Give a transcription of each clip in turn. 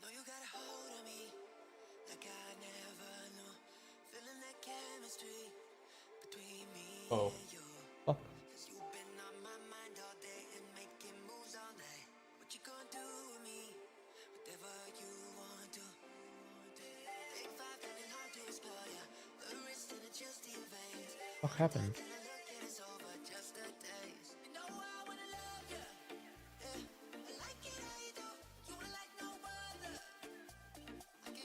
Know you got a hold of me like I never knew. Feeling that chemistry between me and you. Oh. Cause you've been on my mind all day and making moves all night. What you gonna do with me? Whatever you want to. Take five and hard to explore ya. The wrist and adjust your veins. What happened? And I look and it's over just a taste. You know I wanna love ya. Yeah. I like it how you do. You are like no other. I can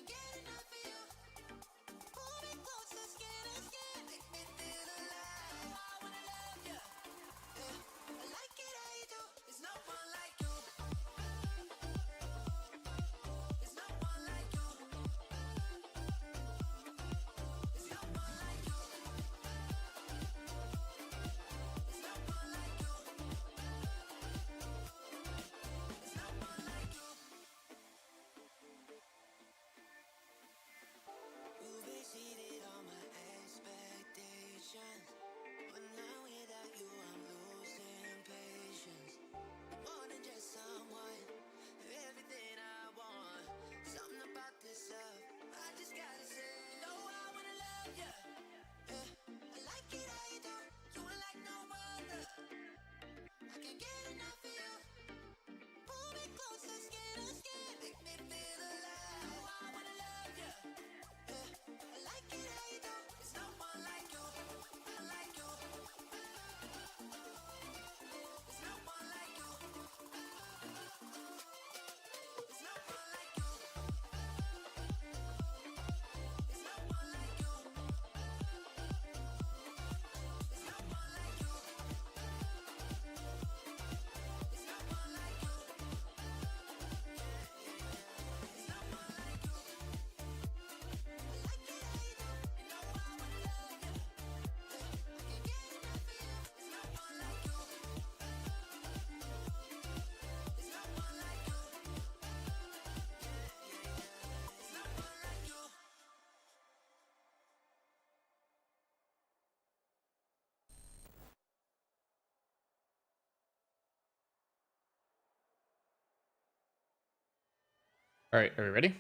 All right, are we ready?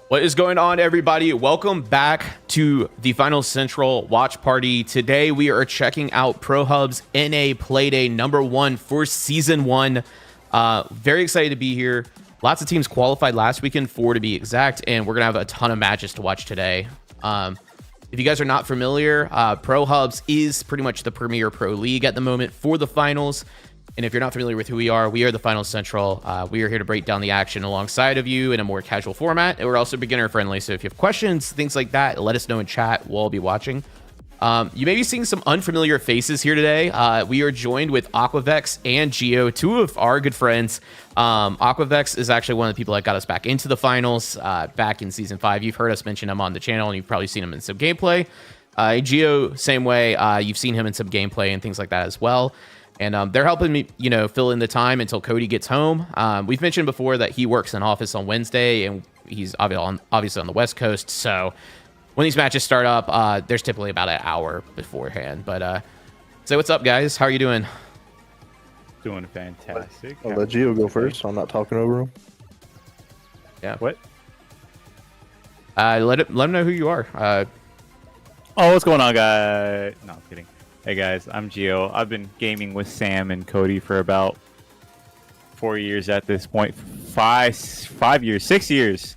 What is going on, everybody? Welcome back to the Final Central Watch Party. Today, we are checking out Prohubs NA Playday #1 for Season 1. Very excited to be here. Lots of teams qualified last weekend, 4 to be exact, and we're going to have a ton of matches to watch today. If you guys are not familiar, Prohubs is pretty much the premier pro league at the moment for the finals. And if you're not familiar with who we are the Final Central. We are here to break down the action alongside of you in a more casual format. And we're also beginner friendly. So if you have questions, things like that, let us know in chat. We'll all be watching. You may be seeing some unfamiliar faces here today. We are joined with Aquavex and Geo, two of our good friends. Aquavex is actually one of the people that got us back into the finals back in Season 5. You've heard us mention him on the channel, and you've probably seen him in some gameplay. Geo, same way. You've seen him in some gameplay and things like that as well. And they're helping me, fill in the time until Cody gets home. We've mentioned before that he works in office on Wednesday, and he's obviously on the West Coast. So when these matches start up, there's typically about an hour beforehand. But say what's up, guys. How are you doing? Doing fantastic. I'll let Gio go first. So I'm not talking over him. Yeah. What? Let him know who you are. What's going on, guys? No, I'm kidding. Hey guys, I'm Gio. I've been gaming with Sam and Cody for about 4 years at this point. 5 years, 6 years.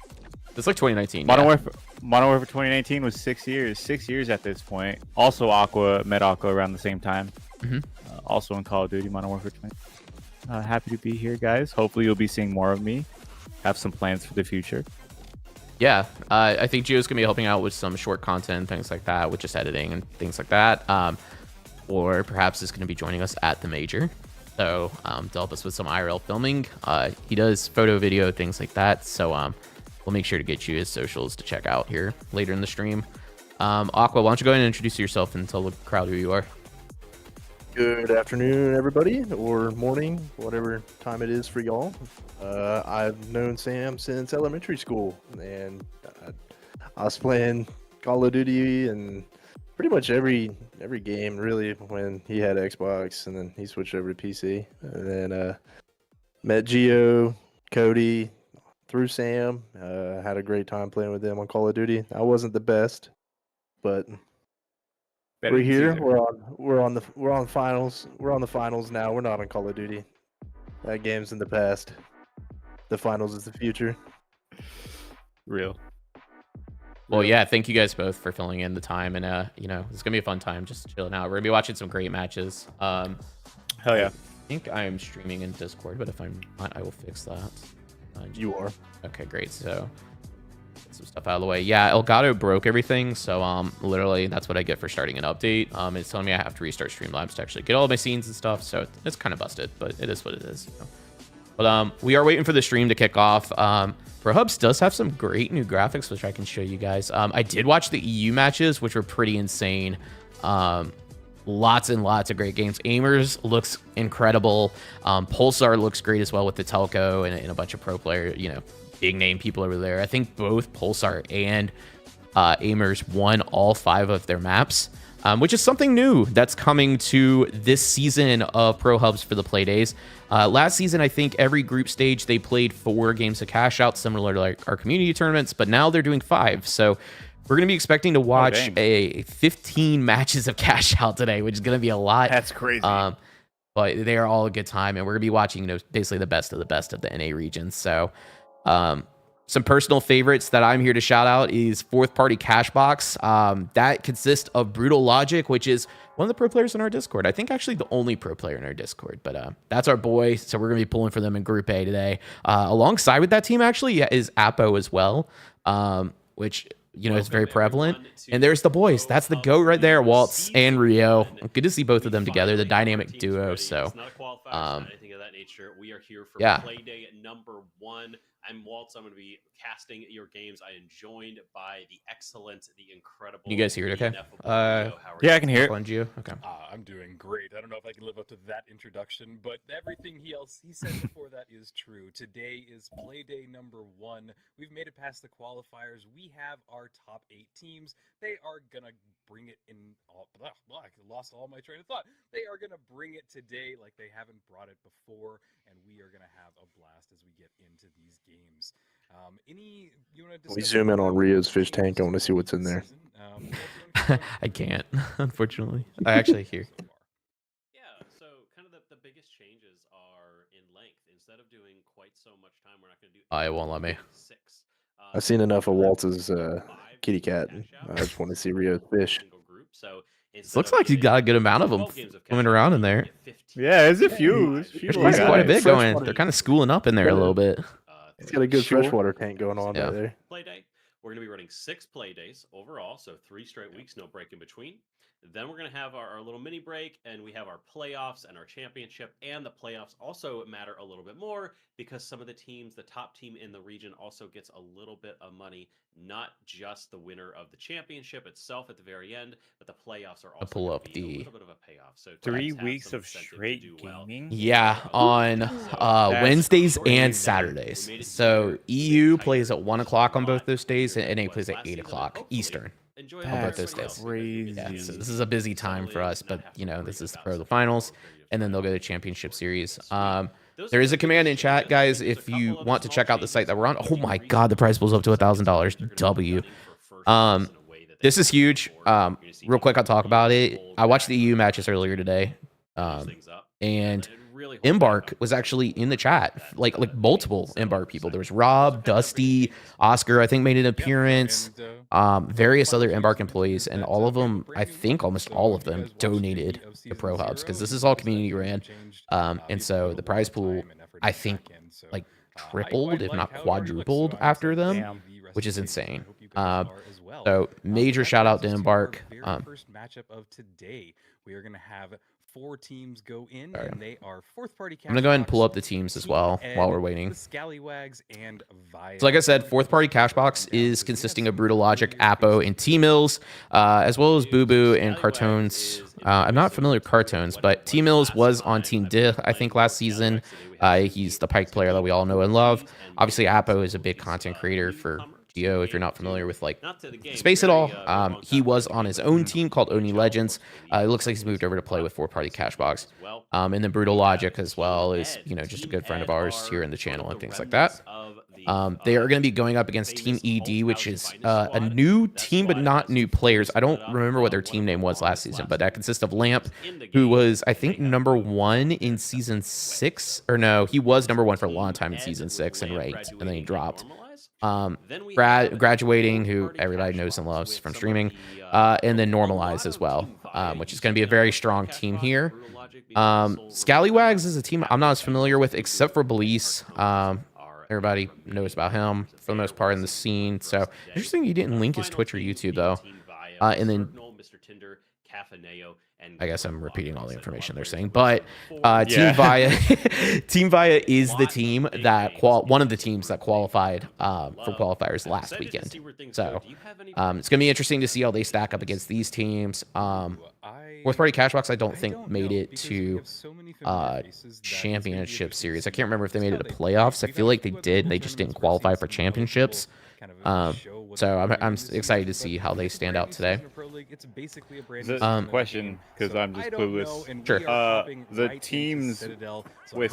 It's like 2019. Modern Warfare 2019 was 6 years. 6 years at this point. Also, met Aqua around the same time. Also in Call of Duty Modern Warfare 20. Happy to be here, guys. Hopefully, you'll be seeing more of me. Have some plans for the future. Yeah, I think Gio's gonna be helping out with some short content, things like that, with just editing and things like that. Or perhaps is going to be joining us at the major. So to help us with some IRL filming. He does photo, video, things like that. So we'll make sure to get you his socials to check out here later in the stream. Aqua, why don't you go ahead and introduce yourself and tell the crowd who you are. Good afternoon, everybody, or morning, whatever time it is for y'all. I've known Sam since elementary school, and I was playing Call of Duty and pretty much every game really when he had Xbox, and then he switched over to PC. And then met Geo, Cody through Sam. Had a great time playing with them on Call of Duty. I wasn't the best, but we're here. We're on the finals. We're on the finals now. We're not on Call of Duty. That game's in the past. the finals is the future. Real. Well, yeah, thank you guys both for filling in the time, and you know, it's gonna be a fun time just chilling out. We're gonna be watching some great matches. Hell yeah. I think I am streaming in Discord, but if I'm not, I will fix that. You are. Okay, great. So get some stuff out of the way. Yeah, Elgato broke everything, so literally that's what I get for starting an update. It's telling me I have to restart Streamlabs to actually get all of my scenes and stuff, so it's kind of busted, but it is what it is. You know? But we are waiting for the stream to kick off. Prohubs does have some great new graphics, which I can show you guys. I did watch the EU matches, which were pretty insane. Lots and lots of great games. Aimers looks incredible. Pulsar looks great as well with the telco and a bunch of pro player, you know, big name people over there. I think both Pulsar and Aimers won all 5 of their maps, which is something new that's coming to this season of Prohubs for the play days. Last season, I think every group stage they played 4 games of cash out, similar to like our community tournaments, but now they're doing 5. So we're going to be expecting to watch a 15 matches of cash out today, which is going to be a lot. That's crazy. But they are all a good time, and we're going to be watching, you know, basically the best of the NA regions. So some personal favorites that I'm here to shout out is Fourth Party Cashbox. That consists of Brutal Logic, which is one of the pro players in our Discord. I think actually the only pro player in our Discord, but that's our boy. So we're going to be pulling for them in Group A today. Alongside with that team actually is Apo as well, which, you know, is very prevalent. And there's the boys. That's the GOAT right there, Waltz and Rio. Good to see both of them together, the dynamic duo. So, we are here for yeah. play day number 1. I'm Waltz. I'm going to be casting your games. I am joined by the excellent, the incredible. You guys hear it okay? Yeah, I can hear it. Okay. I'm doing great. I don't know if I can live up to that introduction, but everything he said before that is true. Today is play day number 1. We've made it past the qualifiers. We have our top 8 teams. They are gonna bring it in. I lost all my train of thought. They are gonna bring it today like they haven't brought it before, and we are gonna have a blast as we get into these games. You want to we zoom in on Rio's fish tank? I want to see what's in there. I can't, unfortunately. I actually hear. Yeah, so kind of the biggest changes are in length. Instead of doing quite so much time, we're not going to do. It won't let me. 6. I've seen enough of Waltz's kitty cat. I just want to see Rio's fish. So it looks like you got a good amount of them swimming around in there. Yeah, there's a few. There's quite a bit going. They're kind of schooling up in there a little bit. He's got a good freshwater tank going on right there. Play day. We're going to be running 6 play days overall, so 3 straight weeks, no break in between. Then we're going to have our little mini break, and we have our playoffs and our championship. And the playoffs also matter a little bit more because some of the teams, the top team in the region, also gets a little bit of money, not just the winner of the championship itself at the very end, but the playoffs are also pull up a the little bit of a payoff. So 3 weeks of straight gaming. Yeah, on Wednesdays and Saturdays. So EU plays at 1 o'clock on both those days, and NA plays at 8 o'clock Eastern. On both those days. Crazy. Yeah, so this is a busy time for us, but you know, this is the finals, and then they'll go to championship series. There is a command in chat, guys, if you want to check out the site that we're on. Oh my god, the prize pool's up to $1,000. W. This is huge. Real quick, I'll talk about it. I watched the EU matches earlier today, and Embark was actually in the chat, like multiple Embark people. There was Rob, Dusty, Oscar, I think made an appearance, various other Embark employees, and all of them, I think almost all of them, donated to Prohubs because this is all community ran, and so the prize pool, I think, like tripled, if not quadrupled after them, which is insane. So major shout out to Embark. First matchup of today, we are going to have 4 teams go in, and they are Fourth Party. I'm gonna go ahead and pull up the teams as well while we're waiting. Scallywags and So like I said, Fourth Party Cashbox is consisting of Brutal Logic, Apo, and T-Mills, as well as Boo Boo and Cartoons. I'm not familiar with Cartoons, but T-Mills was on Team Dih, I think, last season. He's the Pike player that we all know and love. Obviously, Apo is a big content creator for Geo, if you're not familiar with like space at all. He was on his own team called Oni Legends. It looks like he's moved over to play with 4-Party Cashbox. And then Brutal Logic as well is, you know, just a good friend of ours here in the channel and things like that. They are going to be going up against Team ED, which is a new team, but not new players. I don't remember what their team name was last season, but that consists of Lamp, who was, I think, #1 in season 6. Or no, he was #1 for a long time in season 6 and ranked, and then he dropped. Graduating, who everybody knows and loves from streaming, and then Normalize as well, which is going to be a very strong team here. Scallywags is a team I'm not as familiar with, except for Belize. Everybody knows about him for the most part in the scene. So interesting you didn't link his Twitch or YouTube though. And then I guess I'm repeating all the information they're saying, but Team Via Team Via is the team that one of the teams that qualified for qualifiers last weekend. So it's gonna be interesting to see how they stack up against these teams. Fourth Party Cashbox I don't think made it to championship series. I can't remember if they made it to playoffs. I feel like they did. They just didn't qualify for championships. So I'm excited to see how they stand out today. Question, because I'm just clueless. Sure. The teams with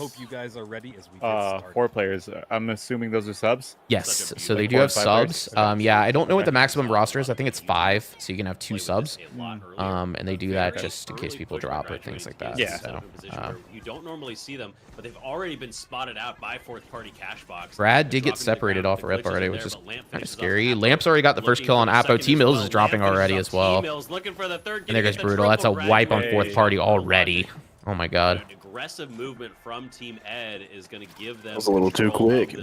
4 players, I'm assuming those are subs? Yes, so they do have subs. Yeah, I don't know what the maximum roster is. I think it's 5, so you can have 2 subs. And they do that just in case people drop or things like that. Yeah. So, you don't normally see them, but they've already been spotted out by Fourth Party Cashbox. Brad did get separated off a rip already, which is kind of scary. Lamp's already got the first kill on Apo. T-Mills is dropping already as well. And there goes Brutal. That's a wipe on Fourth Party already. Oh my god. Aggressive movement from Team Ed is going to give them. That was a little too quick.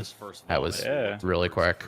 That was really quick.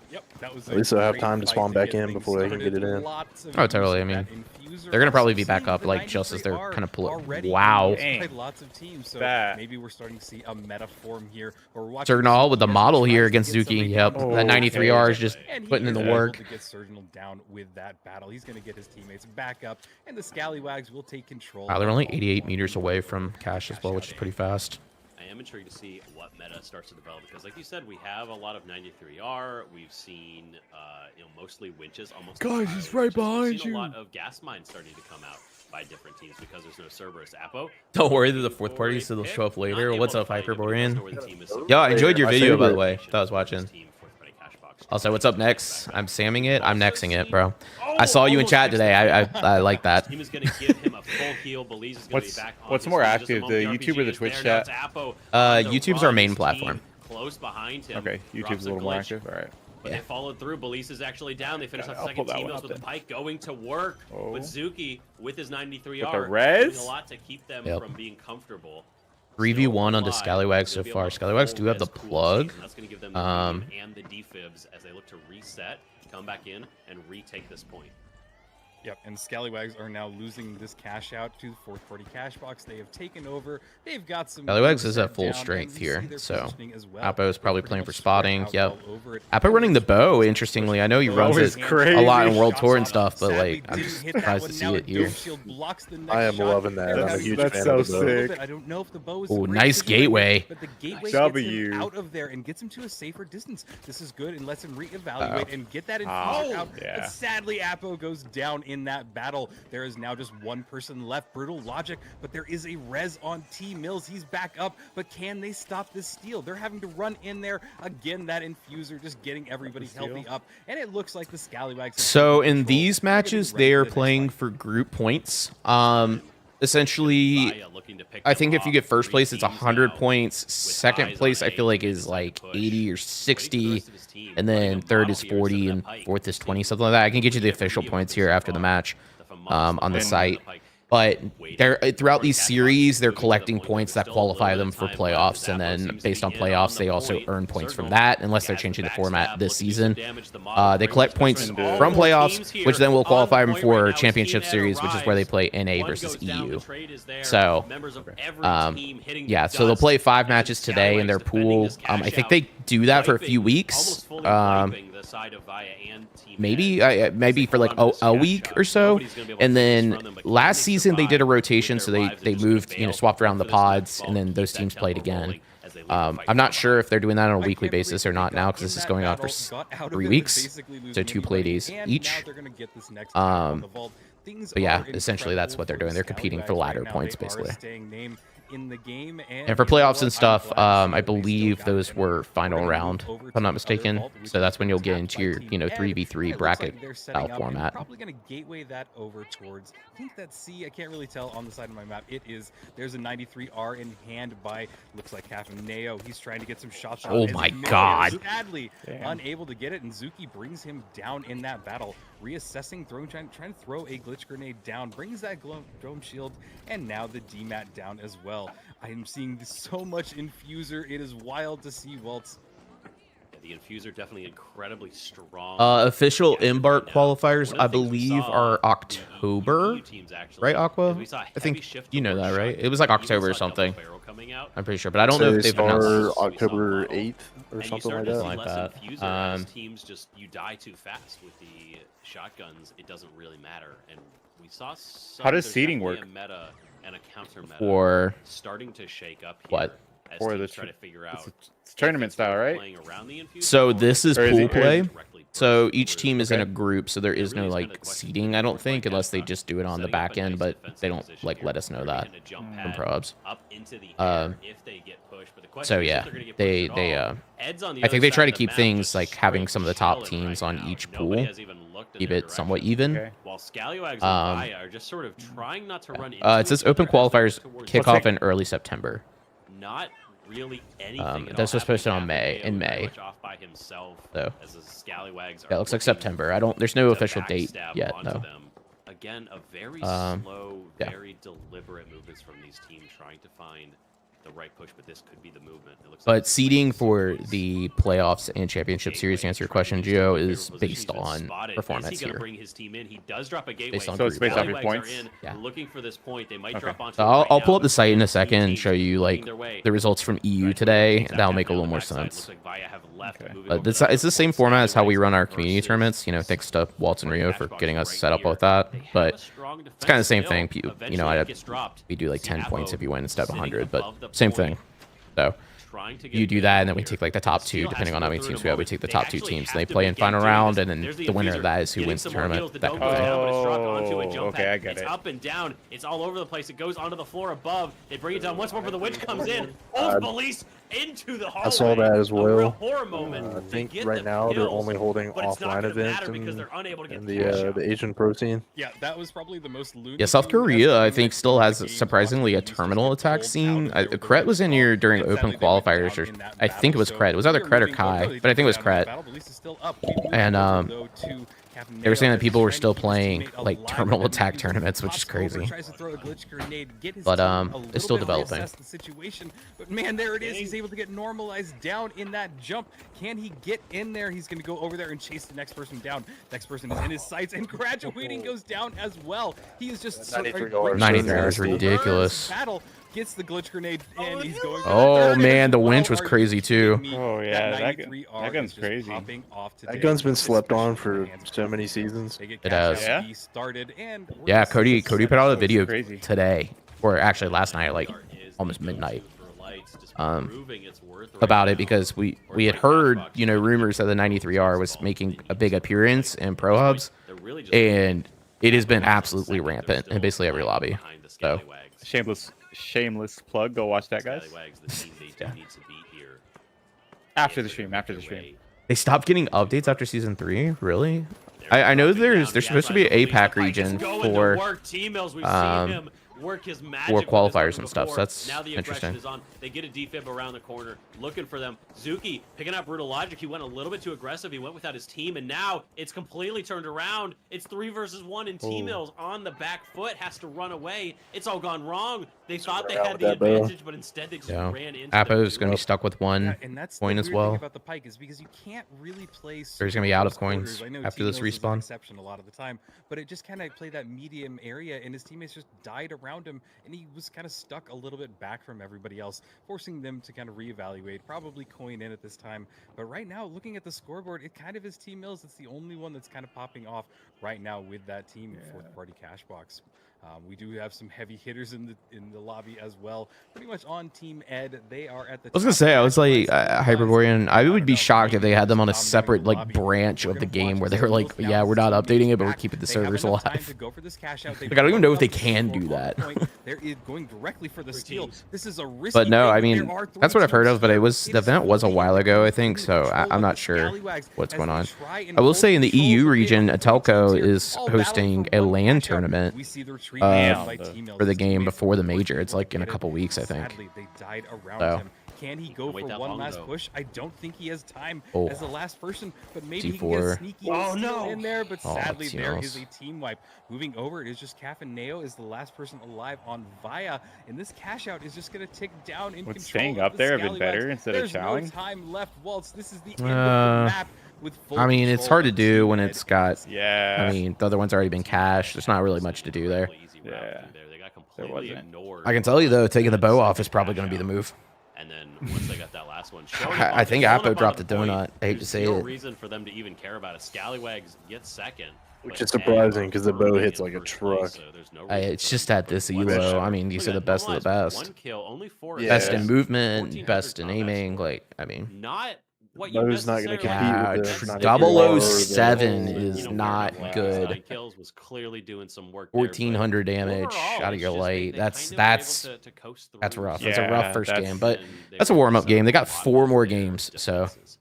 Yep, that was At least they'll have time to spawn back in before they can get it in. Oh, totally. I mean, they're going to probably be back up, like, just as they're kind of pulling. Wow. Lots of teams, so maybe we're starting to see a meta form here. Surgnal with the model here against Zuki. Yep, that 93R is just putting in the work. To get Surgnal down with that battle. He's going to get his teammates back up, and the Scallywags will take control. Wow, they're only 88 meters away from Cash as well, which is pretty fast. I am intrigued to see what meta starts to develop because, like you said, we have a lot of 93R. We've seen, mostly winches. Almost. Guys, he's right behind We've seen you. a lot of gas mines starting to come out by different teams because there's no Cerberus Apo. Don't worry, they're the fourth party, so they'll show up later. What's up, Hyperborean? Yo, I enjoyed your video, by the way, that I was watching. Also, what's up next? I'm samming it. I'm nexing it, bro. I saw you in chat today. I like that. Team is going to give him a full heal. Belize is going to be back on What's more active, the YouTube or the Twitch chat? YouTube's our main platform. Close behind him. Okay, YouTube's a little more active. All right. But they followed through. Belize is actually down. They finished off the second team with the Pike going to work with Zuki with his 93R. With the res? Doing a lot to keep them from being comfortable. 3v1 onto Scallywags so far. Scallywags do have the plug. That's going to give them the and the defibs as they look to reset, come back in, and retake this point. Yep, and Scallywags are now losing this cash out to the fourth party cash box. They have taken over. They've got some. Scallywags is at full strength here, so Apo is probably playing for spotting. Yep, Apo running the bow. Interestingly, I know he runs it a lot in World Tour and stuff, but like I'm just surprised to see it here. I am loving that. I'm a huge fan so of the bow. sick. I don't know if the bow is. Oh, nice gateway. But the gateway W. gets him out of there and gets him to a safer distance. This is good and lets him reevaluate and get that infuser out. Yeah. But sadly, Apo goes down in that battle. There is now just one person left. Brutal logic, but there is a res on T-Mills. He's back up, but can they stop this steal? They're having to run in there. Again, that infuser just getting everybody healthy up, and it looks like the Scallywags. So in these matches, they are playing for group points. Essentially, I think if you get first place, it's 100 points. Second place, I feel like, is like 80 or 60. And then third is 40, and fourth is 20, something like that. I can get you the official points here after the match on the site. But they're throughout these series, they're collecting points that qualify them for playoffs, and then based on playoffs, they also earn points from that, unless they're changing the format this season. They collect points from playoffs, which then will qualify them for championship series, which is where they play NA versus EU. So, yeah, so they'll play 5 matches today in their pool. I think they do that for a few weeks. Maybe for like a week or so, and then last season they did a rotation, so they moved, swapped around the pods, and then those teams played again. I'm not sure if they're doing that on a weekly basis or not now, because this is going on for 3 weeks, so 2 play days each. But yeah, essentially that's what they're doing. They're competing for ladder points, basically. in the game. And for you know playoffs what? and I'm stuff, glad to see I that they still believe got those it. were We're final gonna move round, over if I'm to not the mistaken. other vault, which So is that's when you'll get tapped into by your, Team you know, Ed. 3v3 It looks bracket like they're style setting up and format. probably going to gateway that over towards, I think that's C. I can't really tell on the side of my map. It is. There's a 93R in hand by, looks like Neo. He's trying to get some shots off. Oh as my he misses, God. sadly Damn. unable to get it, and Zuki brings him down in that battle. Reassessing, trying to throw a glitch grenade down, brings that dome shield, and now the DMAT down as well. I am seeing so much Infuser. It is wild to see, Waltz. The Infuser definitely incredibly strong. Official gadget embark right now. qualifiers, One I of the things we believe, saw are the October, EU teams actually, right, is Aqua? we saw I heavy think shift you know towards that, right? shotgun. It was like We even October or saw double something. barrel coming out. I'm pretty sure, but I don't know if Say they've announced. start We saw October model, 8th or and you something started like to that. see Like less that. Infuser as teams just you die too fast with the shotguns. It doesn't really matter, and we saw some, How does there's seeding definitely work? a meta and a counter meta For starting to shake up here. what? As For teams the try to figure out it's tournament if it's style, really right? playing around the Infuser So or this if is Or is pool it- or is play. it directly So burst each through. team is in a Okay. group, so there It is no really is like kinda the question seeding. for I don't North think, Lake unless they Alpha, just do it on the setting up a back end, nice but defensive they don't position like here. let us know They're that hitting a jump from pad Prohubs. up into the Um, air if they get pushed. But the question So is yeah, if they're going to get they pushed at all. they Ed's on the I other think they side try of to the keep map things just like having straight some of the top chilling teams right on now. each Nobody pool, has even looked in keep their it somewhat direction. even. Okay. While Scallywags Um, and Vi are just sort of trying not to run into It says each other open as they work qualifiers towards kick the off take- in early September. not really anything at This all was posted on happening. May, in Cafaneo very May. much off by himself So as the Scallywags yeah, are it looks like looking September. I don't. There's no to official date backstab yet onto though. them. Again, a very Um, slow, yeah. very deliberate movements from these teams trying to find the right push, but this could be the movement. It looks like But this seeding might be for Zuki's the playoffs and championship series, to answer your question, Gio, is based on performance Is he gonna here. bring his team in? He does drop a gateway. Based on So it's based off your Scallywags are points? in, Yeah. looking for this point. They might Okay. drop onto So it I'll right pull now, up the but site in a both second and teams show you making like their way. the results from EU Trying to today. exactly That'll make a happening little on the more backside. sense. Looks like Vaya have left, Okay. moving over It's to the same point. format as how we Scallywags run our community versus tournaments. You know, thanks to Waltz and Rio for Cashbox getting us right set up here. with that. They have But a strong it's kind of the defense same still. thing. You know, Eventually it gets dropped. we do like 10 points if you win instead of Sitting 100, but above the same point, thing. So trying to get you a do good that, angle and then we here. take like the top Steal two, has depending to on go how many through in teams a we have. We moment. take the They top two actually teams, have and they to play in make game final doing round, this. and then There's the winner of Infuser that is who getting wins the some more tournament. heals. The That dome kind goes of thing. down, but it's dropped onto a Oh, jump okay, pad. I get It's it. up and down. It's all over the place. It goes onto the floor above. They bring it down once more, but the witch comes in. Old police into the hallway. I saw that as A real well. horror moment. I They think get right the now they're kills, only holding but it's not offline gonna events matter because in, they're unable to get in cash out. the Asian Pro scene. Yeah, that was probably the most Looney Yeah, South Tunes-esque Korea, I thing think, that still the has games surprisingly a watched used to terminal just get attack pulled scene. out as they were Kret was in going here off, during but open sadly they went qualifiers, down or in that I think it battle, was so Kret. It was either we are Kret or moving Kai, over. They but I did think it go was down in that Kret. battle, but at least it's still up. We moved And over, though, to they were saying that Cafaneo, people were trying to still keep his playing teammate like alive, terminal and then attack he tournaments, which is hops over, crazy. tries to throw a glitch grenade, get his But, team a it's little still bit, developing. reassess the situation. But man, there it is. He's able to get normalized down in that jump. Can he get in there? He's going to go over there and chase the next person down. Next person is in his sights, and graduating goes down as well. He is just 93 hours, ridiculous. Battle gets the glitch grenade, and he's going for Oh, that third man, as the well. winch was Are you crazy, kidding too. me? Oh, yeah, that 93R that gun's is just crazy. popping off today, That gun's been slept on especially in the for hands of so Prohubs. many seasons. They get It cash has. out, Yeah? he started, and we're Yeah, gonna see Cody the put out a setup. video crazy. today, or actually last night, like almost midnight, About about it because we had heard, you know, rumors that the 93R was making a big appearance in Prohubs, and it has been absolutely rampant in basically every lobby. So Shameless plug. Go watch that, guys. Yeah. After the stream. they stopped getting updates after season 3. Really? I know there's supposed to be an APAC region for qualifiers and stuff, so that's now the interesting. aggression is on. They get a defib around the corner, looking for them. Zuki picking up brutal logic. He went a little bit too aggressive. He went without his team, and now it's completely turned around. It's 3 versus 1, and T-Mills on the back foot has to run away. It's all gone wrong. They thought they had the advantage, but instead they just Yeah. ran into Apo's going to be stuck with one Yeah, and that's coin the as weird well. thing about the Pike is because you can't really play. Or he's gonna be out of super close coins quarters. I know after this T-Mills is an respawn. exception a lot of the time, but it just kind of played that medium area, and his teammates just died around him, and he was kind of stuck a little bit back from everybody else, forcing them to kind of reevaluate, probably coin in at this time. But right now, looking at the scoreboard, it kind of is T-Mills. It's the only one that's kind of popping off right now with that team fourth party cash box. We do have some heavy hitters in the lobby as well. Pretty much on Team Ed, they are at the. I was gonna say, I was like, Hyperborean. I would be shocked if they had them on a separate like branch of the game where they were like, yeah, we're not updating it, but we're keeping the servers alive. Like, I don't even know if they can do that. They're going directly for the steal. This is a risky. But no, I thing, mean, that's what I've heard of. But it was the event was a while ago, I think. So I'm not sure what's going on. I will say in the EU region, Atelco is hosting a LAN tournament for the game before the major. It's like in a couple weeks, I think. Sadly, they died around So. him. Can he go for one last push? I don't think he has time Oh. as the last person, but maybe he can D4. get a sneaky steal in there. But Oh, sadly, there Teamos. is a team wipe. Moving over, it is just Caf and Neo is the last person alive on Via, and this cash out is just going to tick down in Would control. staying of up the there have been Scallywags. better instead of There's chowing? no time left, Waltz. This is the end of the map. With full I mean, it's control hard to of do Team when Ed. it's got. Yeah. I mean, the other one's already been cached. There's not really much to do there. Yeah. They got There completely wasn't. ignored. I can tell you though, taking the bow off is probably going to be the move. And then once they got that last one, I think Appo dropped a donut. I hate to say no it. reason for them to even care about it. Scallywags get second, Which but is surprising, 'cause the bow firmly hits in like a first truck. place, so there's no Hey, reason it's for just them at to this put one elo. shot. I mean, these Look are at the that, best of the normalized, best. One kill, only 4 Yeah. Best in assists, movement, 1400 best in combat aiming. score. Like, I mean, Not what you Bow's not gonna necessarily compete yeah, with the 007 You is know, not fair enough, good. 9 kills was clearly doing some work there, but 1400 damage overall, out of it's your just light. they That's kind of were able that's to coast that's through rough. some That's a rough Yeah, first that's- game, but and they that's a were warm-up set game. They up got a lot 4 of more their games, so defenses.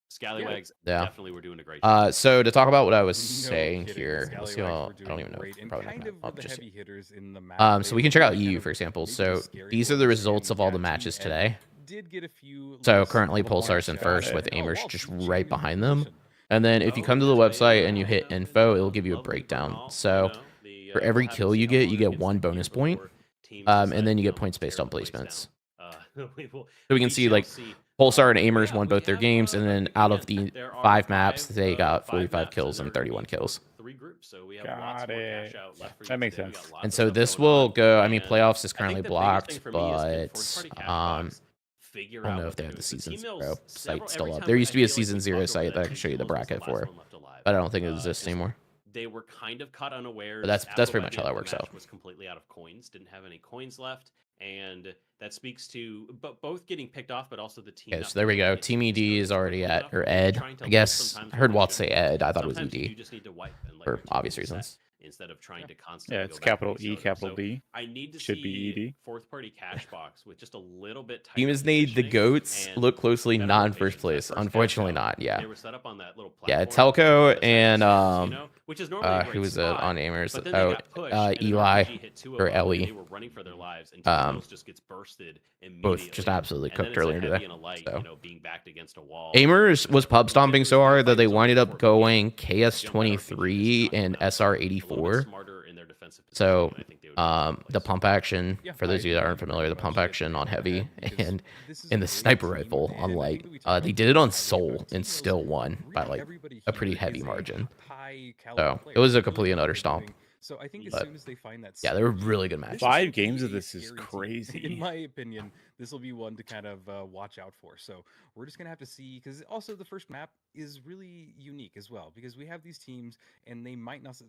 Scallywags Yeah. definitely were doing a great job. so to talk about what I was No saying kidding, here, the let's see. Scallywags I were doing don't even know. great, If and probably kind not of were up the just heavy yet. hitters in the map. So They we can were check out kind EU, of for example. making So it scary these are for the us, results and of all the Team matches Ed today. did get a few So less currently little Pulsar's in points first out. with Oh, Aimers Waltz, just he's right in behind them. position. And then if you come to the website and you hit info, it'll give you a breakdown. So for every kill you get 1 bonus point, and then you get points based on placements. So we can see like Pulsar and Aimers won both their games, and then out of the 5 maps, they got 45 kills and 31 kills. 3 groups, so we have Got lots more it. cash out left for That you makes today. We sense. got lots And of so stuff this going will on, go. I mean, and playoffs is I think currently the biggest blocked, thing for me is can but first-party cash I box figure don't out know what if they to have do. the Season Team 0 Mills, site still every up. time There I used to be a feel like Season we 0 talk over site that I that, could show you the Team Mills was bracket last for, one left alive. but I don't think it exists anymore. They were kind of caught unawares. But that's after pretty much how the that works match out. Was completely out of coins. Didn't have any coins left, and that speaks to both getting picked off, but also the team. Okay, not so there we being go. able to Team hit ED those is already quickly at, enough, or and Ed. trying to I look guess sometimes I heard when Walt they say should. Ed. I thought it was Sometimes you ED just need to wipe and let for your team obvious reset reasons. instead of trying to constantly. Yeah, it's go back capital to E, Soda. capital So D. I need to Should be see ED. fourth party cash box with just a little bit tighter. Team is need the positioning goats. and Look closely, better not in rotations. first That place. first cash Unfortunately, out, not. Yeah. They were set up on that little Yeah, platform Telco in the and center, you know, which is normally a great who was spot, on Aimers? but then they Oh, got pushed, and then Eli RPG hit 2 of or them, and Ellie. they were running for their lives, and Team Mills just gets bursted immediately. Both just absolutely And then cooked it's a earlier heavy today. and a light, So you know, being backed against a wall. Aimers was pub stomping so hard that they winded up going Jump at RPG KS23 is and talking about a little SR84. bit smarter in their defensive So positioning, I think they would be in a better the place. pump action, Yeah, for those of you that I aren't agree familiar, the very pump much. action on heavy Because and this is in a the great sniper team, rifle and on I light. think that we talk They about did it on this Soul but and Team still Mills, won by really like everybody a pretty here heavy is a margin. high So caliber player. it was a Really complete and know utter what they're stomp. doing. So I think as But soon as they find that yeah, they were synergy, really good matches. this is 5 gonna games be of a this is scary team. crazy. In my opinion, this will be one to kind of watch out for. So we're just gonna have to see, because also the first map is really unique as well, because we have these teams and they might not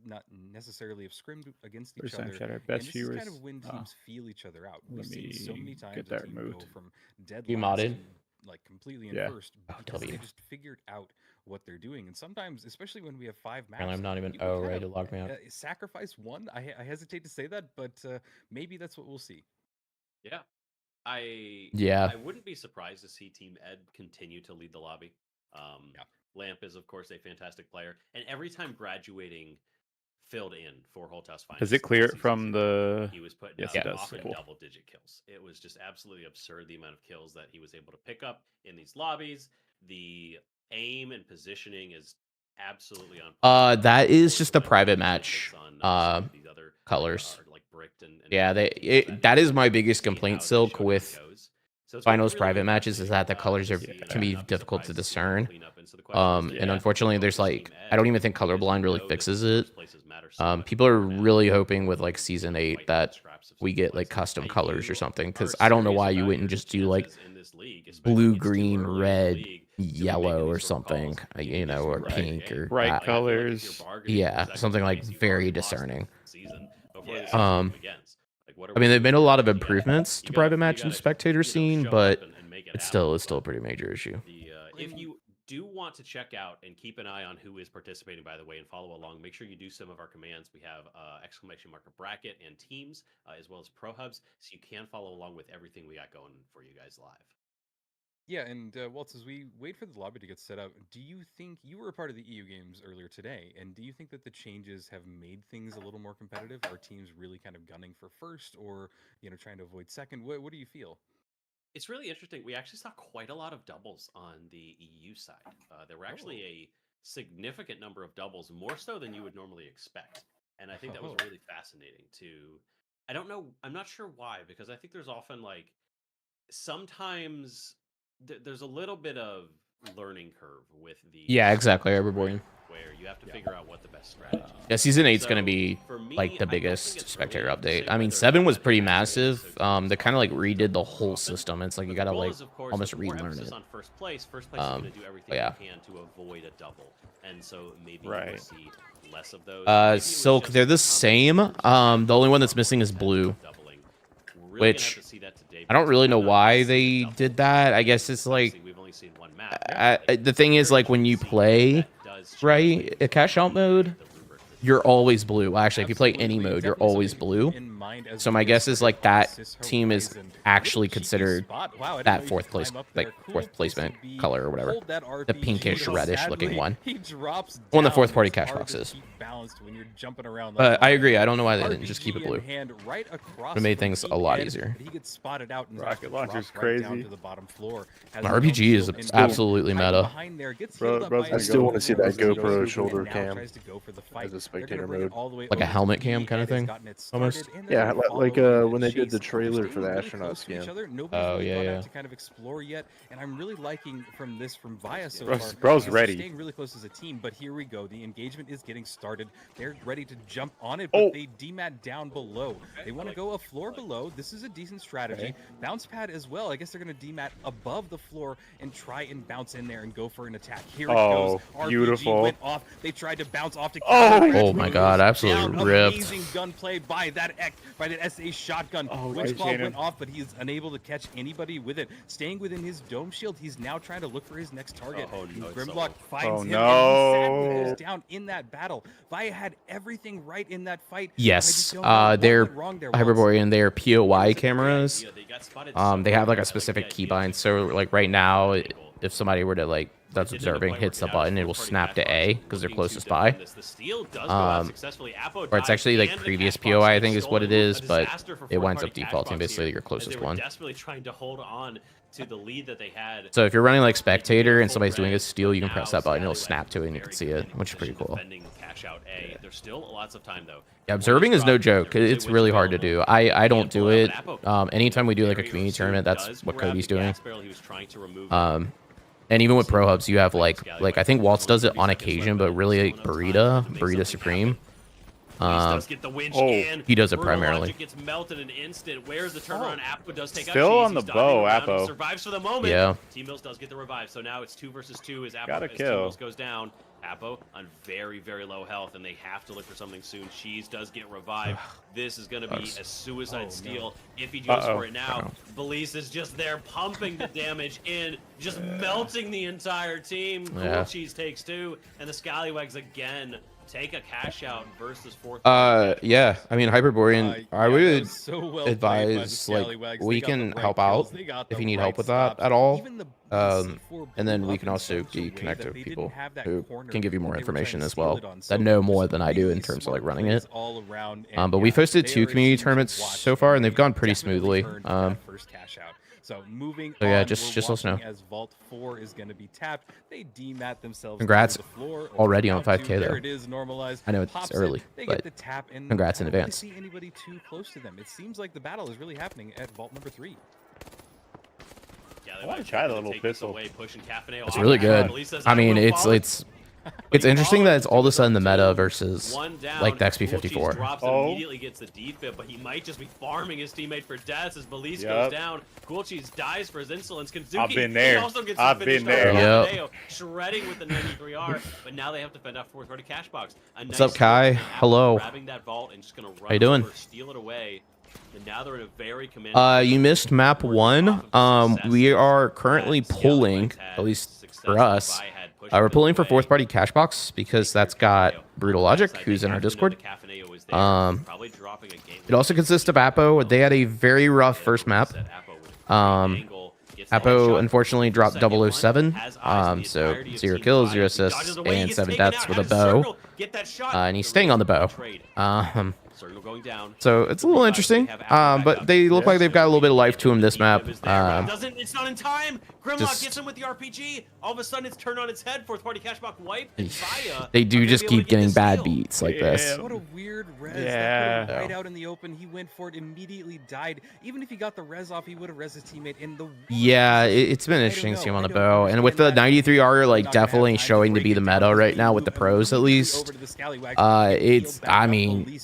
necessarily have scrimmed against each First time other. shout out And best this viewers. is kind of when teams feel each other out. We've let seen so me many times get a that team removed. go from dead You last modded? to, like completely in Yeah. first Oh, because they W. just figured out what they're doing. And sometimes, especially when we have 5 maps, And I'm not even you can kind ready to of, log me out. sacrifice one. I hesitate to say that, but maybe that's what we'll see. Yeah. I Yeah. wouldn't be surprised to see Team Ed continue to lead the lobby. Lamp is, of course, a fantastic player, and every time graduating filled in for Holthouse Finals. Does it clear it season from 0, the? he was putting Yes, up it does. often Cool. double-digit kills. It was just absolutely absurd the amount of kills that he was able to pick up in these lobbies. The aim and positioning is absolutely on point. That is just a When private he match. hits on, some of these other Colors. are like bricked and Yeah, that is my biggest complaint, Silk, with finals private matches, is that the colors can be difficult to discern. And unfortunately, there's like, I don't even think colorblind really fixes it. People are really hoping with like season 8 that we get like custom colors or something, because I don't know why you wouldn't just do like blue, green, red, yellow or something, you know, or pink or Bright colors. Yeah, something like very discerning. before this Um, game begins. Like, what are I we mean, they've doing made a here? lot of You gotta- improvements you to gotta- private you match and gotta, spectator scene, show but up and make it it's happen. still a But pretty major issue. if you do want to check out and keep an eye on who is participating, by the way, and follow along, make sure you do some of our commands. We have exclamation marker bracket and teams, as well as Prohubs, so you can follow along with everything we got going for you guys live. Yeah, and Waltz, as we wait for the lobby to get set up, do you think you were a part of the EU games earlier today? And do you think that the changes have made things a little more competitive? Are teams really kind of gunning for first, or trying to avoid second? What do you feel? It's really interesting. We actually saw quite a lot of doubles on the EU side. There were actually a significant number of doubles, more so than you would normally expect. And I think that was really fascinating to. I don't know. I'm not sure why, because I think there's often like sometimes there's a little bit of learning curve with the Yeah, exactly, scrims, Hyperborean. right, where you have to figure out what the best strategy is. Yeah, season 8's gonna So, be for me, like I the don't think biggest it's spectator really update. interesting I mean, whether or 7 not was that's pretty happening, massive. so teams They are kind of like playing redid the more whole often. system. It's like you But the gotta goal like is, of course, almost with more relearn emphasis it. on first place. First place is going to do everything yeah. you can to avoid a double, and so maybe you Right. will see less of those. Maybe it was Silk, just they're the a same. combination The only one that's of missing is doubling. blue, We're really gonna have which to see that today, I don't because really we know have not why yet seen a they double. did that. I guess it's Obviously, like we've only seen one map. Recently. the thing is Very like when you interesting to see play, if that does change right, things a cash out on mode, the rubric for you're today. always blue. Well, actually, if you play any Absolutely, mode, you're definitely always something to keep blue. in mind as So we my get guess is started like on that Sis team is Horizon. actually Little cheeky considered spot. Wow, I didn't know that you fourth could place, climb up like there. Cool fourth placement place to be. color or whatever, Hold that the RPG, pinkish but reddish looking sadly, one. He drops One of the down. fourth party It's cash hard to boxes. keep balanced when you're jumping around But like I that. agree. I don't know why they didn't just keep it RPG in blue. hand right across It made from things a Team lot Ed, easier. but he gets spotted out and Rocket has to launcher's drop right down crazy. to the bottom floor. Has My his own RPG is shield and absolutely hiding meta. behind there, gets Bro- healed up bro's by gonna I his still own want to see hero, that so he GoPro goes shoulder and now cam tries to go for the fight. as a They're spectator gonna bring it mode. all the way Like a over to helmet B. cam kinda Ed has thing, gotten it almost. started, and they're Yeah, gonna like follow when the they did the chase. trailer They're for the staying really astronaut close to each skin. other. Nobody's Oh, really yeah, gone yeah. out to kind of explore yet, and I'm really liking from this from Via so Bro's- far. bro's because they're ready. staying really close as a team, but here we go. The engagement is getting started. They're ready to jump on it, but Oh. they demat down below. They want to go a floor below. This is a decent strategy. Okay. Bounce pad as well. I guess they're going to demat above the floor and try and bounce in there and go for an attack. Here it Oh, goes. RPG beautiful. went off. They tried to bounce off to Oh, counter. Oh my God, absolutely Down. ripped. Amazing gunplay by that SA shotgun. Oh, Which right, ball Shannon. went off, but he's unable to catch anybody with it. Staying within his dome shield, he's now trying to look for his next target. Oh, no, it's Grimlock solo. finds Oh, him, and he sadly no. goes down in that battle. Via had everything right in that fight. Yes, and I just don't know what they're went wrong there, Waltz. Hyperborean. They are POY It's a great cameras. idea. They got spotted so They have like early. a I specific the idea keybind. of So just like right now, angle. if somebody were to like that's It didn't observing quite hits the work out. button, it will Fourth-party snap to cash A box because they're looking to closest by. defend this. The steal does go out Um, successfully. Apo Or it's dies, actually like and the previous cash box POI, I gets think is what it stolen. is, A but disaster for it winds fourth-party up cash defaulting box basically here, your as closest they were one. desperately trying to hold on to the lead that they had. So if you're running like spectator and Full somebody's doing a red, steal, you can but press now that button, it'll Scallywag snap to it, and you very can see good it, in which is pretty position cool. defending cash out A. There's still lots of time though. Yeah, observing is no joke. There is a It's witch really hard to available. do. I don't Can't do pull out, it. but Apo Anytime we do like a very community soon tournament, that's does what grab Cody's the doing. gas barrel he was trying to remove. And even with Prohubs, you have like I think Waltz does it on occasion, but really like Burrito Supreme. Does get the winch Oh, in. he does it Brutal primarily. Logic gets melted in an instant. Where's the turnaround? Apo does take Still out Cheese. on the He's bow, diving around. Apo. He survives for the moment. Yeah. T-Mills does get the revive. So now it's 2 versus 2 as Apo Got a as kill. T-Mills goes down. Apo on very, very low health, and they have to look for something soon. Cheese does get revived. This is going to be a suicide steal if he goes for it now. Belize is just there pumping the damage in, just melting the entire team. Cool Yeah. Cheese takes 2, and the Scallywags again take a cash out versus fourth. Yeah. I mean, Hyperborean, I Yeah, that would was so well played by the advise like Scallywags. we They got the can right help kills. out They got if the you need right help with that stops. at all. Even the And then blew we up can in also such a way connect that to they people didn't have that who corner can give you that more they were trying information to as steal well it on. that So know more just than I do in really terms of like smart running plays it. all around. And But we've hosted they 2 are a community team to tournaments watch. so far, and they've gone pretty Definitely smoothly. earned that first cash out. So moving So yeah, on, just we're let us know. watching as Vault 4 is going to be tapped. They demat themselves. Congrats to the floor. already on Round 2, 5K there though. it is, normalized. I know it's Pops it, early, they but get the tap, and congrats in I don't really advance. see anybody too close to them. It seems like the battle is really happening at Vault number 3. Yeah, I wanna try the little pistol. Pushing Caffeine It's really good. I mean, it's It's he interesting that it's follows all of a with sudden the up meta two. versus One down. like the Cool Cheese XP54. drops and immediately gets the defib, but he might just be farming his teammate for death as Belize goes down. Cool Cheese dies for his insolence. Kanzuki, I've been there. he also gets I've finished been there. off Yep. Cafaneo, shredding with the 93R, but now they have to fend off fourth party cash box. What's up, Kai? Hello. Grabbing that vault and just gonna run How you doing? over, steal it away. And now they're in a very commanding You missed map 1. We are currently pulling, at least for us. We're pulling for fourth party cash box because that's got Brutal Logic, who's in our Discord. It also consists of Apo. They had a very rough first map. Apo unfortunately dropped 007. So 0 kills, 0 assists, and 7 deaths with a bow. And he's staying on the bow. So it's a little interesting, but they look like they've got a little bit of life to them this map. It's not in time. Grimlock gets him with the RPG. All of a sudden, it's turned on its head. Fourth party cashback wipe. They do just keep getting bad beats like this. What a weird res. That put him right out in the open. He went for it, immediately died. Even if he got the res off, he would have res his teammate in the. Yeah, it's been interesting to see him on the bow, and with the 93R like definitely showing to be the meta right now with the pros at least. It's I mean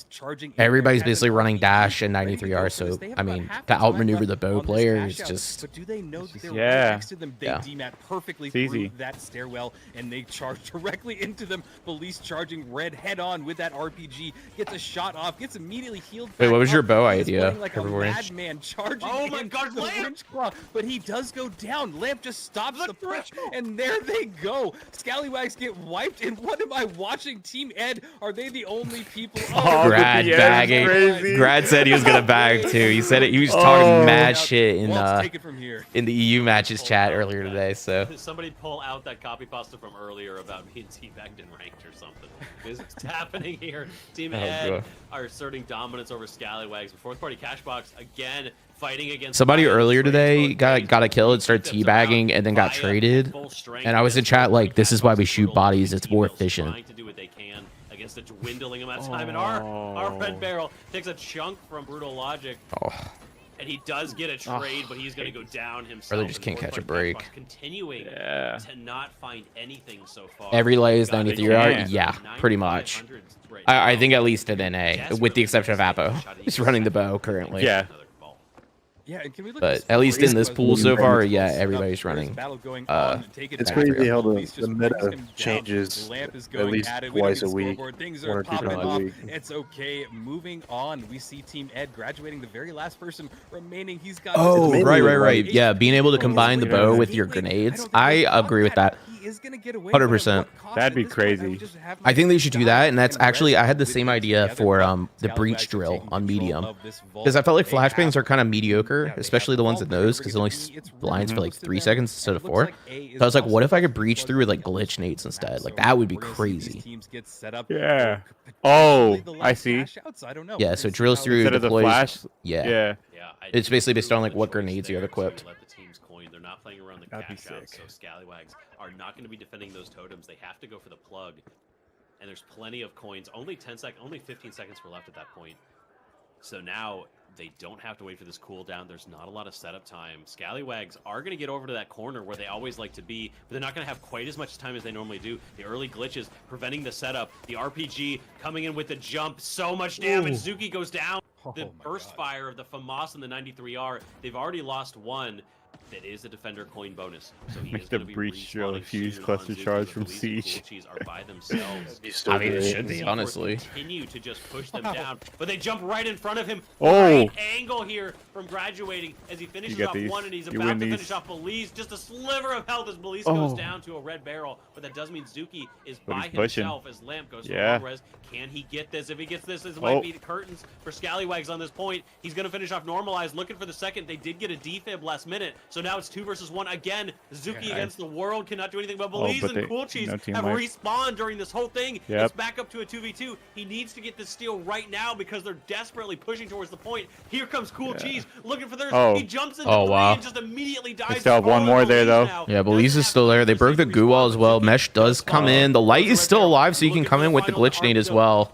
everybody's basically running dash and 93R, so I mean to outmaneuver the bow player is just But do they know that they're Yeah. right next to them? They Yeah. demat perfectly It's through easy. that stairwell, and they charge directly into them. Police charging red head on with that RPG, gets a shot off, gets immediately healed. Wait, back what was your up. bow He is idea, playing like a Everywhere? madman charging Oh my in God, the Lamp! wrench claw, but he does go down. Lamp just stops the push, and there they go. Scallywags get wiped, and what am I watching? Team Ed, are they the only people? Oh, Grad the bagging. crazy. Grad said he was gonna bag too. He said it. He was talking mad shit in Take it from here. in the EU matches chat earlier today. So Somebody pull out that copy pasta from earlier about me and T-Bagged and ranked or something. Because it's happening here. Team Ed God. are asserting dominance over Scallywags. Fourth party cash box again fighting against somebody Ryan. earlier today Rage got a kill and started keeps them out. teabagging and then got Via traded. full strength And I was in against chat fourth like, party this cash is why box we with shoot brutal bodies. logic. It's more T-Bill's efficient. Trying to do what they can against the dwindling amount of time. And our red barrel takes a chunk from Brutal Logic. Oh. And he does get a trade, but he's going to go down himself. Brother just And can't fourth catch a party break. Cash Box continuing Yeah. to not find anything so far. Every lay is Got 93R. can't. Yeah, pretty much. 9,500 right I now. think at least at NA, with the exception of Apo. He's running the bow currently. Yeah. Another ball. Yeah, and can we look But at at least in this Square's pool so was far, really yeah, close. everybody's There's running. battle going on. Take it It's back. crazy how Police the just meta brings him down. changes Lamp is at going least at it. We don't twice need a week, scoreboard. Things one are or two popping times a off. week. It's okay. Moving on, we see Team Ed graduating the very last person remaining. He's got. Oh, It's right. mainly Yeah, being able to combine the bow with your I grenades. don't think I they want agree with that. He is gonna get away 100%. with it. What cost? That'd At be this point, I would crazy. just have my I think they should do that, and that's and actually I had the rest same with it idea together, for but the Scallywags breach are drill taking on control medium. of this vault. Because I felt like They have- flashbangs are kind of mediocre, Yeah, they especially have the ones vault at nose, break because it only to be- it's really blinds for like close to 3 them. seconds instead It of looks 4. like A is So I was like, what if I could also breach through with like plugged glitch in nades the instead? map. Like So that would be we're gonna see these crazy. teams get set up Yeah. for Oh, potentially the I last see. cash outs. I don't know. Yeah, We're so gonna it see drills how through, Instead of the deploys. flash. Yeah. Yeah. Yeah, I It's think basically the based on like choice what grenades you there have is to equipped. Let the teams coin. They're not playing around the That'd be cash out, so sick. Scallywags are not going to be defending those totems. They have to go for the plug, and there's plenty of coins. Only 15 seconds were left at that point. So now they don't have to wait for this cooldown. There's not a lot of setup time. Scallywags are going to get over to that corner where they always like to be, but they're not going to have quite as much time as they normally do. The early glitches preventing the setup. The RPG coming in with the jump. So much damage. Zuki goes down. The Oh my burst God. fire of the FAMAS and the 93R. They've already lost one. That is a defender coin bonus. So he Make is the gonna be breach drill respawning a fuse soon cluster on Zuki, charge but from Belize and Siege. Coolcheese are by themselves. I mean, it should be, C4 honestly. Continue to just push them down, but they jump right in front of him. Oh. Great angle here from graduating as he finishes get off these. one, and he's You about win to these. finish off Belize. Just a sliver of health as Belize Oh. goes down to a red barrel, but that does mean Zuki is But by he's pushing. himself as Lamp goes for Yeah. long res. Can he get this? If he gets this, this might Oh. be the curtains for Scallywags on this point. He's going to finish off normalized, looking for the second. They did get a defib last minute, so now it's 2 versus 1 again. Zuki Yeah. against the world cannot do anything, but Belize but and they- Cool Cheese no team have wipe. respawned during this whole thing. Yep. It's back up to a 2v2. He needs to get this steal right now because they're desperately pushing towards the point. Here comes Cool Cheese looking for theirs. Oh. He jumps into Oh, three wow. and just immediately dies. still have one Oh, more there, Belize though. now Yeah, Belize doesn't is have still there. They broke the to goo wall as well. respawn. Mesh does come in. The light is still alive, so you can come in with the glitch nade as well.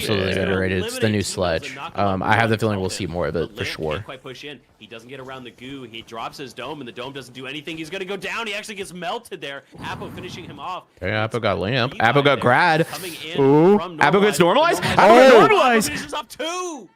absolutely He's gonna underrated. It's the eliminate new T-Mills sledge. and knock him off I have the Prohubs feeling we'll helmet, see more of but it for Lamp sure. can't quite push in. He doesn't get around the goo. He drops his dome, and the dome doesn't do anything. He's gonna go down. He actually gets melted there. Appo finishing him off. Okay, Appo got lamp. Revive Appo got there, grad. coming in Ooh. from Appo gets normalized. Normalized. Appo got Oh. normalized. Appo finishes up too.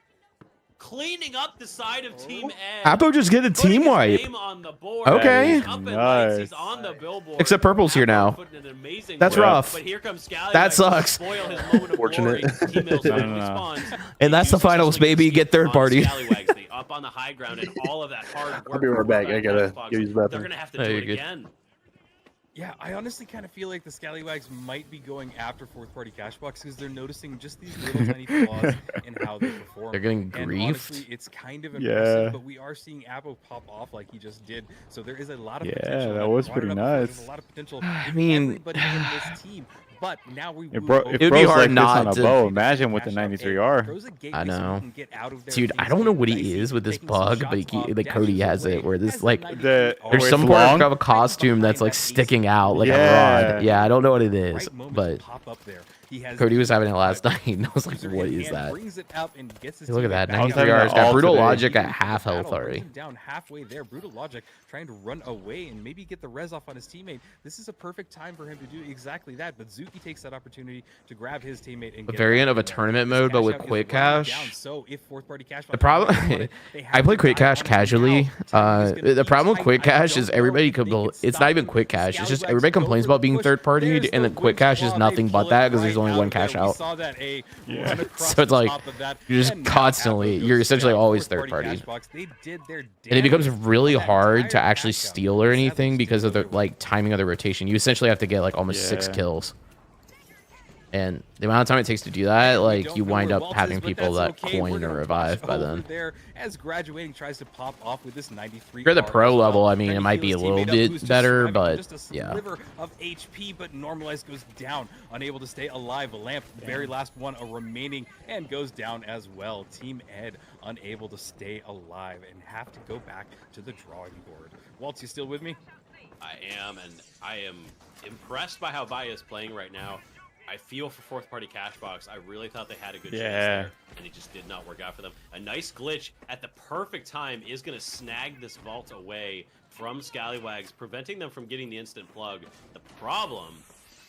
cleaning up the side of Team Ed. Appo just get a putting team his wipe. name on the board. Okay. He's up in lights. He's Nice. on the billboard. Except Purple's here Appo now. putting an amazing That's work, rough. But here comes Scallywags That to sucks. spoil his moment of glory. Fortunate. Team Mills No, no, quickly no. spawns. And that's the Uses finals, his baby. speed Get third on party. Scallywags. They up on the high ground and all of that hard work. I'll be right from back. Fourth I gotta Xbox, go use the They're bathroom. gonna have to No, do you're it good. again. Yeah, I honestly kind of feel like the Scallywags might be going after fourth party Cashbox because they're noticing just these little tiny flaws in how they perform. They're getting And griefed. honestly, it's kind of impressive, Yeah. but we are seeing Appo pop off like he just did. So there is a lot of Yeah, potential. that and was brought it pretty up before, nuts. There's a lot of potential. I in mean- everybody in this team. But now we It move bro- over it It would be bros hard like this not on a to- bow. Imagine with the Cash out 93R. A, throws a gateway I so we know. can get out of there Dude, and I things don't know get what he dicey, is with this taking some bug, but shots off, like Cody dashes has away it where this as the like 93R there's there's some Always part long? of a costume that's like sticking out like a Yeah. rod. Yeah, I don't know what it is, right moments but pop up there. He has Cody was the having it last drive, night, and I was like, user what in is hand, that? brings it up and gets his Hey, look at that, teammate back I was 93 having R's that got all Brutal today. Logic at He half battle, health brings already. him down halfway there. Brutal Logic trying to run away and maybe get the res off on his teammate. This is a perfect time for him to do exactly that. But Zuki takes that opportunity to grab his teammate and A get variant back of a in there. tournament This mode, but cash with out is quick running cash. down, so if fourth party cash The problem, I play quick cash casually. The problem with quick cash is everybody it's not even quick cash. It's just everybody complains about being third partied, and then quick cash is nothing but that because there's only one cash out. Yeah. So it's like, you're just constantly- you're essentially always third partied. And it becomes really hard to actually steal or anything because of the like timing of the rotation. You essentially have to get like almost 6 Yeah. kills. And the amount of time it takes to do that, like you wind up having people that coin or revive by then. There as graduating tries to pop off with this 93. If you're the R pro as well, level, I mean, trying it to might be heal a his little teammate up, bit who's just better, having but just a yeah. sliver of HP, but Normalized goes down, unable to stay alive. A lamp, the very last one, a remaining, and goes down as well. Team Ed unable to stay alive and have to go back to the drawing board. Waltz, you still with me? I am, and I am impressed by how Vaya is playing right now. I feel for fourth party Cashbox. I really thought they had a good chance Yeah. there, and it just did not work out for them. A nice glitch at the perfect time is going to snag this vault away from Scallywags, preventing them from getting the instant plug. The problem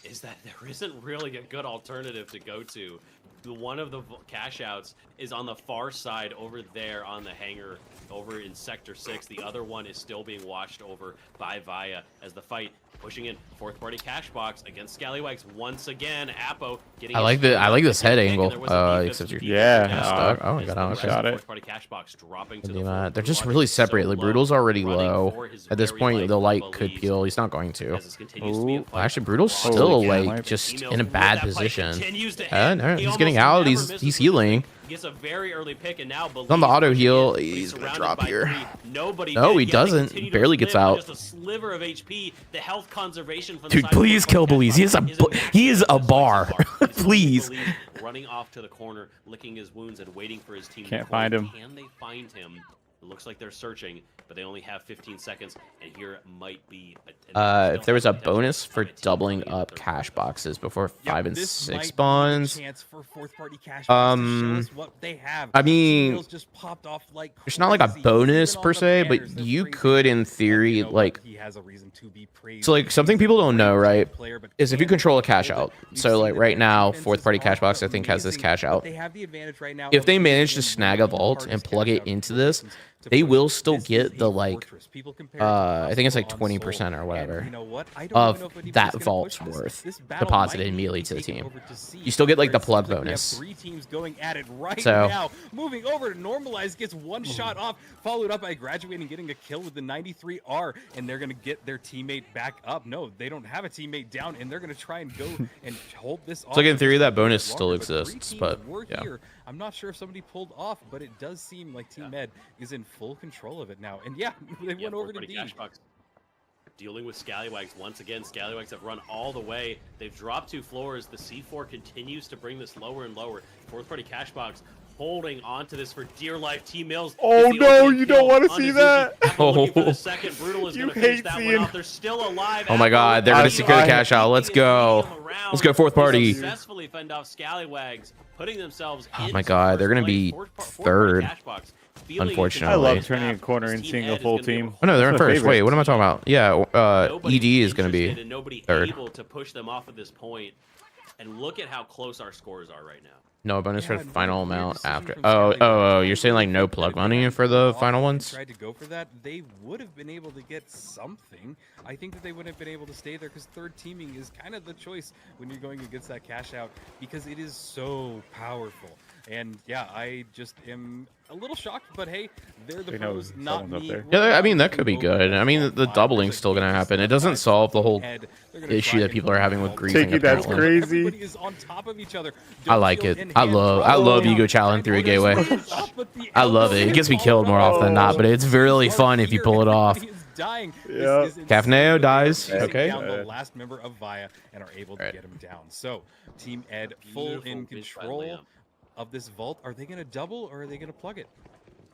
is that there isn't really a good alternative to go to. One of the cash outs is on the far side over there on the hangar over in Sector 6. The other one is still being watched over by Vaya as the fight pushing in fourth party cash box against Scallywags once again. Appo getting I like this head pick, and angle. there was a defense Except to you're beat Yeah, it. stuck. Oh my As god, the I rest almost of got it. fourth party cash box dropping to the They're floor. just Brutal really Logic so separated. low, Brutal's already running low. for his At this very point, life, the he light could believes, peel. He's not going to. as this continues to be a Ooh, fight. Actually, Brutal's Holy still cow. like Might- just He in a knows bad that fight position. continues to hit. No, He he's getting almost out. never He's misses he's with healing. He gets a very early pick, and now on the auto believes heal. but He's gonna surrounded drop by here. three. Nobody No, did, he yet they doesn't. continue to Barely gets live on out. Just a sliver of HP. The health conservation from the Dude, side of please the kill front Belize. catch box He is a immaculate. bar. It is only Please. Belize running off to the corner, licking his wounds and waiting for his team. Can't to find close. him. Can they find him? It looks like they're searching, but they only have 15 seconds, and here might be. If there was a bonus for doubling up cash boxes before 5 and 6 spawns, I mean, there's not like a bonus per se, but you could, in theory, like, so like something people don't know, right, is if you control a cash out. So like right now, fourth party cash box I think has this cash out. If they manage to snag a vault and plug it into this, they will still get the like, I think it's like 20% or whatever of that vault's worth deposited immediately to the team. You still get like the plug bonus. Three teams going at it right So- now. Moving over to Normalized, gets one shot off, followed up by Graduating getting a kill with the 93R, and they're gonna get their teammate back up. No, they don't have a teammate down, and they're gonna try and go and hold this off. So like in theory, that Just a little bonus bit still longer, three exists, teams but were yeah. here. I'm not sure if somebody pulled off, but it does seem like Team Ed is in full control of it now. And yeah, they went over to D. Dealing with Scallywags once again. Scallywags have run all the way. They've dropped 2 floors. The C4 continues to bring this lower and lower. Fourth party cash box holding on to this for dear life. T Mills. Oh, gets the no, ultimate you kill don't wanna on see Azuki. that. Apple looking for Oh. the second. Brutal is You going to finish hate that one seeing- off. They're still alive. Oh my God, they're gonna secure the cash out. Let's go. Let's go fourth party. Successfully fend off Scallywags, putting themselves. Oh my into God, they're first gonna place. be Fourth party third, cash box, feeling in unfortunately. I control love of turning a half. corner and Team seeing Ed a is full gonna be able team. to Oh no, they're in That's my first. favorite. Wait, what am I talking about? Yeah, Nobody ED is gonna interested be and nobody third. able to push them off at this point. And look at how close our scores are right now. No bonus for Yeah, the and what a final clear amount decision after. from Oh, Scallywags. oh, you're They saying like really no flipped plug it money and for pulled the it off final and ones? tried to go for that. They would have been able to get something. I think that they wouldn't have been able to stay there because third teaming is kind of the choice when you're going against that cash out because it is so powerful. And yeah, I just am a little shocked, but hey, they're the We know pros, not someone's up me. there. We're Yeah, I now mean that moving could be over good. to I mean Vault the 5. doubling's There's a still gonna game happen. It left doesn't by solve the Team whole Ed. They're gonna issue try that and people are come having back with all griefing. Tiki, that's Apparently, crazy. everybody is on top of each other. I like Shield it. in I hand, love trying Ego to challenge through a get gateway. swings up, but the I love it. It elbow gets me is killed more often than not, all but it's around. really These are fun if you here pull it and off. everybody is dying. Yep. This is insane, Cafneo but they are dies. chasing Okay. down the last member of Via and are able to Right. get him down. So Team Ed full Beautiful in bench by control Lamp. of this vault. Are they going to double or are they going to plug it?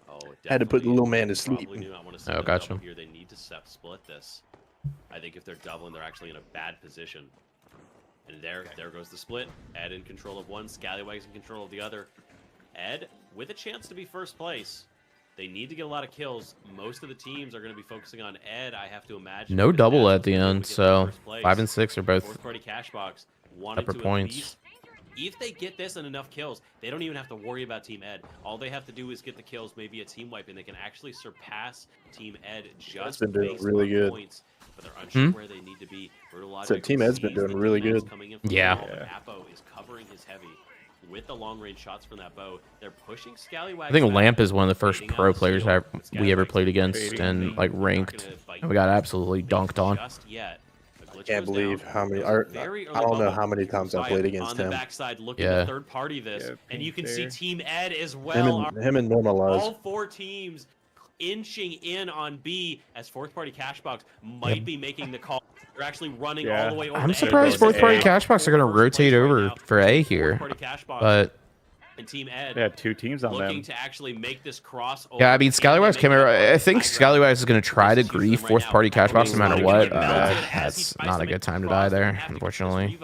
Oh, Had to put the definitely little man to sleep. Probably do not want to see Oh, them gotcha. double here. They need to split this. I think if they're doubling, they're actually in a bad position. And there goes the split. Ed in control of one, Scallywags in control of the other. Ed with a chance to be first place. They need to get a lot of kills. Most of the teams are going to be focusing on Ed. I have to imagine. No because double Ed's at the gonna be able end, to get that so first place. 5 and 6 are both Fourth party cash box wanted separate to points. at least, if they get this and enough kills, they don't even have to worry about Team Ed. All they have to do is get the kills, maybe a team wipe, and they can actually surpass Team Ed just been doing based really on good. points. But they're unsure Hmm? where they need to be. So Team Ed's been doing really good. Yeah. Apo is covering his heavy with the long range shots from that bow. They're pushing Scallywags. I think back, Lamp is one of the first baiting out pro the players seal, I, but we ever Scallywags played against baiting and out like They're not ranked, gonna bite and we got absolutely dunked on. just yet. A glitch Can't goes believe down. how many. It was a Or, very I early don't know bubble. how many times I played against on the him. backside looking Yeah. to third party this, Yeah, and you can pink see there. Team Ed as well. Him and Normalize. All four teams inching in on B as fourth party Cashbox might be making the call. They're actually running all the way over. I'm to A. surprised They're fourth party out Cashbox are going to for first place rotate right over now. for A Fourth here, party Cashbox but and Team Ed They had 2 teams on looking them. to actually make this cross. yeah, I mean Scallywags came over. I think Scallywags is going to try to grief fourth party Cashbox no matter what. That's not a good time to die there, unfortunately.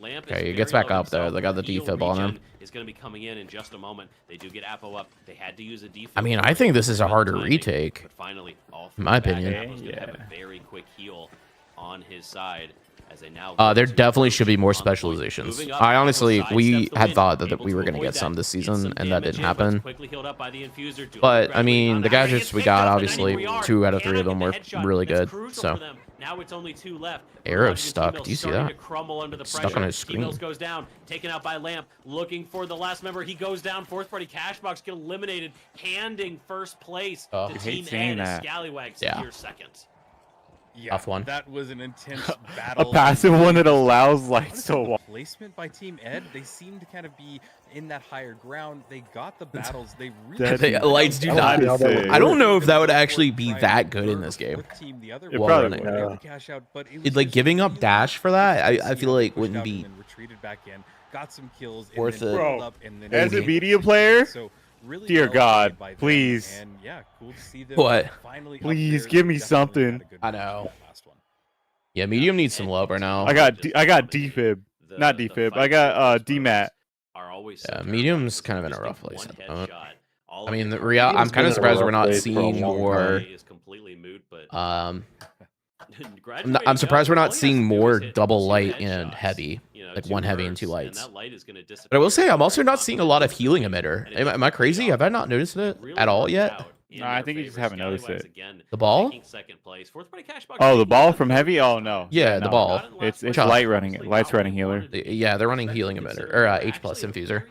Okay, he gets back up though. They got the defib on him. Is going to be coming in just a moment. They do get Apo up. They had to use a defib. I mean, I think this is a harder retake, But finally, all in my three back. opinion. Apo's gonna have a very quick heal on his side. As they now There look to definitely should be approach more on the point. specializations. Moving up, I Apo honestly, sidesteps we the had win, thought that able we to were going to avoid get that, some this get season, some and that damage didn't in, but it's happen. quickly healed up by the infuser. Doing But I gradually mean, on the that. They gadgets get we picked got, up, and obviously, we are. 2 out of 3 of Cannot them get were the headshot. really That's good. crucial So for them. Now it's only 2 left. Arrow's Logic and stuck. T-Mills Do you see starting that? to crumble under the Stuck pressure. on his screen. T-Mills goes down, taken out by Lamp, looking for the last member. He goes down. Fourth party Cashbox get eliminated, handing first place Oh. to I hate Team seeing Ed as that. Scallywags Yeah. here second. Yeah, Tough one. That was an intense A battle. passive one that allows lights to Honestly, walk. the placement by Team Ed, they seem to kind of be in that higher ground. They got the battles. They really That The lights do not. how that would I don't work. know if that would actually be that good in this game. It Well, probably running. would. Yeah. Cash out, but it It, was like just giving up really dash for that, good to I see feel how they like pushed wouldn't out be and then retreated back in, got some kills, worth and then it. pulled Bro, up and then as a Maybe. media player, So really dear well played God, by them, please. and yeah, cool to see them What? finally up Please there. give me Definitely something. had a good I push know. in that last one. Yeah, medium needs some love right now. I got defib. Not defib. I got DMAT. Are always Yeah, so medium's terrifying kind of in because a you rough just need place one at the moment. headshot. All I of mean, the the targets real. Medium's I'm kind been of in a surprised we're rough not place for a seeing long more. time. is completely moot, but I'm surprised we're not seeing more double light and and heavy, like 1 heavy and 2 lights. That light is gonna disappear. But I will say, I'm also not seeing a lot of healing emitter. Am I crazy? Have I not noticed it at all yet? No, I think you just haven't noticed it. The ball? Oh, the ball from heavy? Oh no. Yeah, the No. ball. It's Chop. light running. Light's running healer. Yeah, they're running healing emitter or H plus infuser.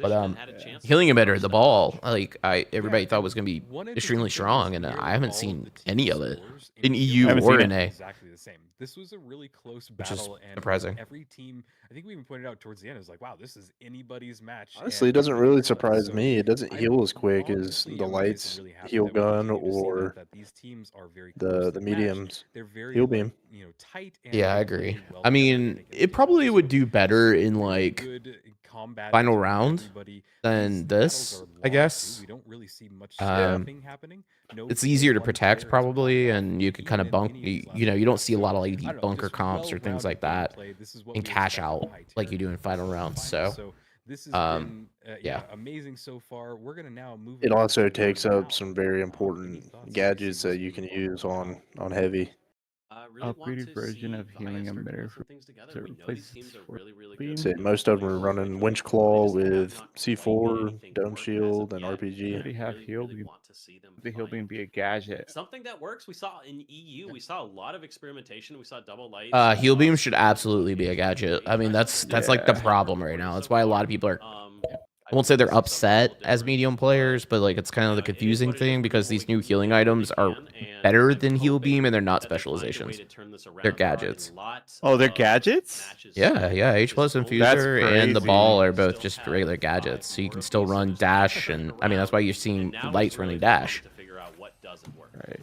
But healing emitter, the ball, like everybody thought was gonna be extremely strong, and I haven't seen any of it in EU Haven't or seen in A. Exactly the same. This was a really close Which is battle, and surprising. every team, I think we even pointed out towards the end, it was like, wow, this is anybody's match. Honestly, it and doesn't everybody really was. surprise So me. It doesn't I'm heal as quick as honestly the amazed lights, and really happy heal that we gun, continue to see or that these teams are very the closely matched. mediums. They're very heal like, beam. tight. And Yeah, I they're agree. really well I together, mean, and they can it probably would do better in really like good combat final between round everybody. than These this, battles are I long, guess. too. We don't really see much Um, scrapping happening. No It's easier to one protect player is probably, popped off, and you could kind of even in bunk. any of these You know, last you don't games. see a lot of like I deep don't know, bunker just comps or things well-rounded like that, gameplay. This is what and we cash expect from out high like tier you do in final rounds. finals. So this has um, been yeah. amazing so far. We're gonna now move. It on also to takes now. up some very Any important thoughts on gadgets that seeing you this can move use on now? on heavy. really want upgraded to version see of healing Via start emitter putting for some things together. to We know replace these teams are for really, really beam. good. Say most of them are running Winch Claw with C4, Dome Dome Shield, and RPG. Already have heal beam. want to see them The heal beam find be a gadget. something that works. We saw in EU, we saw a lot of experimentation. We saw double lights. Heal beam should absolutely be a gadget. I mean, that's like the problem right now. That's why a lot of people are. I won't say they're upset as medium players, but like it's kind of the confusing thing because these new healing items are better than heal beam and they're not specializations. They're gadgets. Oh, they're gadgets? Yeah, H plus infuser and the crazy. ball are both just regular gadgets, so you can still run dash, and I mean that's why you're seeing lights running dash. Right.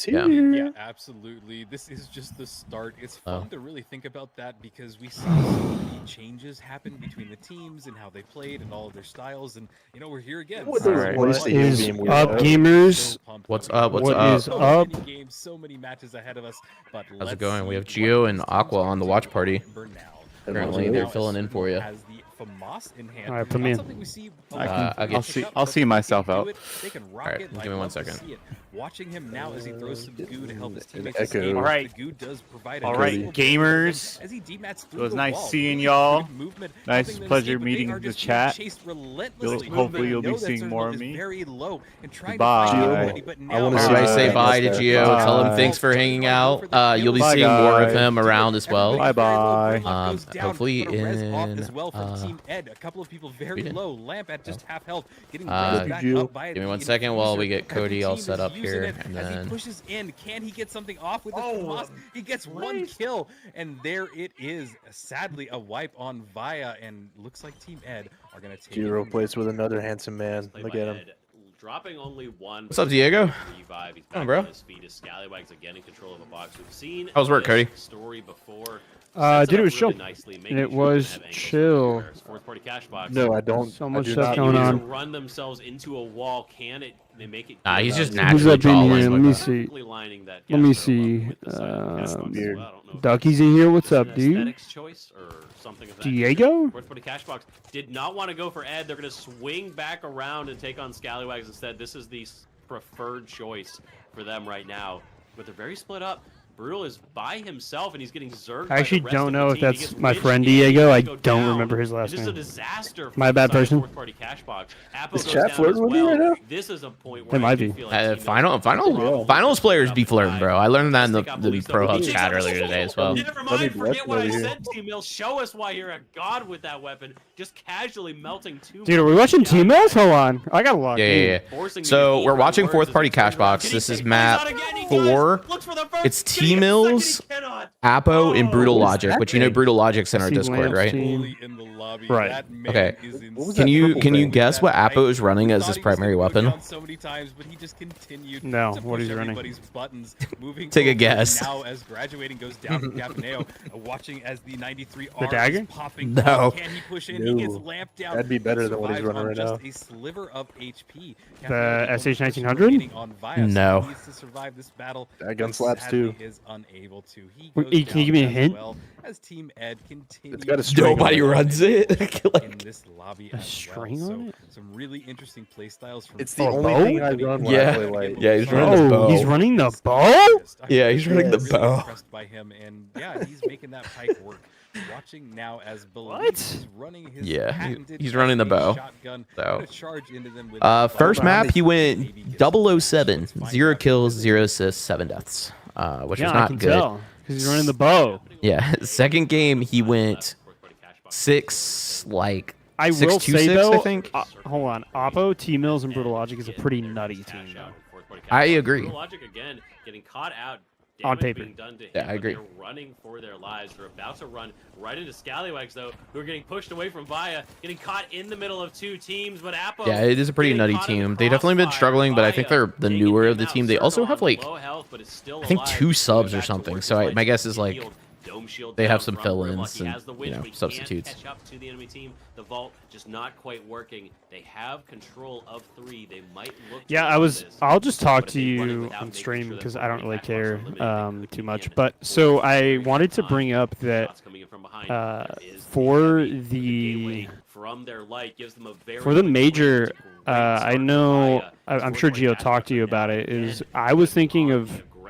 Yeah. Yeah, absolutely. This is just the start. It's fun to really think about that because we saw so many changes happen between the teams and how they played and all of their styles. And, we're here again. What Season Alright. one. is Is beam up, weirdo? gamers? So pumped What's that we up? What's have up? Is so up? many games, so many matches ahead of us. But How's let's it going? We see have what Gio these and teams Aqua are on the going watch to party. remember now. Currently, they're filling in for you. Has the FAMAS in hand. Alright, put Not me in. something we see a I lot can- of I'll people see- pick up, I'll but see if they myself do out. it, they can rock Alright, it. give I'd me 1 love to second. see it. Watching him now as he throws some goo to help his An teammates echo. escape. Alright. The goo does provide a Alright, nice little gamers. as he demats It through was the nice wall. seeing Really y'all. good movement, Nice helping them pleasure escape, but they meeting are the just being chat. chased relentlessly. Hopefully you'll They be know that seeing threshold more of is me. very low and trying Goodbye. to find Gio, everybody, but I now wanna Everybody see say that bye to next Gio. time. Tell him Bye. thanks for hanging out. You'll be Bye, seeing more of guys. him around as well. Bye-bye. Hopefully off in, as well from Team Ed. A couple of people very we didn't- low. Lamp at just half health, getting Uh, raised back Gio. up by Give me the 1 second while we infuser. get Cody all Every set team up is using here, it and as then he pushes in. Can he get something off with the FAMAS? He gets one kill, and there it is. Sadly, a wipe on Via, and looks like Team Ed are going to take it Giro from plays there. with another handsome man. Look at him. Dropping only one. What's up, Diego? Revive. He's Come on, back bro. on his feet. His Scallywags again in control of a box. We've seen How's work, this Cody? story before. Dude, it was chill. And it was chill. Fourth party cash box. No, I don't. So I much do stuff not going use on. it. Run themselves into a wall. Can it? They make it. Nah, he's just Who's naturally Who's up in jawline here? Let like me that. see. lining that Let me gas barrel see. with the side of the cash box as Weird. well. I don't know if Ducky's in here. What's it's up, an dude? aesthetics choice or something of that Diego? Fourth party cash box did not want to go for Ed. They're going to swing back around and take on Scallywags instead. This is the preferred choice for them right now, but they're very split up. Brutal is by himself, and he's getting zerged. I actually by the rest don't of know the if team. He that's gets my lynched friend and he Diego. I goes don't down. remember his last This is a name. disaster. My from bad the side of person. Fourth party cash box. Apple Is goes chat down flirting as with you well. right now? This is a point They where might I do be. feel like Team Ed Finals probably players up be flirting, high. bro. I learned that in the Police Pro Hubs Police chat are- earlier today as well. Never Let mind, me forget bless what I over here. said, T-Mill. Show us why you're a god with that weapon. Just casually melting two. Dude, are we watching Team Mills? Hold on. I got locked Yeah. in. So we're watching Fourth Party Cash Box. This is map 4. It's T-Mills, Apo, and Brutal What is Logic, that which you know thing? Brutal Logic's in I our see Discord, Lance right? team. Fully in the lobby. Right. That man Okay. is What was Can that you purple can you thing? guess what Apo is running as his primary weapon? So many times, but he just continued No, to what push he's running. everybody's buttons, moving Take a forward. guess. Now, as graduating goes down from Capaneo, watching as the 93 The R dagger? is popping. No. off. Can he push in? He gets No. lamped down. That'd be better He than what he's survives running on right just now. a sliver of HP. The Capaneo able to push SH1900? remaining on Via, so No. he needs to survive this battle. That gun but slaps sadly too. Is unable to. He Wait, goes can you give down me a as hint? Well, as Team Ed continues. It's got a string on Nobody it. runs it. in Like, this lobby A as string well. on So it? some really interesting play styles from It's the Oh, only bow? thing I run when I Yeah. play light. Yeah, he's running the Oh, bow. he's running the bow? Yeah, he's running the really bow. impressed by him, and yeah, he's making that pike work. Watching now as Believe What? is running his Yeah, patented he's running the bow. shotgun. So. Gonna charge into them with First the bow. map, he went Maybe gets 007, Let's find 0 out. kills, 0 assists, 7 deaths, which Yeah, was I not can good. tell. Because he's running the bow. Yeah, second game he went 6, like I 6, will 2, say 6, though, I think. hold on, Oppo, T Mills, and Brutal Logic is a pretty nutty team though. I agree. Logic again getting caught out. On damage paper. being done to him, Yeah, I but agree. They're running for their lives. They're about to run right into Scallywags though, who are getting pushed away from Via, getting caught in the middle of two teams. But Apo, Yeah, it is a pretty getting nutty caught in the team. They've definitely been crossfire. struggling, but I think Via they're the taking newer him of the out. team. They also Zergo have on like low health, but is still I think alive. 2 subs Going or back something. towards So his my right, guess is like healed. Dome shield they down have some from fill-ins Grimlock. He and, has the you witch, know, but he can't substitutes. catch up to the enemy team. The vault just not quite working. They have control of 3. They might look. to Yeah, win this. this. I'll just talk But if to they run it you without on making stream sure that because I Fourth don't really Party Cash care Box are eliminated, they could too be much. in But full so I very wanted to high. bring up that Shots coming in from behind. uh, There is for heavy the gateway from their light gives them a very for the quick major, win. It's a great I start for know Via. I'm sure Fourth Party Gio Cash talked Box to you are about now it. Is 10 I was thinking on of the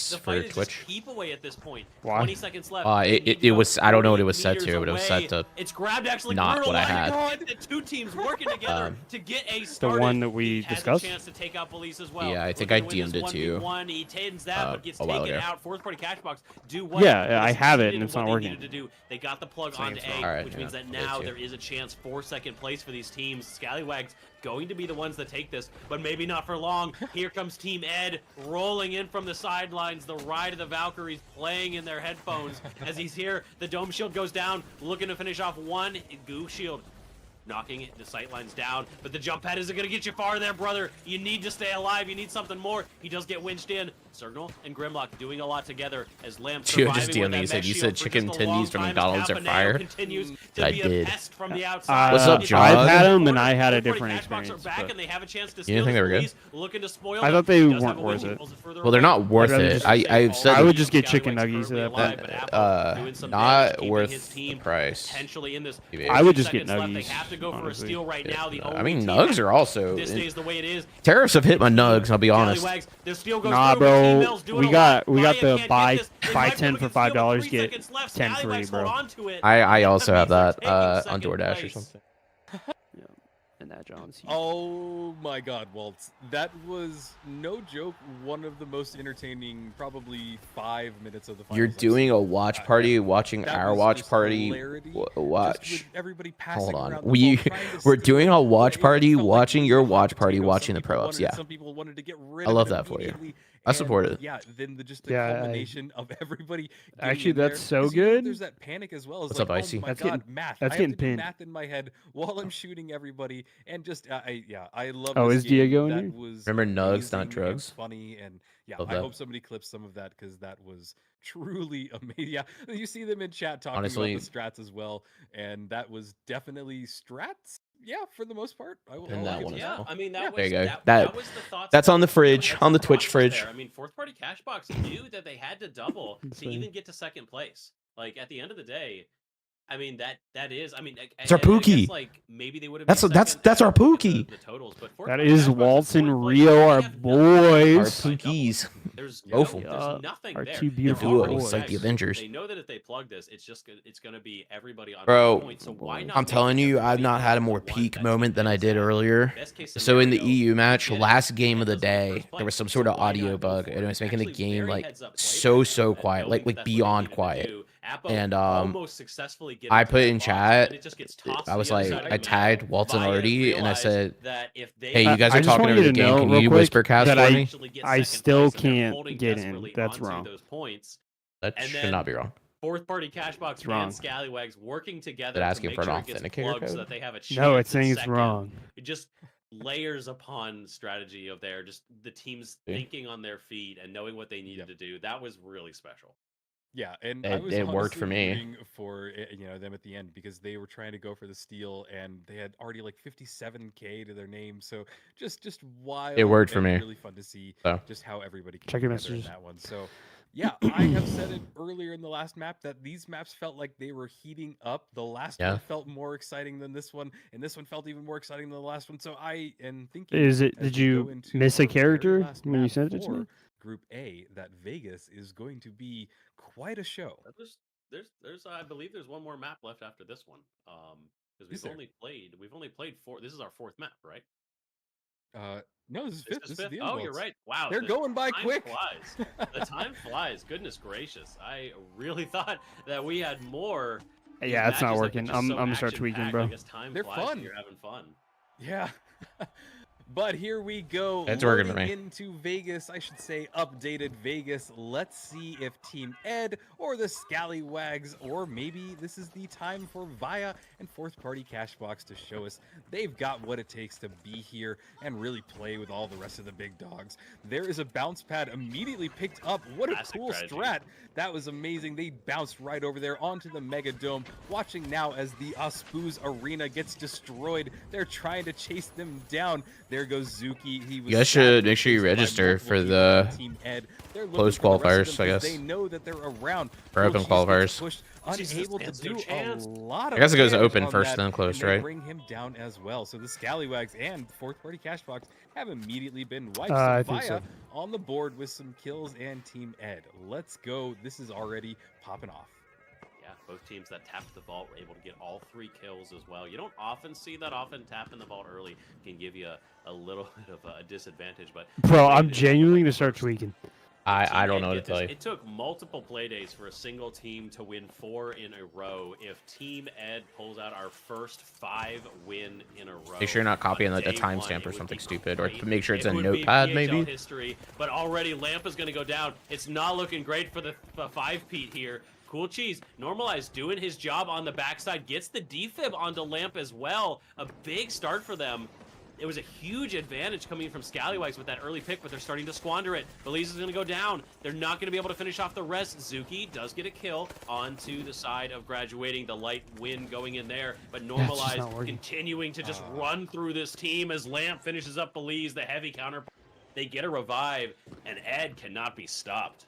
seconds The for fight is Twitch. just keep away at this point. Why? 20 seconds left. It was, I don't know what it was set to, but it was set to It's grabbed actually not brutal. what I My had. God, the two teams working together to get a The started. one that we He has discussed? a chance to take out Police as well. Yeah, I think Looking I to win DM'd this it to you, 1v1. He tends that, but gets a while taken ago. out. Fourth party Catchbox do what Yeah, they I have it, succeeded and in it's what not they working. needed to do. They got the plug Saying onto it's A, not. Alright, which yeah, means that me now too. there is a chance for second place for these teams. Scallywags going to be the ones that take this, but maybe not for long. Here comes Team Ed rolling in from the sidelines. The Ride of the Valkyries playing in their headphones as he's here. The Dome Shield goes down, looking to finish off one Goo Shield. Knocking the sightlines down, but the jump pad isn't going to get you far there, brother. You need to stay alive. You need something more. He does get winched in. Signal and Grimlock doing a lot together as Lamp Dude, just surviving with DMing, that you said mesh you shield said for chicken just a long tendies from time as McDonald's are Caponeo fire. continues to I be did. a pest from the outside. What's up, It's John? I've had corner. them, and I had a Fourth party different Cashbox are experience. back, but- and they have a chance to You steal didn't think they were this good? lead, looking to spoil I them. thought they He does weren't have a worth win. it. Pulls further Well, they're away. not worth I'd rather it. just- I've said I would that- just get chicken Scallywags nuggets currently at alive, that. but Apple doing some damage, not keeping worth his the team price. potentially in this. Maybe. I would just get 40 seconds left. They nuggies, have to go for a honestly. steal right now. The I only mean, team nugs that are also. this stays the way it is. Tariffs have hit my nugs. I'll be honest. Scallywags, the steal goes Nah, through, but bro, T-Mills doing we a got lot. the Ryan can't buy get this. They buy might be 10 able for to steal, but $5 3 get seconds left. 10 free, Scallywags hold bro. on to it. I That also have means they're that taking on second DoorDash or place. something. Yeah, and that John's. Oh my God, Waltz! That was no joke. One of the most entertaining, probably 5 minutes of the finals. You're I've doing seen. a watch party, watching That our was watch just party. hilarity, just Watch. with everybody passing Hold on. around the ball, trying to We're steal doing a the watch play. It party, felt like watching it was your a hot watch party, potato. watching Some the people Prohubs. wanted it, Yeah. Some people wanted to get rid I of love it that for you. immediately, I support and it. Yeah, then just the Yeah, culmination of everybody. Actually, getting in there, that's so 'cause you know good. There's that panic as well. It's What's like, up, Icy? Oh my That's God, getting- math. that's I getting have to do pinned. math in my head while I'm shooting everybody, and just I love. Oh, this is Diego game. in That here? was Remember nugs, amazing not and drugs? funny, and yeah, Love I that. hope somebody clips some of that because that was truly amazing. Yeah, you see them in chat talking Honestly- about the strats as well, and that was definitely strats. Yeah, for the most part. I will And I'll that give one you as Yeah, well. I mean There that was you go. that, That- was the thoughts. that's on the fridge, That's on the the Twitch process fridge. there. I mean, fourth party Cashbox knew that they had to double to Insane. even get to second place. Like at the end of the day, I mean that is. I mean, It's our I guess, Pookie. like maybe they would have. That's our Pookie. The totals, but fourth That party is Cashbox Waltz and fourth place. Rio, They our have nothing boys. Our by double. Pookies. There's Woeful. there's nothing Our there. two They're beautiful already boys. It's like the second. Avengers. They know that if they plug this, it's gonna be everybody on Bro, one point. So why not? I'm make telling you, everybody I've not had a more one peak that moment than I takes did that? earlier. Best case So in the scenario, EU match, you get it, last game of the and that's day, first there was place. some So sort of why not audio go bug, for and it was making the Actually, game very like heads-up play so that, quiet, knowing like that's what they beyond needed to quiet. do. Appo And almost successfully getting I to put that in box, chat, and it just gets tossed I to was the other like, side of I the tagged map. Waltz and Via Artie, and I realized said, that if they "Hey, you guys I are just talking want over you the to game. know Can real you quick whisper cast that for me?" I still can't get in. That's wrong. Those points. That and should then not be wrong. Fourth party Cashbox It's wrong. and Scallywags working together Is it to asking make for an sure it gets authenticator plugged so code? that they have a chance. No, it's in saying it's second. wrong. It just layers upon strategy of their just the teams See? thinking on their feet and knowing what they needed to do. That was really special. Yeah, and I It- was it worked for honestly me. rooting for them at the end because they were trying to go for the steal and they had already like 57K to their name, so just wild. It worked for and me. Really fun to see So. just how everybody came Check your together in messages. that one. So yeah, I have said it earlier in the last map that these maps felt like they were heating up. The last Yeah. one felt more exciting than this one, and this one felt even more exciting than the last one. So I am thinking. Is it? as Did we you go into miss a our very character last when you map sent it to for me? Group A, that Vegas is going to be quite a show. There's I believe there's one more map left after this one. Because Is there? we've only played 4. This is our 4th map, right? No, this is fifth. This is fifth? the Oh, end you're votes. right. Wow, They're the going by time quick. Flies. The time flies. Goodness gracious! I really thought that we had more. these Yeah, it's not matches that were working. just I'm so gonna start action-packed. tweaking, I bro. guess time They're flies when fun. You're having fun. Yeah. But here we go. It's working for loading me. Into Vegas, I should say updated Vegas. Let's see if Team Ed or the Scallywags, or maybe this is the time for Via and fourth party Cashbox to show us they've got what it takes to be here and really play with all the rest of the big dogs. There is a bounce pad immediately picked up. What a Classic cool strategy. strat. That was amazing. They bounced right over there onto the Mega Dome. Watching now as the Aspuz Arena gets destroyed. They're trying to chase them down. There goes Zuki. He was You guys should sadly make sure you chased by register multiple for people the on Team Ed. They're looking closed for the rest of qualifiers, them I 'cause guess. They know that they're around. Or open Will Cheese gets qualifiers. pushed, Jesus, unable to stands no do chance. a lot I of guess it goes damage open on first, that, then closed, and they right? bring him down as well. So the Scallywags and fourth party Cashbox have immediately been wiped. I So think so. Via on the board with some kills and Team Ed. Let's go. This is already popping off. Yeah, both teams that tapped the vault were able to get all 3 kills as well. You don't often see that. Often tapping the vault early can give you a little bit of a disadvantage. But Bro, I'm genuinely gonna start tweaking. I don't Ed, know what to get tell this, you. It took multiple play days for a single team to win 4 in a row. If Team Ed pulls out our first 5 win in a row, Make sure you're not copying on like a day one, timestamp it or would something be stupid, or great. make sure it's It a would be notepad PHL maybe. history, but already Lamp is going to go down. It's not looking great for the 5-Pete here. Cool Cheese, Normalized doing his job on the backside, gets the defib onto Lamp as well. A big start for them. It was a huge advantage coming from Scallywags with that early pick, but they're starting to squander it. Belize is going to go down. They're not going to be able to finish off the rest. Zuki does get a kill onto the side of Graduating. The light win going in there, but Normalized continuing to just run through this team as Lamp finishes up Belize. The heavy counter. They get a revive, and Ed cannot be stopped.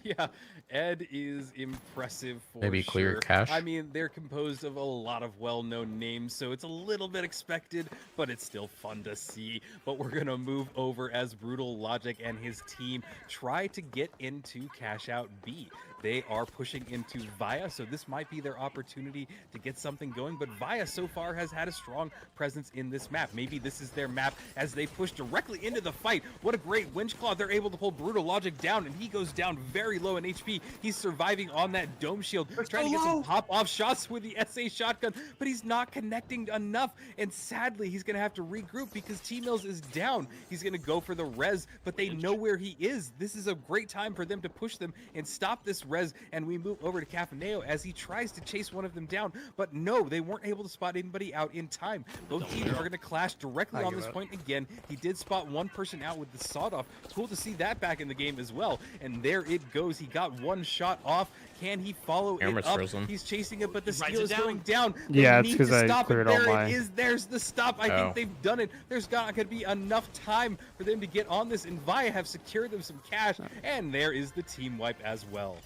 Yeah, Ed is impressive for Maybe clear sure. cache. I mean, they're composed of a lot of well-known names, so it's a little bit expected, but it's still fun to see. But we're gonna move over as Brutal Logic and his team try to get into Cash Out B. They are pushing into Via, so this might be their opportunity to get something going. But Via so far has had a strong presence in this map. Maybe this is their map as they push directly into the fight. What a great winch claw. They're able to pull Brutal Logic down, and he goes down very low in HP. He's surviving on that dome shield, trying to get some pop-off shots with the SA shotgun, but he's not connecting enough. And sadly, he's going to have to regroup because T-Mills is down. He's going to go for the res, but they know where he is. This is a great time for them to push them and stop this res, and we move over to Cafaneo as he tries to chase one of them down, but no, they weren't able to spot anybody out in time. Both teams are going to clash directly on this point again. He did spot one person out with the sawed-off. Cool to see that back in the game as well, and there it goes. He got one shot off. Can he follow it up? Frozen. He's chasing it, but the Writes steal it is down. going down. Yeah, They it's need 'cause to I stop it. cleared all There my- it is. There's the stop. I Oh. think they've done it. There's not going to be enough time for them to get on this, and Via have secured them some cash, and there is the team wipe as well.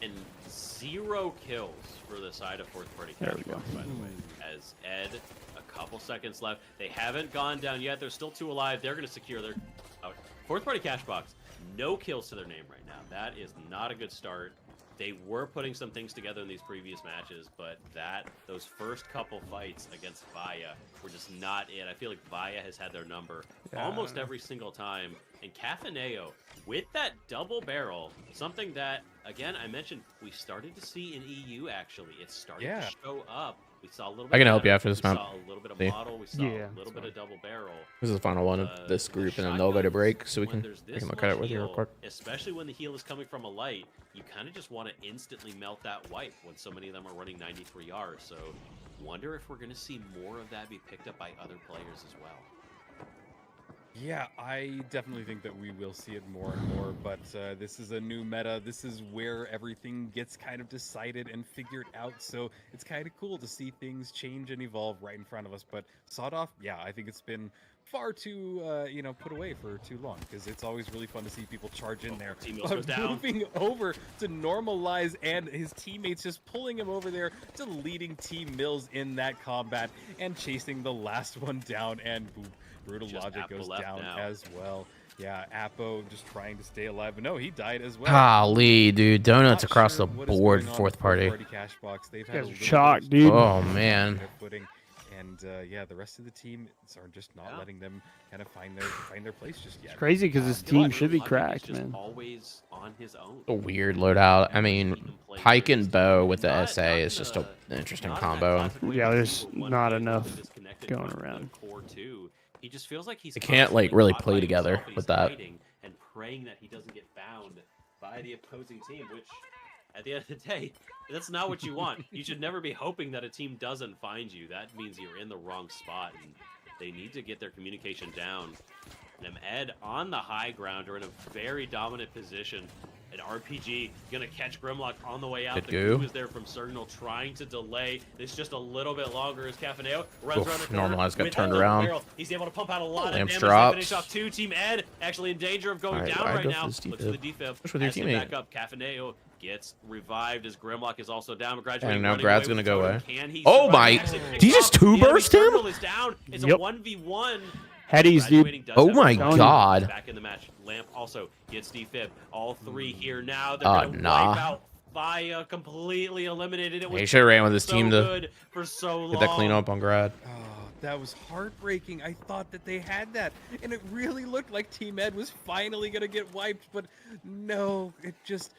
And 0 kills for the side of fourth party There cash we go. box, by the way. As Ed, a couple seconds left. They haven't gone down yet. They're still 2 alive. They're going to secure their fourth party cash box. No kills to their name right now. That is not a good start. They were putting some things together in these previous matches, but those first couple fights against Via were just not it. I feel like Via has had their number almost every single time. And Cafaneo, with that double barrel, something that, again, I mentioned we started to see in EU, actually. It started to show up. We saw a little bit I can of help you that. after this We map. saw a little bit of See? model. We saw Yeah, a little bit of double barrel. This is the final one of this group, and then they'll go to break, so we can look at it with you real quick. Especially when the heal is coming from a light, you kind of just want to instantly melt that wipe when so many of them are running 93 Rs. So, wonder if we're going to see more of that be picked up by other players as well. Yeah, I definitely think that we will see it more and more, but this is a new meta. This is where everything gets kind of decided and figured out, so it's kind of cool to see things change and evolve right in front of us. But Sawed Off, yeah, I think it's been far too, put away for too long, because it's always really fun to see people charge in there. T-Mills goes But down. moving over to Normalize and his teammates just pulling him over there to leading Team Mills in that combat and chasing the last one down, and boom. Brutal Just Logic Apple goes left down now. as well. Yeah, Apo just trying to stay alive, but no, he died as well. Golly, dude, donuts Not across sure the what is board, going on fourth with party. Cash box. They've You had a guys are little bit of shocked, dude. Oh man, their footing, and yeah, the rest of the team are just not letting them kind of find their place just yet. It's crazy because this You know what? team should be Brutal Logic is cracked, just man. always on his own. a weird loadout. I mean, Pike and Bow with the Not- SA not is in just a- an interesting not in that combo. classic way Yeah, where there's people one not plays enough really disconnected going from the around. core two. He just feels like he's They can't, like, constantly really caught play by together himself, and with he's that. fighting and praying that he doesn't get found by the opposing team, which at the end of the day, that's not what you want. You should never be hoping that a team doesn't find you. That means you're in the wrong spot, and they need to get their communication down. And Ed on the high ground are in a very dominant position. An RPG gonna catch Grimlock on the way out. Good The go. goo is there from Signal trying to delay this just a little bit longer as Cafaneo runs Oof, around the corner. Normalized got with turned that double around. barrel. He's able to pump out a lot Lamps of damage. drops. They finish off 2. Team Ed actually in danger of going Alright, down why right go now. for this Looks for the defib? defib. Push with your Has to teammate. back up. Cafaneo gets revived as Grimlock is also down. Graduating And now running Grad's away gonna with go Totem. away. Can he Oh survive? my- Actually did picks you just off. The enemy two-burst him? Terminal is down. It's Yep. a 1v1. Headies, Graduating dude. does Oh have my a run God. Back in the match. Lamp also gets defib. All 3 here now. They're Oh, gonna nah. wipe out Via, completely eliminated. It was He should have ran with his so team to good for so long. get that clean up on Grad. Oh, That was heartbreaking. I thought that they had that, and it really looked like Team Ed was finally gonna get wiped, but no, it just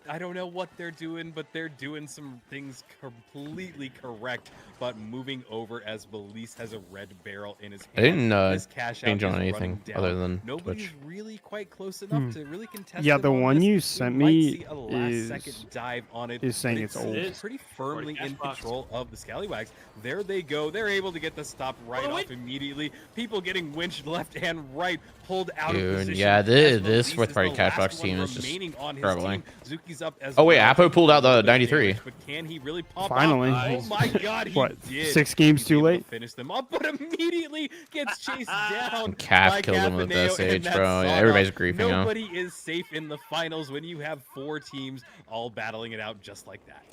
I don't know what they're doing, but they're doing some things completely correct. But moving over as Belize has a red barrel in his hand. I didn't this cash out change on is anything running down. other than Nobody's Twitch. really quite close enough to really contest. Yeah, them the on one this. you We sent might me see a last second dive on it. is saying but it's old. It's pretty firmly in Cashbox. control of the Scallywags. There they go. They're able to get the stop right off immediately. People getting winched left and right, pulled out of Dude, position. yeah, as this Belize fourth is party the Cashbox last team one is just remaining on his struggling. team. Zuki's up as Oh wait, well. Apo pulled out the Little bit of 93. damage, but can he really pop Finally. out? Oh my God, he What, did. 6 games He's too able to late? finish them up, but immediately gets chased down. Calf by killed him with Cafaneo, and SH, that's bro. Yeah, sawed everybody's off. griefing him. Nobody is safe in the finals when you have 4 teams all battling it out just like that.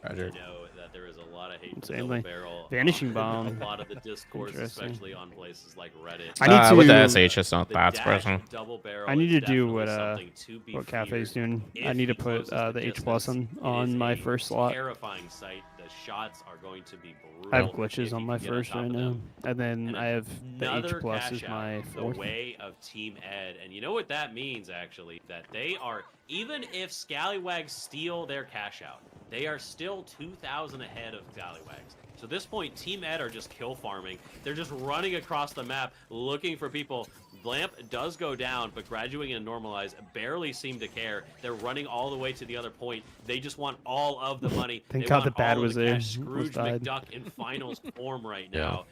Roger. I know that there is a lot of hate for Same double thing. barrel. Vanishing on bomb. A lot of the discourse, Interesting. especially on places like Reddit. I need With the to- SH, it's not The that dash surprising. double barrel I need is to do definitely something to be what Cafe's feared. doing. I If need to he put closes the H distance, plus it on is my a first slot. Terrifying sight. The shots are going to be brutal. I have if glitches he on my can get on first top right of now, them. and then And I have the H another plus cash is my out the fourth. way of Team Ed, and you know what that means actually, that they are, even if Scallywags steal their cash out, they are still 2,000 ahead of Scallywags. So at this point, Team Ed are just kill farming. They're just running across the map looking for people. Lamp does go down, but Graduating and Normalize barely seem to care. They're running all the way to the other point. They just want all of the money. Thank They God want the bad all of was the there. cash. Almost Scrooge died. McDuck in finals form right now.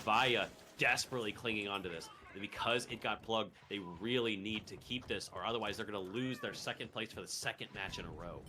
Vaya desperately clinging onto this. Because it got plugged, they really need to keep this, or otherwise they're going to lose their second place for the second match in a row.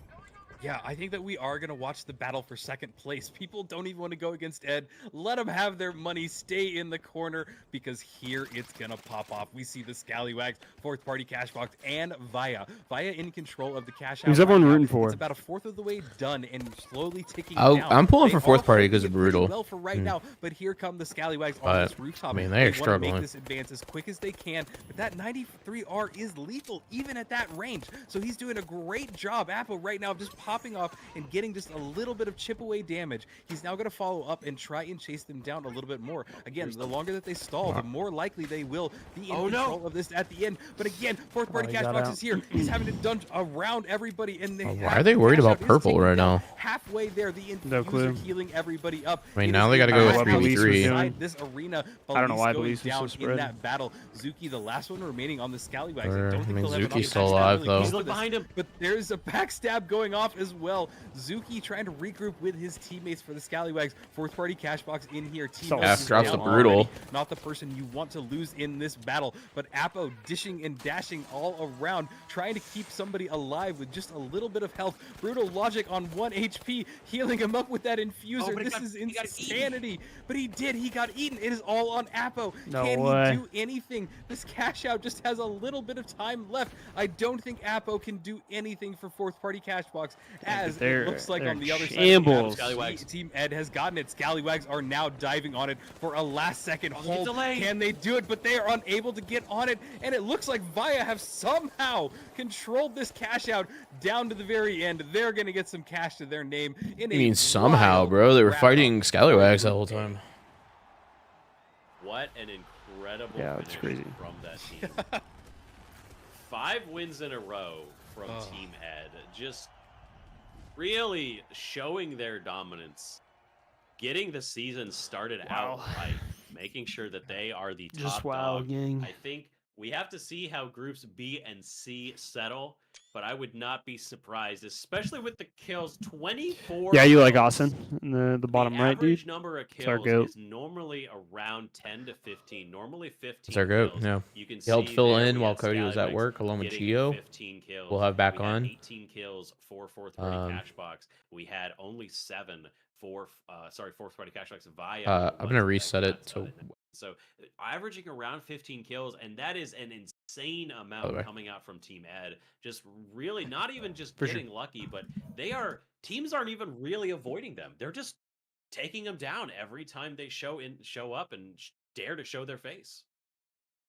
Yeah, I think that we are going to watch the battle for second place. People don't even want to go against Ed. Let them have their money, stay in the corner, because here it's going to pop off. We see the Scallywags, fourth party Cashbox, and Vaya. Vaya in control of the cash out. Who's everyone right now. rooting for? It's about a fourth of the way done and slowly ticking Oh, down. I'm pulling They for fourth are party holding 'cause it of pretty Brutal. well for right now, but here come the Scallywags on But, this rooftop. I mean, they they're want to struggling. make this advance as quick as they can, but that 93R is lethal even at that range. So he's doing a great job, Apple, right now, of just popping off and getting just a little bit of chip away damage. He's now going to follow up and try and chase them down a little bit more. Again, the longer that they stall, the more likely they will be in control of this at the end. But again, fourth party he got Cashbox out. is here. He's having to dunk around everybody, and Why are they worried about purple right now? Halfway there, the No clue. infuser healing everybody up. I mean, It now is they gotta a go with battle 3v3. inside this arena. I don't know why Belize Belize was so going down in spread. that battle. Zuki, the last one remaining on the Scallywags. Sure. I don't I think mean, they'll have enough Zuki's to still backstab alive, really though. go He's for look this. behind him. But there's a backstab going off as well. Zuki trying to regroup with his teammates for the Scallywags. Fourth party Cashbox in here. Team So Ellis F is drops down the Brutal. already. Not the person you want to lose in this battle. But Apo dishing and dashing all around, trying to keep somebody alive with just a little bit of health. Brutal Logic on 1 HP, healing him up with that infuser. but This he is got eaten. insanity. But he did. He got eaten. It is all on Apo. No Can way. he do anything? This cash out just has a little bit of time left. I don't think Apo can do anything for fourth party Cashbox, as They're- it looks like they're on the other shambles. side of the map, Team Ed has gotten it. Scallywags are now diving on it for a last second hold. delayed. Can they do it? But they are unable to get on it, and it looks like Vaya have somehow controlled this cash out down to the very end. They're going to get some cash to their name. In I a mean, somehow, wild bro. They were wrap-up. fighting Scallywags the whole time. What an incredible Yeah, it's finish crazy. from that team. 5 wins in a row from Team Ed. Just really showing their dominance. Getting the season started out right. Making sure that they are the top Just wow, dog. gang. I think we have to see how groups B and C settle, but I would not be surprised, especially with the kills. 24 Yeah, you like kills. Austin in the bottom The right, average dude. number of our kills goat. is normally around 10 to 15. Normally 15. It's our goat, kills. yeah. You can He helped see fill there in we while have Cody was at Scallywags work, along with getting Gio. 15 kills. We'll have back We had on. 18 kills for fourth party Cashbox. We had only 7 for fourth party Cashbox via. I'm gonna reset it to. So averaging around 15 kills, and that is an insane By the amount way. coming out from Team Ed. Just really not even just For sure. getting lucky, but teams aren't even really avoiding them. They're just taking them down every time they show up and dare to show their face.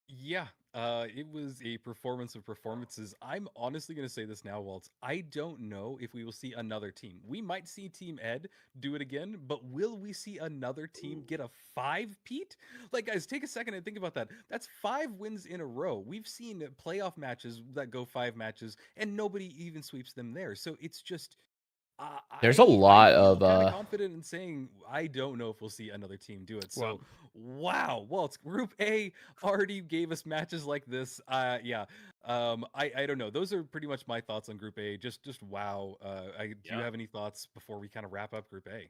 Yeah, it was a performance of performances. I'm honestly going to say this now, Waltz. I don't know if we will see another team. We might see Team Ed do it again, but will we see another team get a 5-peat? Like, guys, take a second and think about that. That's 5 wins in a row. We've seen playoff matches that go 5 matches, and nobody even sweeps them there. So it's just There's a I lot feel of kind of confident in saying I don't know if we'll see another team do it. So wow, Waltz, Group A already gave us matches like this. Yeah, I don't know. Those are pretty much my thoughts on Group A. Just wow. Do you have any thoughts before we kind of wrap up Group A?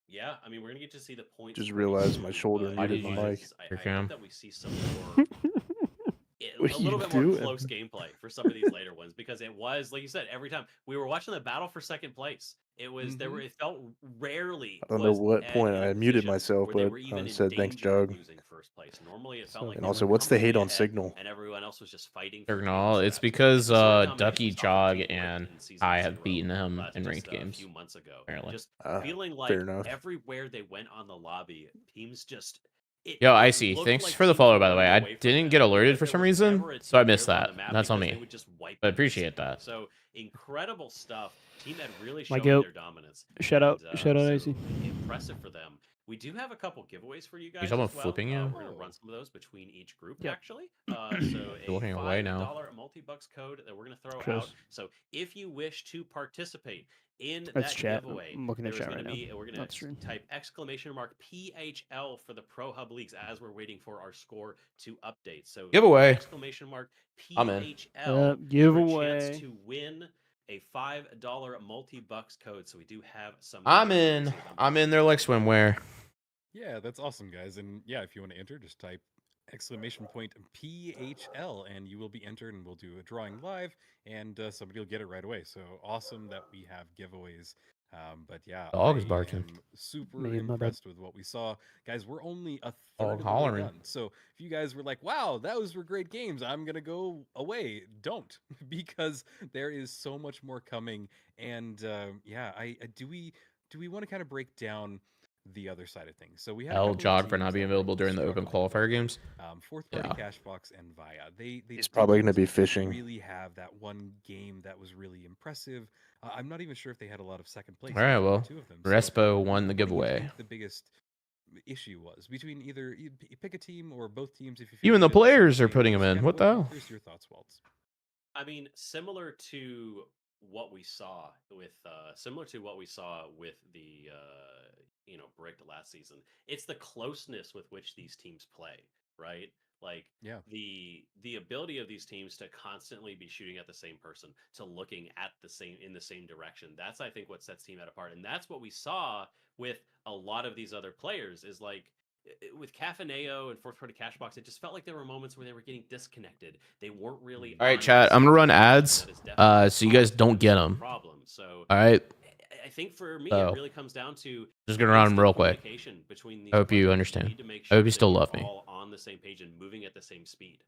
Yeah, I mean, we're gonna get to see the points. Just pretty realized my soon, shoulder but muted my otherwise, mic. I Cam. hope that we see some more What a are little you bit more doing? close gameplay for some of these later ones, because it was, like you said, every time we were watching the battle for second place, it was there were it felt rarely I don't know was what Ed point in a I muted position myself, where they but were even I in said thanks, danger of Jug. losing first place. Normally, it felt So like And they also, were what's the hate comfortably on ahead, Signal? and everyone else was just fighting for Signal. game It's scraps. because And sort of domination Ducky is off of Jog Team Brick and in season I 0, have beaten him in just ranked a games. few months ago. Apparently. Just feeling like Fair enough. everywhere they went on the lobby, teams just Yo, it Icy, looked thanks like for the teams follow, were by the way. running I away from didn't them, get alerted but for there some was reason, never a so I team missed nearly on that. the map That's on because me. they would just wipe But them appreciate instantly. that. So incredible stuff. Team Ed really My showing goat. their dominance. Shout out, So Icy. impressive for them. We do have a couple giveaways for you guys someone as well. flipping you? We're gonna run some of those between each group, Yep. actually. So You're a looking away now. $5 multi-bucks code that we're gonna throw Gross. out. So if you wish to participate in That's that chat. giveaway, I'm looking at there's chat going right to be, now. we're going Not to stream. type !PHL for the Pro Hub Leagues as we're waiting for our score to update. So Giveaway. I'm in. !PHL for a Giveaway. chance to win a $5 multi-bucks code. So we do have some. I'm in. I'm in their like swimwear. Yeah, that's awesome, guys. And yeah, if you want to enter, just type !PHL and you will be entered, and we'll do a drawing live, and somebody will get it right away. So awesome that we have giveaways. But yeah, Dog is I barking. am super My bad. impressed with what we saw, guys. We're only a Dog third of the way hollering. done. So if you guys were like, "Wow, those were great games," I'm gonna go away. Don't, because there is so much more coming. And yeah, do we want to kind of break down the other side of things? So we had a couple of Jog for teams not being that were available during the open struggling qualifier with, games. Fourth Party, Yeah. Cashbox, and Via. They He's probably going to didn't be fishing. really have that one game that was really impressive. I'm not even sure if they had a lot of second place. All right, between the well, two of them. So Respo won the what do you giveaway. think the biggest issue was between either you pick a team or both teams? If you Even feel the good about players are something, putting him just in. kind of What the hell? Here's your thoughts, Waltz. I mean, similar to what we saw with the Bricked last season. It's the closeness with which these teams play, right? Like Yeah. the ability of these teams to constantly be shooting at the same person, to looking at the same direction. That's, I think, what sets Team Ed apart, and that's what we saw with a lot of these other players. Is like with Cafaneo and Fourth Party Cashbox, it just felt like there were moments where they were getting disconnected. They weren't really. All right, on chat. the I'm same gonna run page. ads, That is definitely so you guys don't get them. problem. So All right. I think for me, So, it really comes down to just gonna run them constant real quick. communication between these I hope you players. understand. need to make I hope you that still you're love me. all on the same page and moving at the same speed.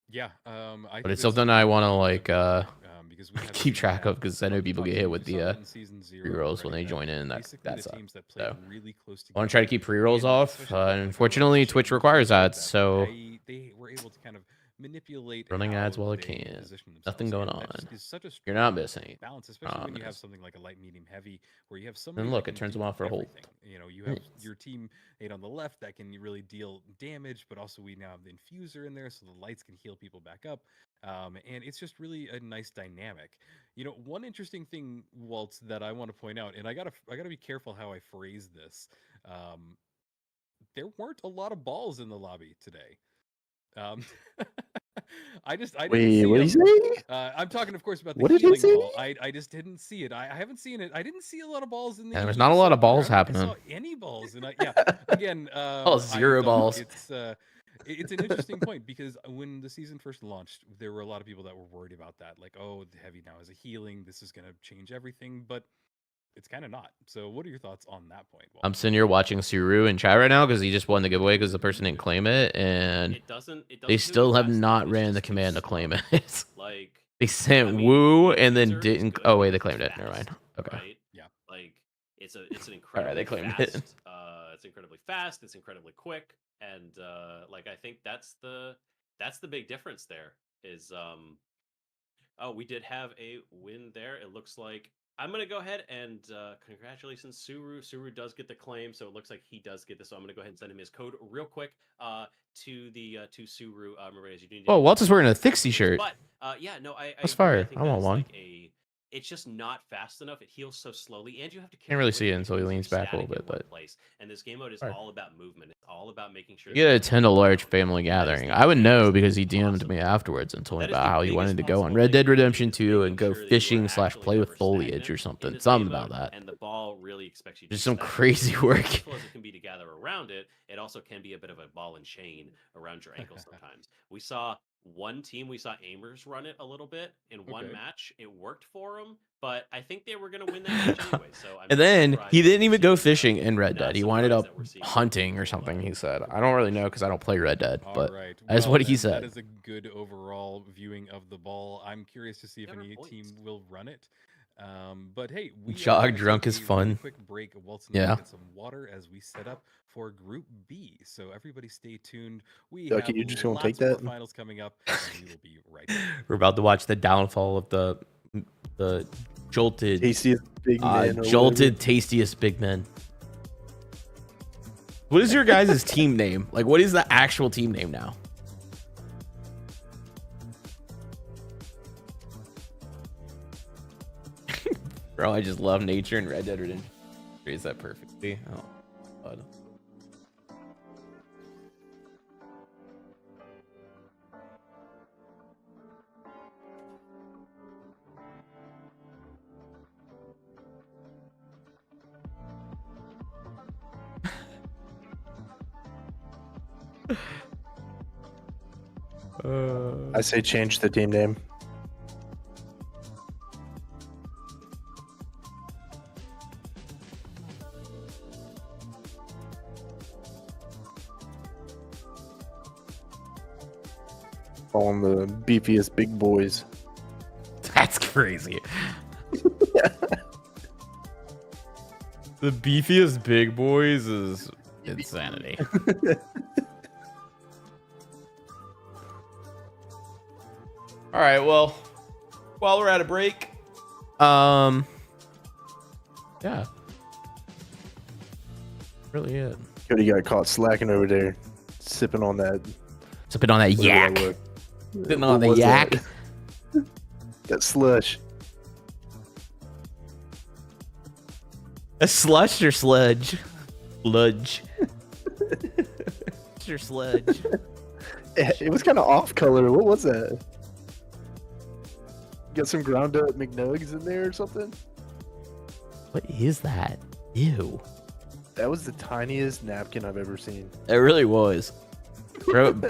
Yeah. But it's something I want to like because we have keep seen track that of, because I know people get hit with we saw the that in season 0 pre-rolls when already, they that join in. basically That the sucks. teams that played So really close I want to try to keep pre-rolls and off. especially like Unfortunately, Shane Twitch and requires things like ads, that, so they were able to kind of manipulate running ads how while I they can. position Nothing themselves, going and that on. just is such a You're not strong missing. balance, especially when you have Promise. something like a light, medium, heavy, where you have somebody And look, that it can turns do them off for a hold. everything. You know, you have your teammate on the left that can really deal damage, but also we now have the infuser in there, so the lights can heal people back up. And it's just really a nice dynamic. You know, one interesting thing, Waltz, that I want to point out, and I gotta be careful how I phrase this. There weren't a lot of balls in the lobby today. I didn't Wait, see what did he them. say? I'm talking, of course, about the What did he healing say? ball. I just didn't see it. I haven't seen it. I didn't see a lot of balls in the. And there's healing not a lot of sector. balls I don't think happening. I saw any balls, and again, Zero I don't. balls. It's an interesting point, because when the season first launched, there were a lot of people that were worried about that, like, oh, the heavy now is a healing. This is going to change everything, but it's kind of not. So, what are your thoughts on that point, Walt? I'm sitting here watching Suru in chat right now because he just won the giveaway because the person didn't claim it, and It doesn't they still have fast not enough. It's ran the just too command to slow. claim it. Like They sent I mean, Woo the and then user is didn't. good, Oh but wait, they it's claimed it. Never fast, mind. Okay. Right? Yeah. Like it's an incredibly they claimed fast. it. It's incredibly fast. It's incredibly quick, And like I think that's the big difference there is oh, we did have a win there. It looks like I'm gonna go ahead and congratulations, Suru. Suru does get the claim, so it looks like he does get this. So I'm gonna go ahead and send him his code real quick to the to Suru. Remember, as you do. Oh, Waltz is wearing a Thixie shirt. But yeah, no, I That's agree. fire. I think I want that's one. like it's just not fast enough. It heals so slowly, and you have to. Can't really with see it it until he because leans you're back a little static bit, in one but place. And this game mode is Fire. all about movement. It's all about making sure. You gotta attend a large family gathering. I would know because he DM'd me afterwards and told me about how he wanted to go on Red Dead Redemption 2 and go fishing / play with foliage or something. Something about that. And the ball really expects you to There's do some that. crazy work. As useful as it can be to gather around it, it also can be a bit of a ball and chain around your ankle sometimes. We saw one team, we saw Aimers run it a little bit in one match. It worked for them, but I think they were going to win that match anyway. So And then he didn't even go fishing in Red Dead. He winded up hunting or something, he said. I don't really know because I don't play Red Dead, but Alright, that's well, what he then said. That is a good overall viewing of the ball. I'm curious to see if any team will run it. But hey, we Jog are gonna drunk take is a really fun. quick break. Waltz and Yeah. get some water as we set up for Group B. So everybody, stay tuned. We Ducky, have you just gonna lots take more that? finals coming up, and we will be right back. We're about to watch the downfall of the jolted, Tastiest big man. or jolted, tastiest big men. What is your guys' team name? Like, what is the actual team name now? Bro, I just love nature and Red Dead Redemption. Phrase that perfectly. Oh, God. I say change the team name. Call them the beefiest big boys. That's crazy. The beefiest big boys is insanity. All right, well, while we're at a break, yeah, really it. Cody got caught slacking over there, sipping on that. Sipping on that whatever yak. that was. Sipping on What the was yak. that? That slush. A slush or sludge? Sludge. Or sludge. It was kind of off color. What was that? Got some ground up McNuggets in there or something? What is that? Ew. That was the tiniest napkin I've ever seen. It really was.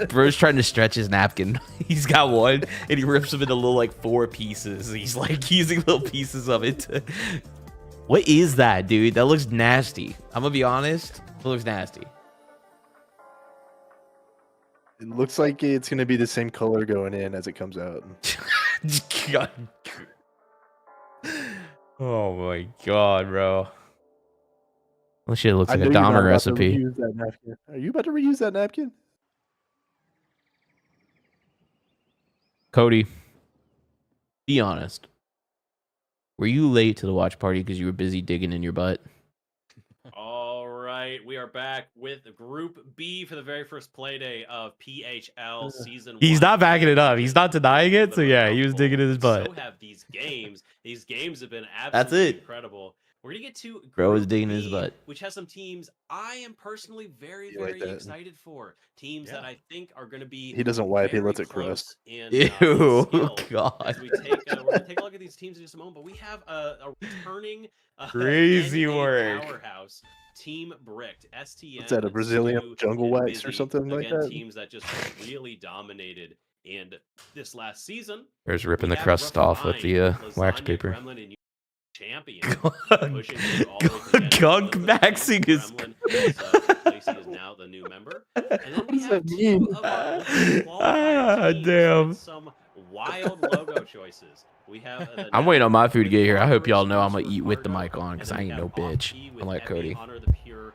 Bro's trying to stretch his napkin. He's got one, and he rips them into little, like, 4 pieces. He's, like, using little pieces of it. What is that, dude? That looks nasty. I'm gonna be honest. It looks nasty. It looks like it's going to be the same color going in as it comes out. God. Oh my god, bro. That shit looks I like a know you're not Dahmer about to recipe. reuse that napkin. Are you about to reuse that napkin? Cody, be honest. Were you late to the watch party because you were busy digging in your butt? All right, we are back with Group B for the very first play day of PHL Season 1. He's not backing it up. He's not denying it. So yeah, he was digging in his butt. So have these games. These games have been That's absolutely it. incredible. We're gonna get to Bro was Group digging in his B, butt. which has some teams I am personally very, You like very that? excited for. Teams that I think are gonna be. He doesn't wipe, he very lets it close crust. in, Ew, skill God. As we take, we're gonna take a look at these teams in just a moment, but we have a returning Crazy NA work. powerhouse. Team Bricked, STN. What's that, a Brazilian Stu, jungle and wax or Busy. something like Again, that? teams that just really dominated in this last season. There's ripping We the have crust off with the Refined, wax Lasagna, paper. Gremlin, and champion. Pushing through all the way to the end. Gunk Gremlin maxing is. Lacey is now the new member. And then we does have that two mean? of our qualified Ah, teams damn. with some wild logo choices. We have I'm waiting on my food to get here. I hope y'all know I'm Farmers gonna eat with the Ricardo, mic on and because then I we ain't no have bitch. Off-Key with Unlike Epi, Cody. Honor the Pure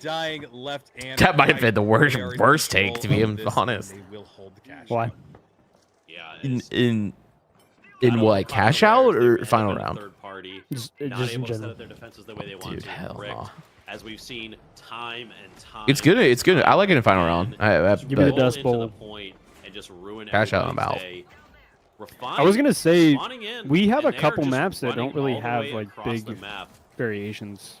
dying left and That might have been right. the worst They are in worst take, control to be of this, and honest. They will hold the cash. Why? out. Yeah. In it's in not only what, caught cash unawares, out they've or been final by the round? Third party, Just Uh, not in able to set general. up their defenses the way they want Dude, to. hell Brick, no. as we've seen time and time. It's good. It's good. I like it in final round. again, just Give me the roll Dust into the Bowl. point and just ruin Cash out on everybody's Valve. day. I was gonna say Spawning in, we have a and they are couple just maps that running don't really all the have way like across big the map. variations.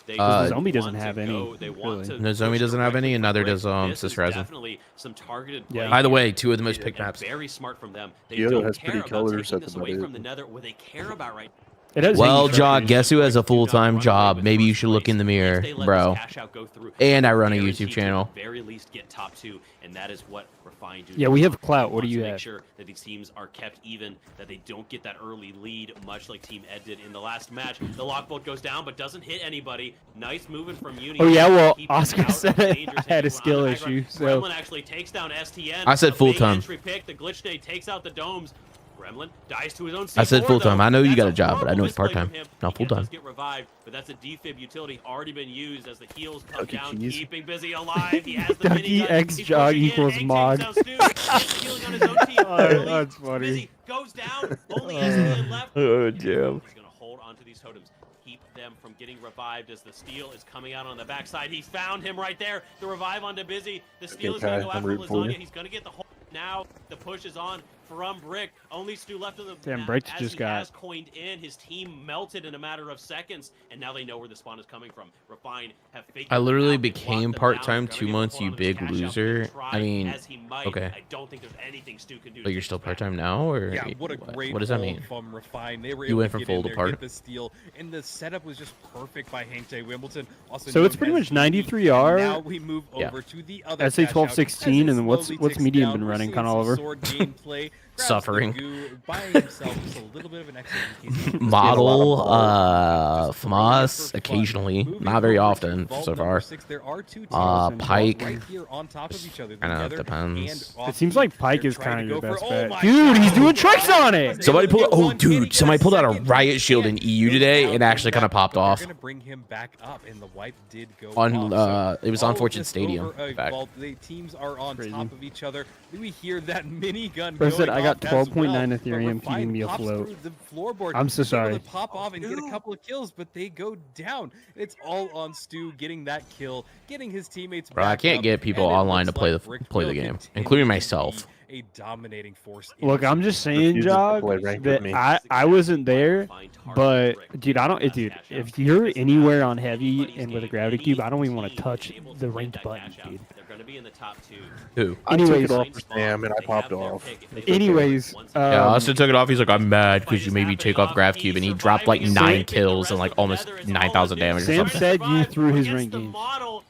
They Because just the zombie doesn't want to have any, go- They want really. to No, zombie push doesn't have directly any, and for neither Brick. does This is Sister Horizon. definitely some targeted Yeah. play By the here. way, two of the most picked And maps. very smart from them. They Kyoto don't has care pretty about colors, taking that's this away about from it. the Nether. What they care about right It has Well, hanging Jog, structures. guess who has a Do not full-time run away job? with Maybe you first should look in the place. mirror, If they let this bro. cash out go through, And they I are run a guaranteed YouTube to, channel. at the very least, get top 2, and that is what Refine do. Yeah, we have clout. They What do want you to make have? sure that these teams are kept even, that they don't get that early lead, much like Team Ed did in the last match. The lockbolt goes down, but doesn't hit anybody. Nice movement from Uni. Oh, yeah, well, Keep them Oscar out of said danger I had a zone. skill On the high issue, ground, so- Gremlin actually takes down STN. I said A big full-time. entry pick. The glitch nade takes out the domes. Gremlin dies to his own I said C4, full-time. though. I know you That's got a job, but I know horrible it's part-time, misplay from him. not He full-time. does get revived, but that's a defib utility already been used as the heals come Okay, down, keys. keeping Busy alive. He has the Ducky minigun. X He's Jog pushing in. equals Hank mod. takes down Stu. Gets the healing on his own team. Oh, Release. that's funny. Busy goes down. Only STN left. Oh, He's damn. going to hold onto these totems. Keep them from getting revived as the steel is coming out on the backside. He found him right there. The revive onto Busy. The steel is going to Kai, go I'm after rooting for Lasagna. you. He's going to get the hold. Now the push is on from Brick. Only Stu left of the Damn, map. Brick As just he got- has coined in. His team melted in a matter of seconds, and now they know where the spawn is coming from. Refine have figured I literally them out. They've became locked them down. part-time Gonna 2 get months, hold you on to this big cash out. loser. Try I mean, as he might, okay. I don't think there's anything Stu can do. But to you're take still this back. part-time now, or Yeah, what a great what does that hold mean? from Refine. They were You able went to from get full in to there, part? get the steal, and the setup was just perfect by Hank J. Wimbledon. Also So it's known pretty as much DD. 93R. Now we move Yeah. over to the other SA cash out 1216, as it and then what's slowly ticks medium down. been We're running, seeing kinda some Oliver? sword gameplay. Grabs Suffering. the goo, buying himself just a little bit of an extra in case he Model, Just throwing it FMOS, for fun. occasionally, Moving not very over to often vault so number far. 6, there are two teams Pike. right here on top of each other Kinda together depends. and off It seems key. like Pike They're is trying kind to of your go best for- bet. oh my Dude, he's God. doing tricks on it! Somebody Able to pulled. get Oh, one. Can he dude! get a Somebody pulled out a second? riot shield in Can't. EU Goes today, down, and actually brings kind of back up, popped but off. They're gonna bring him back up, and the wipe did go On, off. So it was on all of Fortune this Stadium, over a in fact. vault. The teams are on Crazy. top of each other. We hear that minigun Bro going said, "I got off as 12.9 well, Ethereum but Refine keeping me pops afloat." through the floorboard. I'm so He's able sorry. to pop off and get a couple of kills, but they go down. It's all on Stu getting that kill, getting his teammates Bro, I back can't up, get people and it online to looks play like the Brick play the will game, continue including to myself. be a dominating force. in Look, this I'm just saying, Refuses to Jog, play ranked with that me. I wasn't there, but dude, I don't. Dude, if you're anywhere on heavy and with a gravity cube, I don't even want to touch the ranked button, dude. They're going to be in the top 2. Who? I took Anyways. it off for Sam and I popped off. Anyways, Yeah, Austin took it off. He's like, I'm mad because you made me take off Grav Cube, and he dropped like 9 kills and like almost 9,000 damage or Sam something. said you threw his rank game. I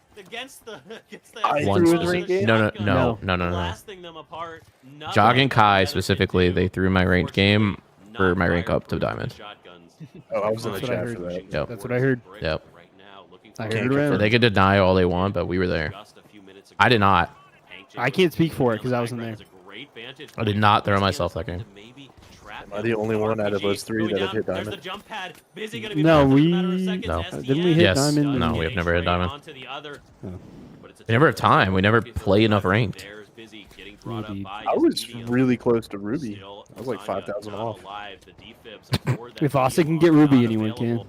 Once- threw his rank game? No. Jog and Kai specifically, they threw my ranked game for my rank up to diamond. Oh, I was in the That's what I chat heard. for that. Yep. That's what I heard. Yep. I heard Can't it around. They could deny all they want, but we were there. I did not. I can't speak for it 'cause I wasn't there. I did not throw myself that game. Am I the only one out of us three that have hit diamond? No, we- No. Didn't we hit Yes. diamond? No, we have never hit diamond. Oh. We never have time. We never play enough ranked. Maybe. I was really close to Ruby. I was like 5,000 off. If Austin can get Ruby, anyone can.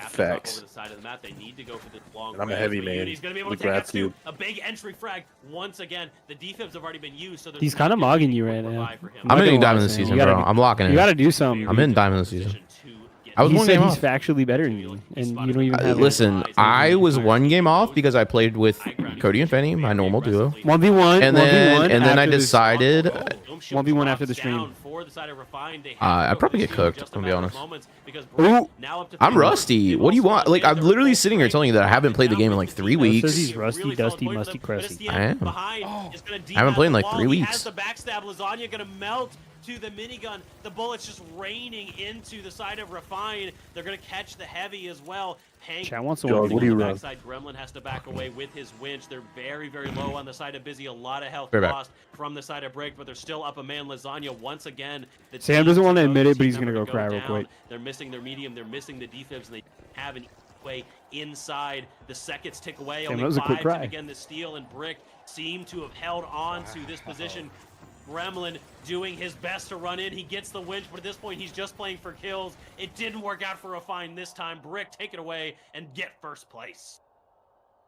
Facts. And I'm a heavy man He's gonna be able with to take out Grav Stu. Cube. A big entry frag once again. The defibs have already been used, so there's He's not kinda gonna be mogging you any right now. revive for him. I'm I'm not hitting gonna lie, diamond this Sam. season, You bro. gotta- I'm locking You in. gotta do something. I'm in diamond this season. I was He one said game he's off. factually better than you, and you don't even have Listen, I was one game off because I played with Cody and Fenny, my normal duo. 1v1, And 1v1 then I after this- decided 1v1 after the stream. I'd probably get cooked, I'm gonna be honest. Ooh. I'm rusty. What do you want? Like, I'm literally sitting here telling you that I haven't played the game in like 3 Says weeks. he's rusty, dusty, musty, crusty. I am. I haven't played in like 3 weeks. Has the backstab. Lasagna gonna melt to the minigun. The bullets just raining into the side of Refine. They're gonna catch the heavy as well. Hank Chat wants to Dog, win. what do you on the run? backside. Gremlin has to back away with his winch. They're very, very low on the side of Busy. A lot of health Fair back. lost from the side of Break, but they're still up a man. Lasagna once again. The Sam team doesn't wanna supposed admit it, to but he's number gonna to go cry real down. quick. They're missing their medium. They're missing the defibs, and they have an way inside. The seconds tick away. Sam, Only that was a quick 5 cry. to begin. The Steel and Brick seem to have held on to this position. Gremlin doing his best to run in. He gets the winch, but at this point, he's just playing for kills. It didn't work out for Refine this time. Brick, take it away and get first place.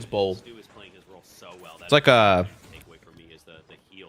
King's Bowl. Stu is playing his role so well. It's like a takeaway for me is the heal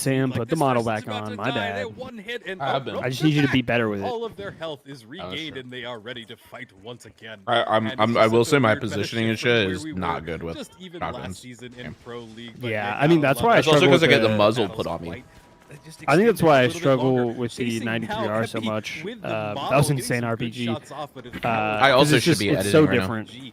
Sam, Like, put the this model person's back about on. to My die, they bad. have one hit and I have been. I just need you to be better with it. all of their health is regained true. and they are ready to fight once again. I And it's will such say a my weird meta positioning and shift from shit where is we not were good with just even shotguns. last season in Pro League. but Yeah, yeah, I mean, gotta that's love why I it. It's also struggle because I with get the the- muzzle put on me. White, that just I think that's extended why I a little bit struggle longer. with the Facing 93R now so Heavy much. with the That model, was getting insane some good RPG. shots off, but his I power also it's should just, be it's editing so right now. different. RPG,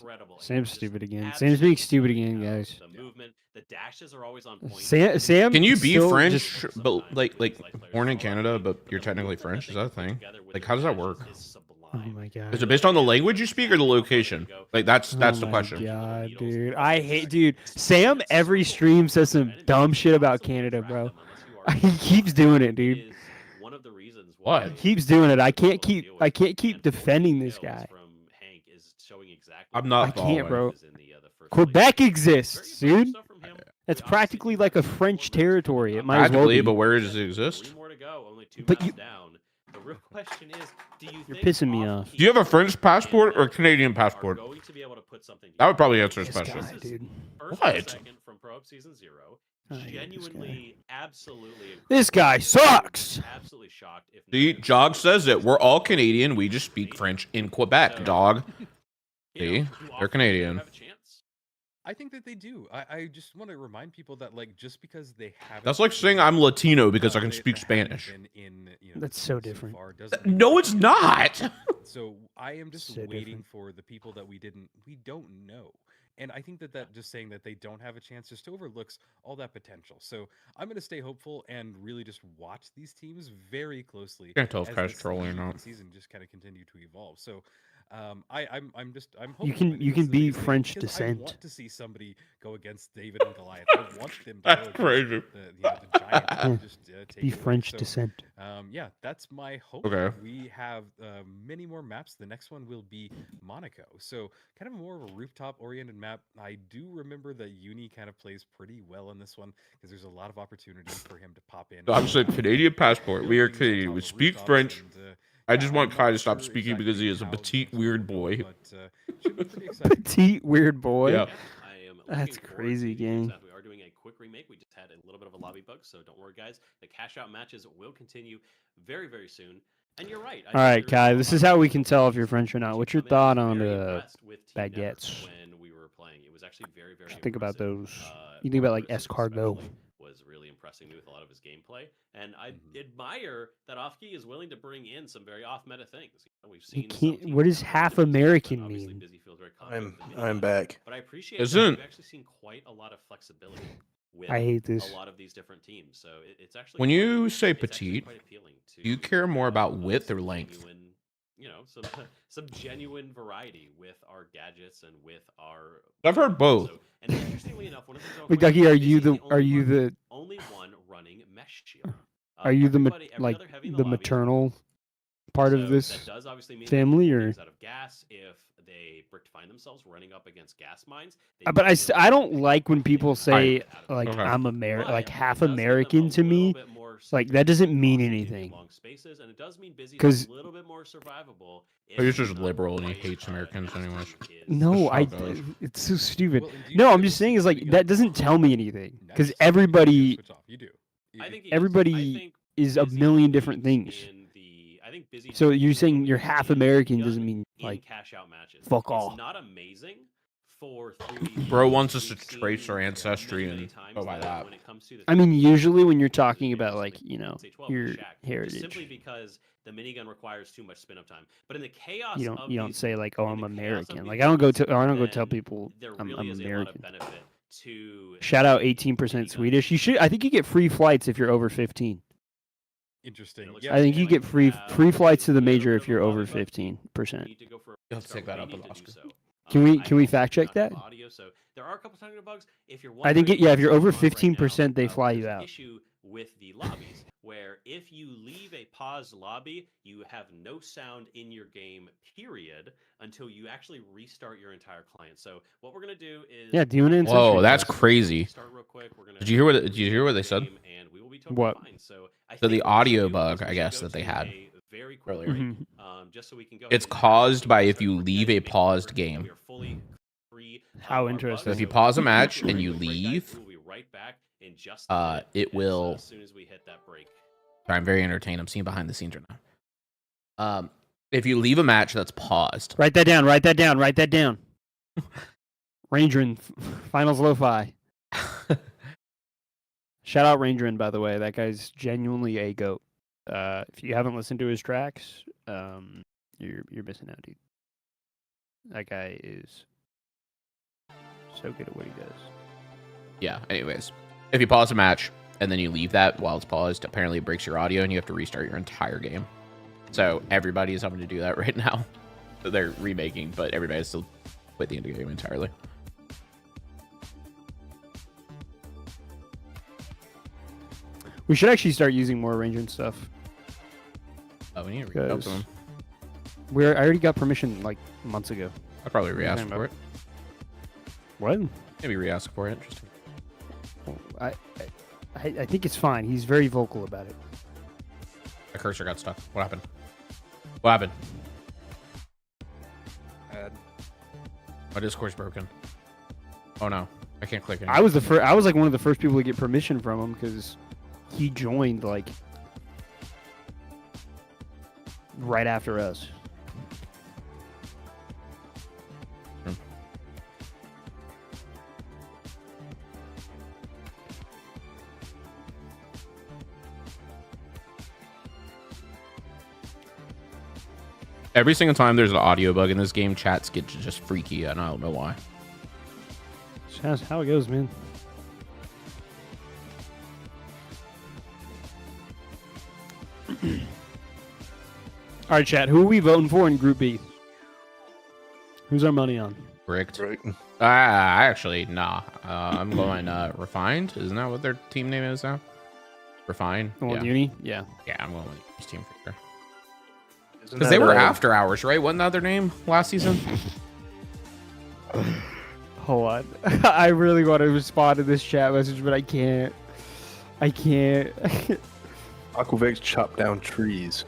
incredible. Sam's stupid again. Sam's being stupid again, guys. The movement, the dashes are always on point. Sam, Can you be still French, just- but like born in Canada, but you're technically French? Is that a thing? Like, how does that work? Oh my god. Is it based on the language you speak or the location? Like that's the question. God, dude. I hate, dude. Sam every stream says some dumb shit about Canada, bro. He keeps doing it, dude. One of the reasons What? why He keeps doing it. I can't keep defending this guy. I'm not I can't, bro. following. Quebec exists, dude. That's practically like a French territory. It might as well Practically, be. but where does it exist? 3 more to go, only 2 But maps down. The real question is, do you You're think pissing me off. Do you have a French passport or Canadian passport? going to be able to put something That would probably together? answer this This question. guy, dude. First What? and second from Prohubs Season 0. I hate this Genuinely, absolutely. This guy incredible. sucks. Absolutely shocked. If See, not- Jog says it. We're all Canadian. We just speak French in Quebec, dog. You See? know, They're Canadian. have a chance. I think that they do. I just want to remind people that like just because they have That's like saying I'm Latino because I can speak Spanish. That's so different. No, it's not. So I am just So waiting different. for the people that we don't know. And I think that just saying that they don't have a chance just overlooks all that potential. So I'm going to stay hopeful and really just watch these teams very closely. Can't tell if as Kai's this trolling or season- not. Season just kind of continue to evolve. So I'm hopeful. You can- and you this can is the be biggest thing, French because descent. I want to see somebody go against David and Goliath. I want them to That's go crazy. against the giant and just take Be it away. French So, descent. yeah, that's my hope. Okay. We have many more maps. The next one will be Monaco. So kind of more of a rooftop-oriented map. I do remember that Uni kind of plays pretty well in this one because there's a lot of opportunity for him to pop in. I'm saying Canadian passport. We are Buildings on Canadian. top We of speak rooftops French. and, I just want I'm Kai not to stop sure speaking because he is a exactly how petite, things weird will boy. go, but should be pretty exciting. Petite weird boy. Yeah. I am That's looking forward crazy, to the gang. next. We are doing a quick remake. We just had a little bit of a lobby bug, so don't worry, guys. The cash out matches will continue very, very soon. And you're right. All right, Kai, this is how we can tell if you're French or not. What's your thought on baguettes? When we were playing, it was actually very, very. Think about impressive. those. You think about like Marcus escargot. especially was really impressing me with a lot of his gameplay, and I admire that Offkey is willing to bring in some very off-meta things. We've You seen. some can't. teams What does do half different things, but American obviously mean? Busy feels very confident in the I'm minigun. back. But I appreciate that Isn't- we've actually seen quite a lot of flexibility with I hate this. a lot of these different teams. So it's actually When quite- you say it's actually petite, quite appealing to, do you care more about some width or length? genuine, you know, some some genuine variety with our gadgets and with our. I've heard both. So, and interestingly enough, one of the things Wait, Ducky, are you the only one running mesh shield? are you the Every like other heavy in the lobby is maternal part so of this? that does obviously mean family, they can or- do things out of gas if they find themselves running up against gas mines. But I don't like when people say like Okay. I'm American, like half American to me. Like that doesn't mean anything. Because- a little bit more survivable. But he's just liberal and he hates Americans anyways. No, That's how it goes. it's so stupid. Well, and do you No, I'm feel just saying is like like that doesn't tell me anything because Nice. everybody Switch off. You do. I think everybody is a million different things. So you're saying you're half American doesn't mean like cash out matches. fuck It's off. not amazing for 3v3. Bro wants us to We've trace seen our ancestry many, many and times go by that. when it comes to the I mean 3v3 usually when you're matches, talking it's about something like you know say 12 your with Shaq, just heritage, simply because the minigun requires too much spin up time. But in the chaos you of don't these, say like oh in I'm the chaos of American. these Like I don't go games, to I don't go tell then people there I'm really is American. a lot of benefit to Shout out the 18% minigun. Swedish. You should. I think you get free flights if you're over 15. Interesting. looks Yeah, I think you like get free have free flights to the a little major bit if of you're a over lobby bug. 15%. Need to go for Let's start take that up waiting with to do Oscar. so. Can we I can we also fact do check not have that? audio, so there are a couple technical bugs. If you're I think wondering yeah, if you're what's over going on right 15%, they now, fly there's you an out. issue with the lobbies where if you leave a paused lobby, you have no sound in your game, period, until you actually restart your entire client. So what we're gonna do is Yeah, do an ancestry Whoa, that's test. crazy. Start real quick. We're gonna Did you hear what they said? game, and we will be totally What? fine. So I So the think what we audio should do bug, is we I should guess, go that they to had a very quick earlier. break, Mhm. just so we can go It's ahead and caused by if start you quick leave and a make paused sure game. we are fully free of How our interesting. So if bugs. you pause a match Very and you quick break, guys. leave, We will be right back in just a minute it will. as soon as we hit that break. Sorry, I'm very entertained. I'm seeing behind the scenes right now. If you leave a match that's paused, Write that down. Write that down. Write that down. Rangerin, finals lo-fi. Shout out Rangerin, by the way. That guy's genuinely a goat. If you haven't listened to his tracks, you're missing out, dude. That guy is so good at what he does. yeah. Anyways, if you pause a match and then you leave that while it's paused, apparently it breaks your audio and you have to restart your entire game. So everybody is having to do that right now. So they're remaking, but everybody has still played the end game entirely. We should actually start using more arrangement stuff. Oh, we need to reach out to them. I already got permission like months ago. I'll probably What are you re-ask talking for it. What? Maybe re-ask for it. Just I think it's fine. He's very vocal about it. my cursor got stuck. What happened? What happened? My Discord's broken. Oh no, I can't click it. I was the first. I was like one of the first people to get permission from him because he joined like right after us. Every single time there's an audio bug in this game, chats get just freaky, and I don't know why. That's how it goes, man. All right, chat. Who are we voting for in Group B? Who's our money on? Bricked. Right. Nah. I'm going Refined. Isn't that what their team name is now? Refine. The one Yeah. with Uni? Yeah. Yeah, I'm going with this team for sure. Isn't Because they that, were After Hours, right? Wasn't that their name last season? Hold on. I really want to respond to this chat message, but I can't. I can't. Aquavex chop down trees?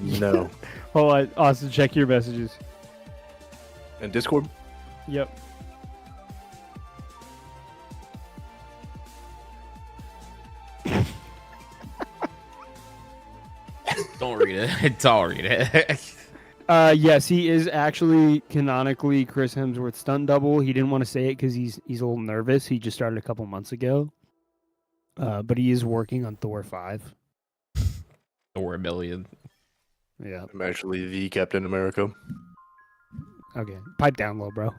No. Hold on. Austin, check your messages. And Discord? Yep. Don't read it. Don't read it. Yes, he is actually canonically Chris Hemsworth's stunt double. He didn't want to say it because he's a little nervous. He just started a couple months ago. But he is working on Thor 5. Or a million. Yeah. I'm actually the Captain America. Okay. Pipe down low, bro.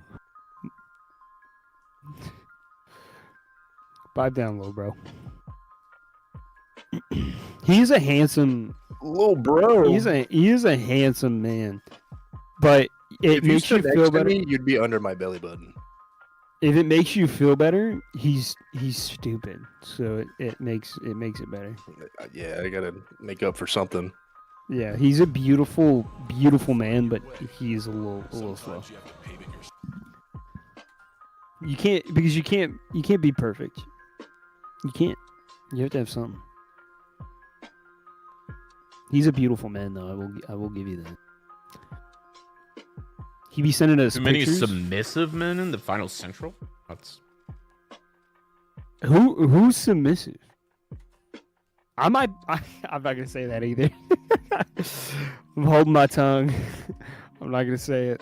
Pipe down low, bro. He's a handsome. Little bro. He is a handsome man, but it If makes you stood next feel to better. me, you'd be under my belly button. If it makes you feel better, he's stupid, so it makes it better. Yeah, I gotta make up for something. Yeah, he's a beautiful man, but he's a little slow. You can't be perfect. You can't. You have to have something. He's a beautiful man, though. I will give you that. He be sending us Too many pictures. submissive men in the final central? That's Who's submissive? I'm not gonna say that either. I'm holding my tongue. I'm not gonna say it.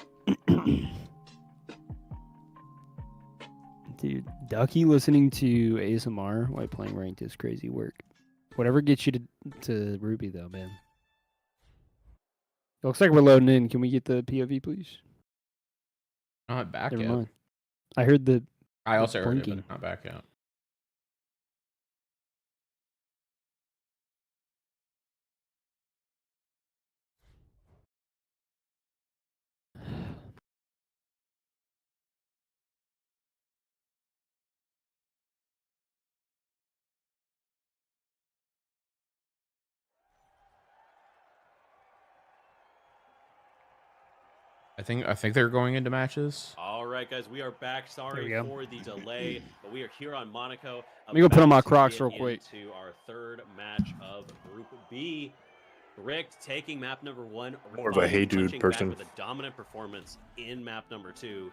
Dude, Ducky listening to ASMR while playing ranked is crazy work. Whatever gets you to Ruby, though, man. It looks like we're loading in. Can we get the POV, please? not back Never yet. mind. I heard the. I also heard it, blinking. but not back yet. I think they're going into matches. All right, guys, we are back. Sorry we go. for the delay, but we are here on Monaco. Let me go put on my about to Crocs get real quick. Into our third match of Group B. Rick taking map number 1. More of a hey dude punching person. back with a dominant performance in map number 2.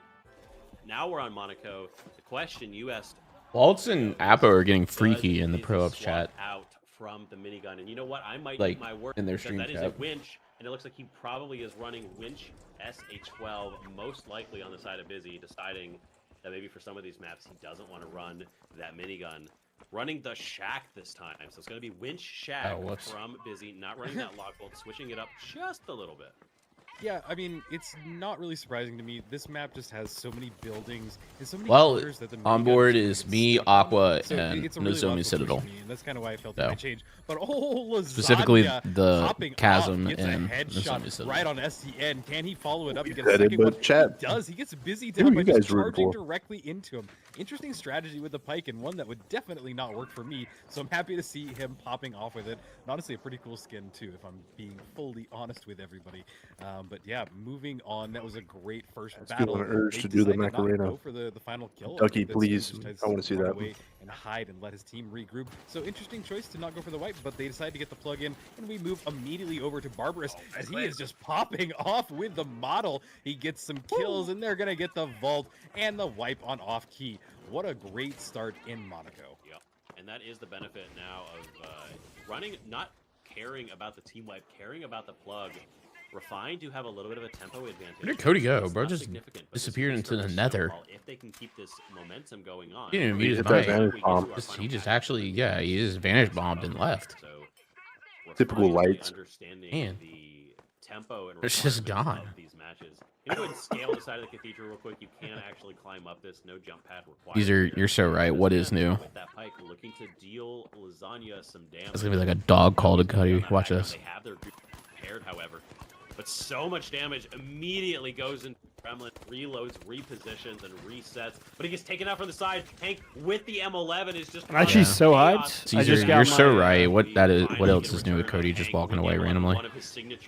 Now we're on Monaco. The question you asked. Waltz and Appo are getting freaky does in the Izzy Prohubs swap chat. out from the minigun, and you know what? I might Like, eat my word in their because stream that is chat. a winch, and it looks like he probably is running winch SH12, most likely on the side of Busy, deciding that maybe for some of these maps he doesn't want to run that minigun. Running the Shack this time, so it's going to be winch Shack Oh, whoops. from Busy, not running that lockbolt, switching it up just a little bit. Yeah, I mean, it's not really surprising to me. This map just has so many buildings and so many Well, corners that the on minigun board really is gets me, stuck on. Aqua, So and it's a really Nozomi logical Citadel. choice for me, and that's kind of why I felt So. it might change. But lasagna Specifically the popping chasm off, gets a and headshot Nozomi Citadel. right on STN. Can he follow it up and get a Said it, second but one? chat. He does. He gets busy Who down are by you just guys rooting charging for? directly into him. Interesting strategy with the pike, and one that would definitely not work for me. So I'm happy to see him popping off with it. And honestly, a pretty cool skin too, if I'm being fully honest with everybody. But yeah, moving on. That was a great first battle. Feeling an urge They to do the decided not to Macarena. go for the final kill. Ducky, I think that please. Spoon just I want to see run that. away and hide and let his team regroup. So interesting choice to not go for the wipe, but they decide to get the plug in, and we move immediately over to Barbarous as he is just popping off with the model. He gets some kills, and they're gonna get the vault and the wipe on off key. What a great start in Monaco. Yep. And that is the benefit now of running, not caring about the team wipe, caring about the plug. Refined do have a little bit of a tempo advantage. Where did Cody go? It's Bro not just significant, but this disappeared is into the gonna nether. snowball if they can keep this momentum going on. He didn't even use hit his that mic. vanish bomb. He just actually, yeah, he just vanish bombed and left. So, Typical Refined really lights. understanding Man. the tempo and It's just requirements gone. of these matches. Can you go ahead and scale the side of the cathedral real quick? You can actually climb up this. No jump pad required. You're so right. What is new? With that pike, looking to deal lasagna some damage. It's gonna be like a dog call to Cody. Watch this. They have their group prepared, however, but so much damage immediately goes into Gremlin, reloads, repositions, and resets. But he gets taken out from the side. Hank with the M11 is just. I'm actually so hyped. Caesar, I just got you're my, so right. What else is new with Cody just walking away randomly?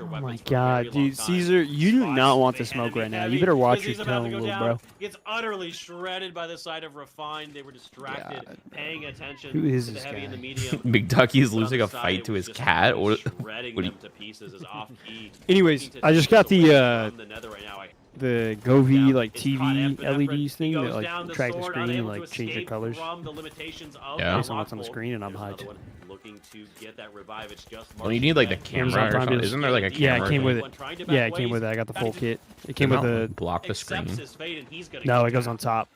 Oh my god, dude, Caesar, you do not want to smoke right now. You better watch your tone, little bro. Gets utterly shredded by the side of Refined. They were distracted, paying attention. Who is to the this heavy guy? and the medium. Big Ducky is But on losing the a side, fight it to was his just cat. What? shredding what do them to pieces as off key. Anyways, Looking to I just take got away the from nether right now. the Govee like It's caught TV epinephrine. LEDs He thing goes that like down track the sword, screen and unable like to change the escape colors. from the limitations of Yeah. the Based on what's on the lockbolt. screen, and I'm There's another hyped. one looking to get that revive. It's just Well, you need like the marching camera. Amazon Or Prime something. deals. Isn't there like a Yeah, camera? it came with thing? it. Yeah, it came with it. I got the full kit. It came with the. block the Accepts screen. his fate, and he's gonna No, get it goes down. on top.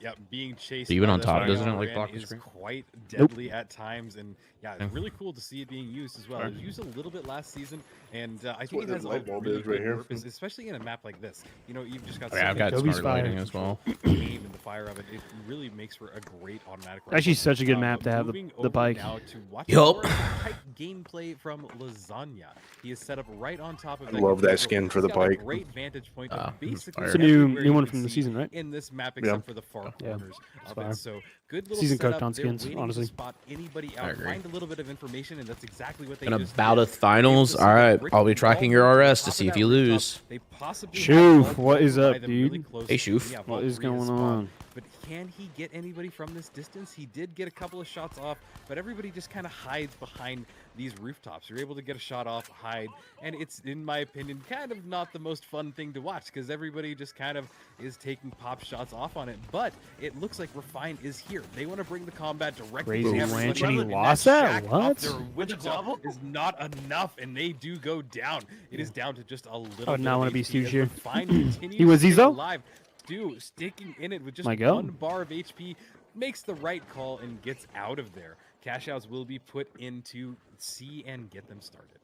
Yeah, being chased. So even by on the top, Dragon doesn't it, like, Ren block the is screen? quite deadly at times, and yeah, it's really cool to see it being used as well. Sure. It was used a little bit last season, and I think what it this has a light bulb really is right good here. purpose, especially in a map like this. You know, you've just got. Oh, yeah, I've got Gobee's smart fire. lighting as well. Aim and the fire of it, it really makes for a great automatic. Actually, rifle. such a good map to have Moving the over pike. Now to watch Yup. more of the pike gameplay from Lasagna. He is set up right on top of. I love that cathedral. skin for He's the got a pike. Great vantage point. Ah, of basically It's a new- everywhere new you one can from the see season, right? in this map, Yeah. except for the far Yeah. corners It's of fire. it. So good little Season setup. cooked on They're skins, waiting honestly. To spot anybody I out, agree. find a little bit of information, and that's exactly what they And just about did. a finals. Able to All see right, Brick I'll be wall tracking your on RS top to of see if that you rooftop. lose. They possibly Shoof, have what Vault is by up, them really dude? close. Hey, Shoof. Yeah, What Vault is 3 going spawned. on? But can he get anybody from this distance? He did get a couple of shots off, but everybody just kind of hides behind these rooftops. You're able to get a shot off, hide, and it's, in my opinion, kind of not the most fun thing to watch because everybody just kind of is taking pop shots off on it. But it looks like Refine is here. They want to bring the combat directly Crazy to everybody. wench, and he And lost that? shack up What? there with a double is not enough, and they do go down. It is down to just a little. I would not want to be Stooge Stooge here. He was Zizo? alive. Stu sticking in it with just My go. 1 bar of HP, makes the right call and gets out of there. Cash outs will be put into C and get them started.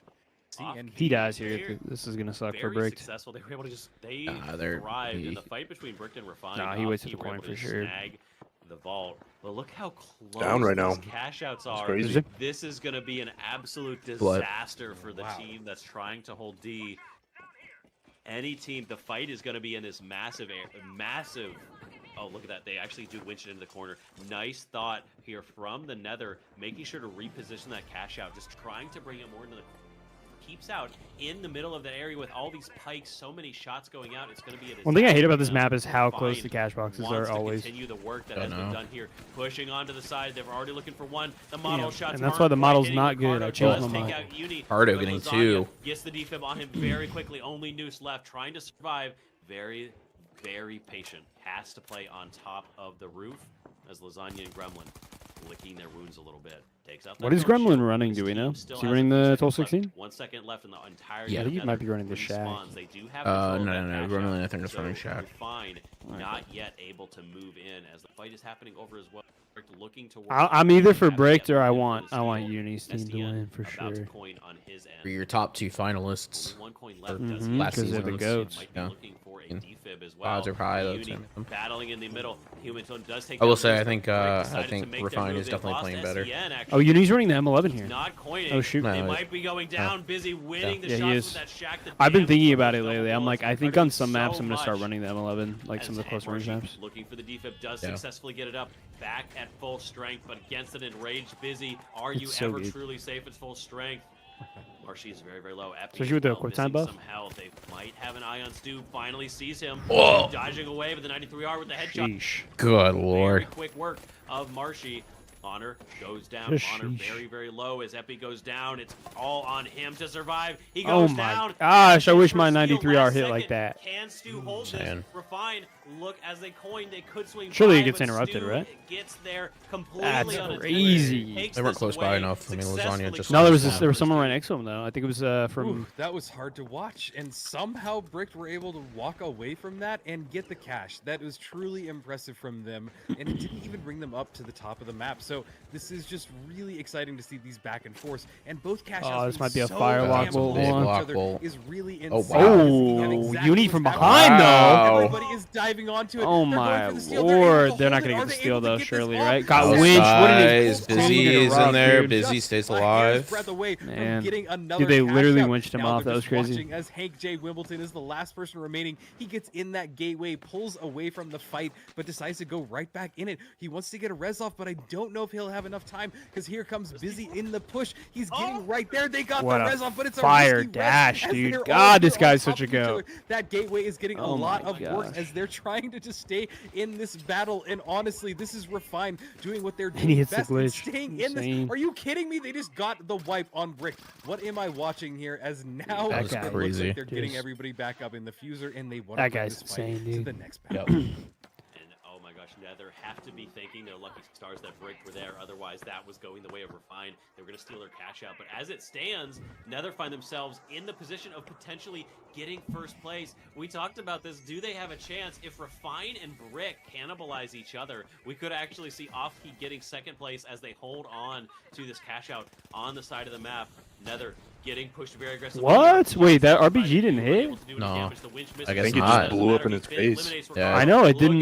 C and He dies They're here. This is gonna suck for very Bricked. successful. They were able to just they're- thrived in he- the fight between Bricked and Refined. Nah, he waits Off-key at the were point able for to sure. snag the vault. But look how close Down right these now. cash outs It's are. crazy. This is going to be an absolute What? disaster for the Wow. team that's trying to hold D. Any team, the fight is going to be in this massive. Oh, look at that. They actually do winch it into the corner. Nice thought here from the Nether, making sure to reposition that cash out, just trying to bring it more into the keeps out in the middle of the area with all these pikes, so many shots going out. It's going to be a One thing I hate disaster about this for map them. is how Fine close the cash boxes wants are to always. continue the work that I has been know. done here, pushing onto the side. They're already looking for one. The model Yeah, shots, and that's aren't why the quite model's hitting. not good. Ricardo I changed does my take mind. out Uni, Ricardo but getting Lasagna 2. Gets the defib on him very quickly. Only Noose left, trying to survive. Very, very patient. Has to play on top of the roof as Lasagna and Gremlin licking their wounds a little bit. Takes out What that is first Gremlin shield. running, His do we team know? still Is he has running a few the seconds left. 12-16? 1 second left in the entire Yeah, I think he Nether might be running the Shack. respawns. They do have No, control of no, that cash Gremlin, out. I think is running Shack. Refine, Alright. not yet able to move in as the fight is happening over as well. Looking to work I'm either for haven't Bricked yet or I moved want into the steal. Uni's team to SDN win for about to sure. coin on his end. For your top 2 finalists. Only 1 coin left. Mhm, Does last he season they're the was- goats. might be Yeah. looking for a And defib as well. odds are high, though, Uni to- battling in the middle. Humanton does take I will down say, I Bruce, think, but Brick I decided to think make their Refine move. is They definitely lost playing better. SEN, Oh, actually. Uni's running the M11 here. Not coining. Oh, shoot. They No, might be going down. Busy winning the Yeah, he shots is. with that shack. The I've been damage thinking from about those it double lately. I'm bullets like, I are think doing on some maps so I'm gonna start much. running the M11, like some of the As closer range Marshi maps. looking for the defib does Yeah. successfully get it up. Back at full strength, but against an enraged Busy. Are you It's so ever good. truly safe at full strength? Marshy is very, very low. Epi Especially with the well, quick time missing buff. some health. They might have an eye on Stu. Finally sees him. Whoa. Dodging away with the 93R with the headshot. Sheesh. Good Very lord. quick work of Marshy. Honor goes down. Just Honor sheesh. very, very low as Epi goes down. It's all on him to survive. He Oh goes my down. gosh, I wish my Steal 93R last hit like second. that. Can Stu hold this? Saying. Refine. Look as they coin. They could swing. Surely by, it gets but interrupted, Stu right? Gets there completely That's unattended. crazy. Takes They weren't this close by away, enough. I mean, Lasagna successfully just- No, there was Just there was closes someone the right next to him though. I think it was from. Ooh, that was hard to watch, and somehow Brick were able to walk away from that and get the cash. That was truly impressive from them, and it didn't even bring them up to the top of the map. So this is just really exciting to see these back and forth, and both cash Oh, outs this being might be a so firewalk damn bolt. close to Hold on. each Block other bolt. is really Oh, insane. wow. because you have Oh, exactly Uni what's from happening. behind Wow. though. Everybody is diving onto it. Oh They're going my for the steal. They're able to lord, they're not hold gonna it. get Are the they steal able to though. get this Surely, off? right? Got Both winched. What did sides. it? Busy is in there. Busy Just stays a hair's alive. breadth away Man. from getting another Dude, they cash literally out. winched him Now off. they're That was just crazy. watching as Hank J. Wimbledon is the last person remaining. He gets in that gateway, pulls away from the fight, but decides to go right back in it. He wants to get a res off, but I don't know if he'll have enough time because here comes Busy in the push. He's getting right there. They got What the a res off, but it's a fire risky res dash, as dude. they're all God, this here on guy's top such a of each goat. other. That gateway is getting a Oh lot my of work gosh. as they're trying to just stay in this battle. And honestly, this is Refine doing what they're And doing he hits the best and glitch. staying in this. Insane. Are you kidding me? They just got the wipe on Brick. What am I watching here? As now That it guy- looks crazy. like they're getting Just- everybody back up in the fuser, and they want That to bring guy's this fight insane, to dude. the next battle. And oh my gosh, Nether have to be thanking their lucky stars that Brick were there. Otherwise, that was going the way of Refine. They were going to steal their cash out. But as it stands, Nether find themselves in the position of potentially getting first place. We talked about this. Do they have a chance? If Refine and Brick cannibalize each other, we could actually see Offkey getting second place as they hold on to this cash out on the side of the map. Nether getting pushed very aggressively. What? Wait, that RPG didn't hit? No. I I guess think it not. just blew up in his face. Yeah. I know, it didn't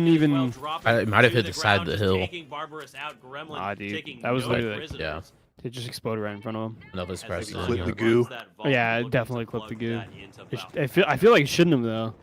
even- It might have hit the side of the hill. Nah, dude, that was literally like- Yeah. It just exploded right in front of him. Another surprise. Clip the goo. Yeah, it definitely clipped the goo. I feel like it shouldn't have though.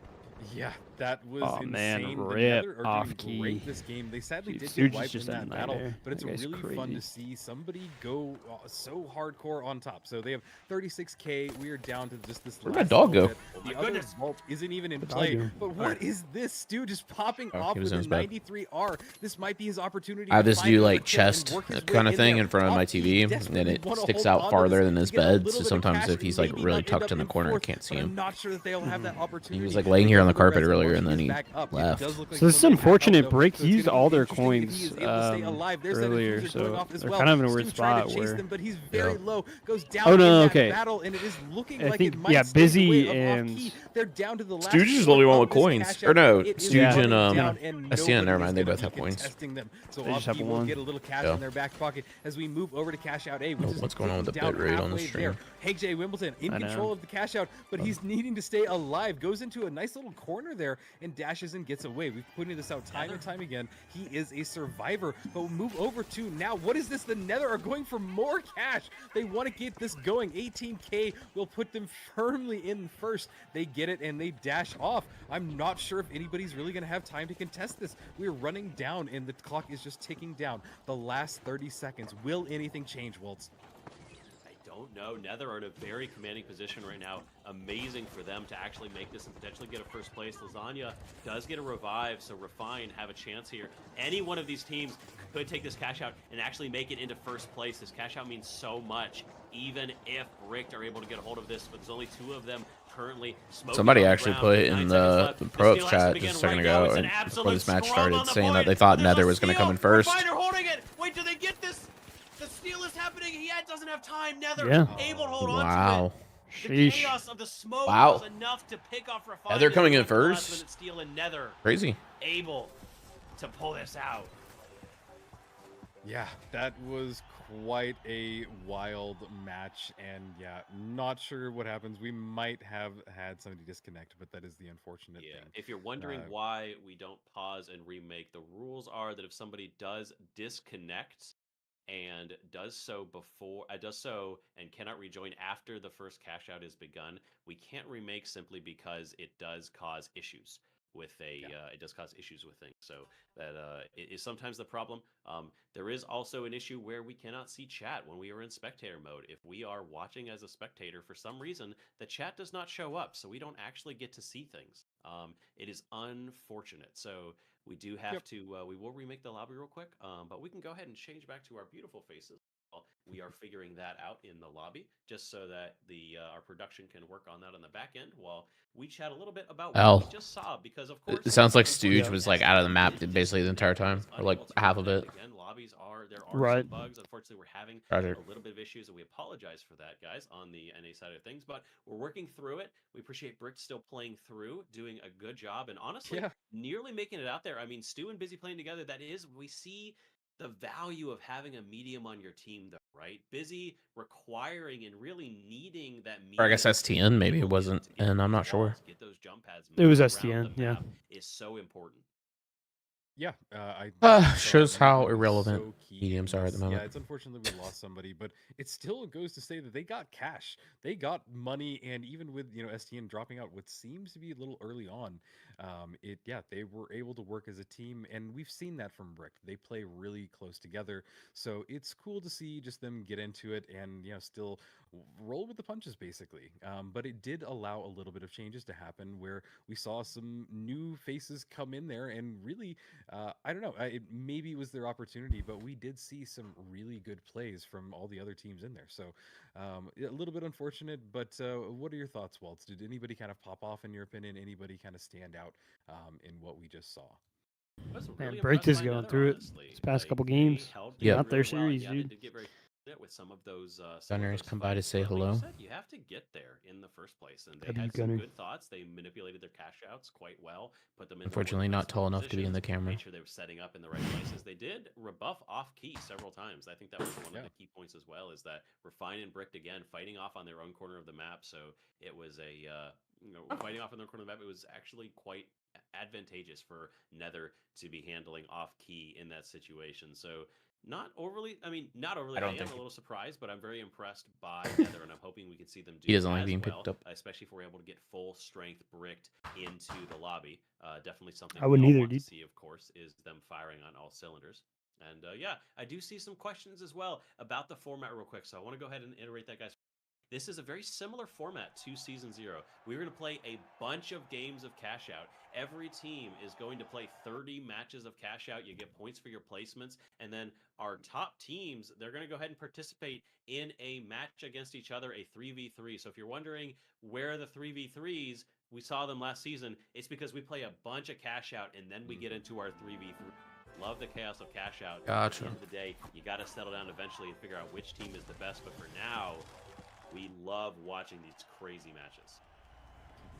Yeah, that was Oh, insane. man, The rip Nether are off doing key. great this game. They sadly Dude, did Stooge get is wiped in just a that battle, nightmare. but it's That guy's really fun to crazy. see somebody go so hardcore on top. So they have 36k. We are down to just this. Where'd last my dog little go? bit. Oh my The other goodness. vault isn't even in dog play. do? But what is this? Stu just popping Oh, off he was with in his his bed. 93R. This might be his opportunity. I have to this find do another like kill and chest work his way kind of thing there. in front of my Off, he TV, and desperately it wanna sticks hold out on to farther this than to his get a bed. little So bit of sometimes cash if and he's like maybe really not end tucked up in the corner, I fourth, can't see but I'm him. not sure that they'll have that opportunity. He was like laying here on the carpet earlier, and then he back up. It left. does look like So this is he'll get back unfortunate. up, though, Brick so it's used gonna be all their interesting if he coins is able to stay alive. There's that earlier, infuser going so off as they're well. kind of in a weird Stu tried spot to chase where. them, but he's very Yeah. low. Goes down Oh, no, in that okay. battle, and it is looking I like think- it might yeah, stay the Busy way of and- Off-Key. They're down to the last Stooge is the two only one of with this coins. cash Or out. no, It is Stooge running and, down, and SCN, never nobody mind, is they gonna both be have coins. contesting them. So They just have Off-Key will one. get a little cash Yeah. in their back pocket as we move over to cash out A, which Oh, is what's going on with the down bit rate on the halfway stream? there. Hank J. Wimbledon in I know. control of the cash out, but he's needing to stay alive. Goes into a nice little corner there and dashes and gets away. We've pointed this out time and time again. He is a survivor. But we'll move over to now. What is this? The Nether are going for more cash. They want to get this going. 18k will put them firmly in first. They get it and they dash off. I'm not sure if anybody's really going to have time to contest this. We're running down and the clock is just ticking down. The last 30 seconds. Will anything change, Waltz? I don't know. Nether are in a very commanding position right now. Amazing for them to actually make this and potentially get a first place. Lasagna does get a revive, so Refine have a chance here. Any one of these teams could take this cash out and actually make it into first place. This cash out means so much, even if Brick are able to get a hold of this, but there's only two of them currently smoking. Somebody on the actually ground. put 9 in seconds the left. The Prohubs steal has chat to begin just a second right now. ago, It's an and before absolute this match scrum on started, the saying that board. they thought There's a Nether was going to come steal. in first. Refiner holding it. Wait, do they get this? The steal is happening. He doesn't have time. Nether Yeah. able to hold on to it. Wow. The Sheesh. chaos of the smoke Wow. was enough to pick off Refine. Nether coming in Last minute first? Steal and Nether Crazy. able to pull this out. Yeah, that was quite a wild match, and yeah, not sure what happens. We might have had somebody disconnect, but that is the unfortunate Yeah, thing. if you're wondering why we don't pause and remake, the rules are that if somebody does disconnect and does so and cannot rejoin after the first cash out is begun, we can't remake simply because it does cause issues with it does cause issues with things. So that it is sometimes the problem. There is also an issue where we cannot see chat when we are in spectator mode. If we are watching as a spectator, for some reason the chat does not show up, so we don't actually get to see things. It is unfortunate. So we do have to. We will remake the lobby real quick, but we can go ahead and change back to our beautiful faces. Well, we are figuring that out in the lobby, just so that our production can work on that on the back end while we chat a little bit about what we L. just saw. Because of course, It sounds like unfortunately, Stooge was like out of the STN map did basically the entire disconnect and time, is or like unable to half of it. reconnect. Again, there are Right. some bugs. Unfortunately, we're having Tragic. a little bit of issues, and we apologize for that, guys, on the NA side of things. But we're working through it. We appreciate Brick still playing through, doing a good job, and honestly, Yeah. nearly making it out there. I mean, Stu and Busy playing together. That is, we see the value of having a medium on your team, though, right? Busy requiring and really needing that medium. Or I guess STN maybe it wasn't, and I'm not sure. Get those jump pads. It was around STN, the yeah. map is so important. Yeah, I saw Shows that how movement was irrelevant so key mediums in are at the this. moment. Yeah, it's unfortunate that we lost somebody, but it still goes to say that they got cash, they got money, and even with STN dropping out, what seems to be a little early on, they were able to work as a team, and we've seen that from Brick. They play really close together, so it's cool to see just them get into it and still roll with the punches basically. But it did allow a little bit of changes to happen where we saw some new faces come in there and really. I don't know. Maybe it was their opportunity, but we did see some really good plays from all the other teams in there. So a little bit unfortunate, but what are your thoughts, Waltz? Did anybody kind of pop off in your opinion? Anybody kind of stand out in what we just saw? I was Man, really Brick impressed is by going Nether, through it honestly. this past couple They games. held Yep. together Not their really well. series, Yeah, dude. they did get very good with some of those. Gunners come by to fights, say but like hello. you said, you have to get there in the first place, and they W had some Gunner. good thoughts. They manipulated their cash outs quite well, put them in. Unfortunately, not tall enough to be in the camera. Made sure they were setting up in the right places. They did rebuff off key several times. I think that was one of the key points as well. Is that Refine and Bricked again fighting off on their own corner of the map. So it was fighting off on their corner of the map. It was actually quite advantageous for Nether to be handling off key in that situation. So not overly. I mean, not overly. I am a little surprised, but I'm very impressed by Nether, and I'm hoping we can see them do. He doesn't like as being well, picked up. especially if we're able to get full strength Bricked into the lobby. Definitely something I wouldn't we all either, want dude. to see. Of course, is them firing on all cylinders. And yeah, I do see some questions as well about the format real quick. So I want to go ahead and iterate that, guys. This is a very similar format to Season 0. We're going to play a bunch of games of cash out. Every team is going to play 30 matches of cash out. You get points for your placements. And then our top teams, they're going to go ahead and participate in a match against each other, a 3v3. So if you're wondering where the 3v3s, we saw them last season, it's because we play a bunch of cash out and then we get into our 3v3. Love the chaos of cash out. Gotcha. At the end of the day, you got to settle down eventually and figure out which team is the best. But for now, we love watching these crazy matches.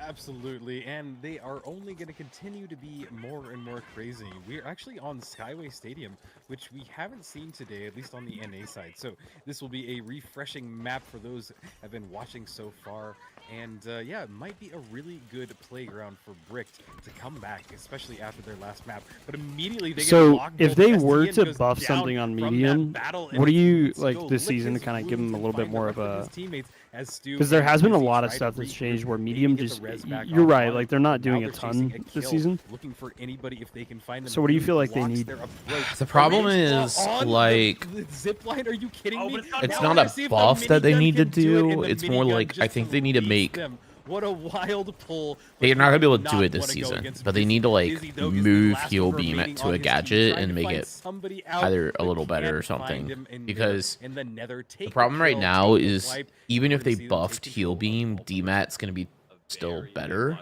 Absolutely, and they are only going to continue to be more and more crazy. We're actually on Skyway Stadium, which we haven't seen today, at least on the NA side. So this will be a refreshing map for those who have been watching so far. And yeah, it might be a really good playground for Bricked to come back, especially after their last map. But immediately they get locked. If they were to buff something on medium, what do you like this season to kind of give them a little bit more of a? Because there has been a lot of stuff that's changed where medium just. You're right, like they're not doing a ton this season. Looking for anybody if they can find them. So what do you feel like they need? The problem is like the zip line. Are you kidding me? it's not a buff that they need to do. It's more like I think they need to make. What a wild pull. They're not gonna be able to do it this season, but they need to like move heal beam to a gadget and make it either a little better or something. Because the problem right now is even if they buffed heal beam, DMAT's gonna be still better.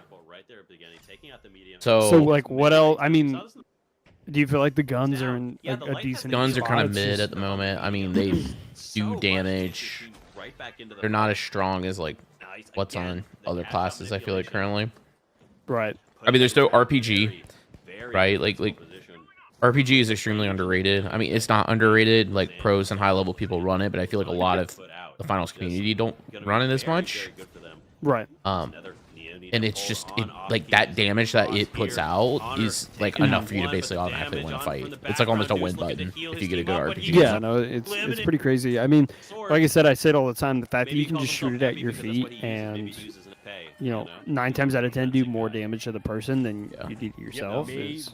So like what else? I mean, do you feel like the guns are in a decent? Guns are kind of spot? mid at the moment. I mean, they do damage. They're not as strong as like what's on other classes. I feel like currently. Right. I mean, there's no RPG, right? Like RPG is extremely underrated. I mean, it's not underrated. Like pros and high level people run it, but I feel like a lot of the finals community don't run it as much. Right. And it's just like that damage that it puts out is like enough for you to basically automatically win a fight. It's like almost a win button if you get a good RPG. Yeah, no, it's pretty crazy. I mean, like I said, I say it all the time. The fact that you can just shoot it at your feet and, you know, 9 times out of 10 do more damage to the person than you do to yourself is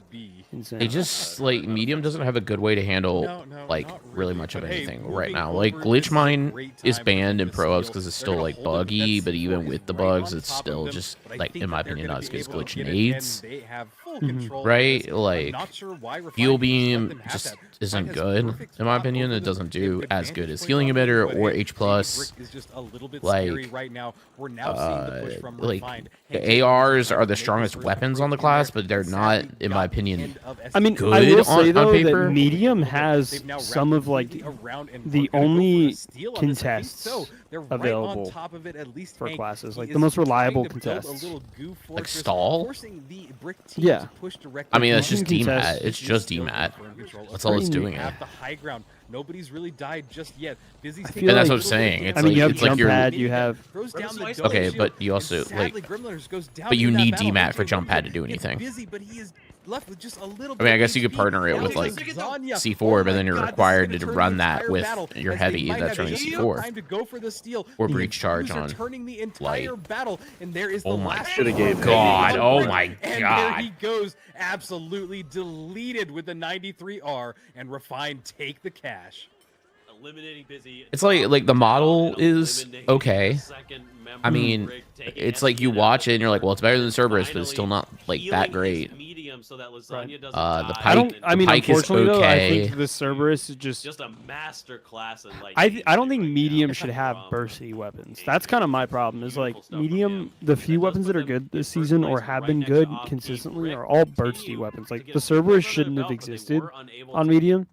insane. It just like medium doesn't have a good way to handle like really much of anything right now. Like glitch mine is banned in Prohubs because it's still like buggy, but even with the bugs, it's still just like in my opinion not as good as glitch nades. Right? Like heal beam just isn't good in my opinion. It doesn't do as good as healing emitter or H plus. Like the ARs are the strongest weapons on the class, but they're not, in my opinion, I mean, good I will say on though paper. that medium has some of like the only contests available for classes, like the most reliable contests. Like stall? Yeah. I mean, that's just Medium DMAT. contest. It's just DMAT. That's all it's doing. At the high ground, nobody's really died just yet. Busy feel And that's like- what I'm saying. It's I mean, like you have it's like jump you're pad, you have. okay, but you also like, but you need DMAT for jump pad to do anything. I mean, I guess you could partner it with like C4, but then you're required to run that with your heavy that's running C4 or breach charge on light. Oh my god! Oh my And there god! he goes, absolutely deleted with the 93R, and Refine take the cash. Eliminating Busy. It's like the model is okay. I mean, it's like you watch it and you're like, well, it's better than Cerberus, but it's still not like that great. The Pike, I mean, the Pike is unfortunately though, I okay. think the Cerberus is just. Just a master class in like. I don't think medium should have bursty weapons. That's kind of my problem. Is like medium, the few weapons that are good this season or have been good consistently are all bursty weapons. Like the Cerberus shouldn't have existed on medium.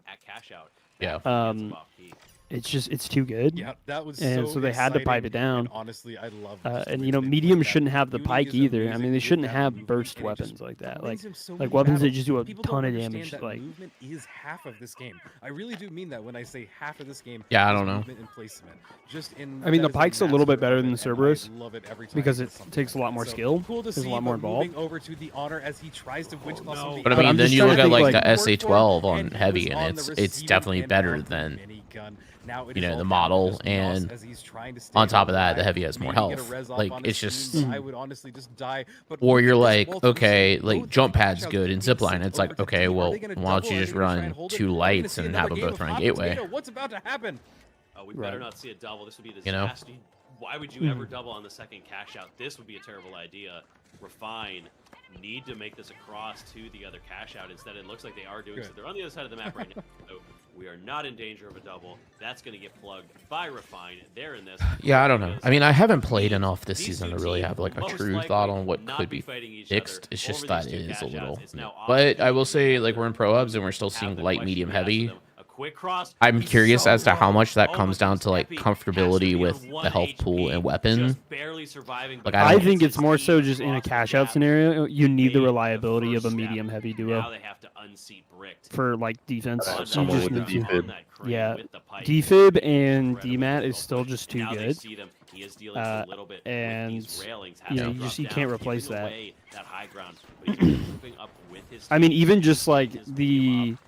Yeah. It's too good. Yeah, that was And so they had to pipe it down. And honestly, I love. And you know, medium shouldn't have the pike either. I mean, they shouldn't have burst weapons like that. Like weapons that just do a ton of damage. Like movement is half of this game. I really do mean that when I say half of this game. Yeah, I is don't know. movement and placement. Just in. I mean, that the is pike's a little bit massive better of than it, the and I Cerberus love it every time because I it get something takes a lot like more that. So, skill. cool to There's a see, lot more but involved. moving over to the honor as he tries to witch claw somebody. But I But mean, I'm then just you trying look to at think, like like- the SA12 on And he heavy, was and on the it's receiving definitely end better of the than minigun. Now it you is know all the down to model, those and knocks as he's trying to stay on top of that, the alive. heavy has more Maybe get a health. res off Like on it's his just. team. I would honestly just die. But Or look you're at this like, multiple okay, scenes. like Both jump teams pad's have good in decent zipline. It's like, over okay, team. Are well, they gonna why don't double? you Are just they gonna try run and hold it? 2 Are we gonna lights see and another have them game both of run hot gateway? potato? What's about to happen? We better Right. not see a double. This would be a You know? disaster. Why would you ever double on the second cash out? This would be a terrible idea. Refine need to make this across to the other cash out. Instead, it looks like they are doing so. They're on the other side of the map right now. So we are not in danger of a double. That's going to get plugged by Refine. They're in this. Yeah, I don't know. I mean, I haven't played enough this season to really have like a true thought on what could be fixed. It's just that it is a little. But I will say, like, we're in Pro Hubs and we're still seeing light, medium, heavy. Quick cross. I'm curious as to how low. much that Oh, comes down to like Steppy comfortability has with to be on the 1 health pool HP, and weapon. just barely surviving, Like, but I I don't- think it's more so speed just in a across the cash out gap. scenario, you need the Made reliability of first a step. medium heavy Now duo they have to unseat Bricked. for like defense. Uh, You someone just with need the to. defib. Yeah, defib and DMAT is still just too good. He is dealing a little bit and, with these railings, you know, has to you just- drop you down, can't replace giving that. away that high ground, but he's moving up with his I mean, team, even just like his team the up.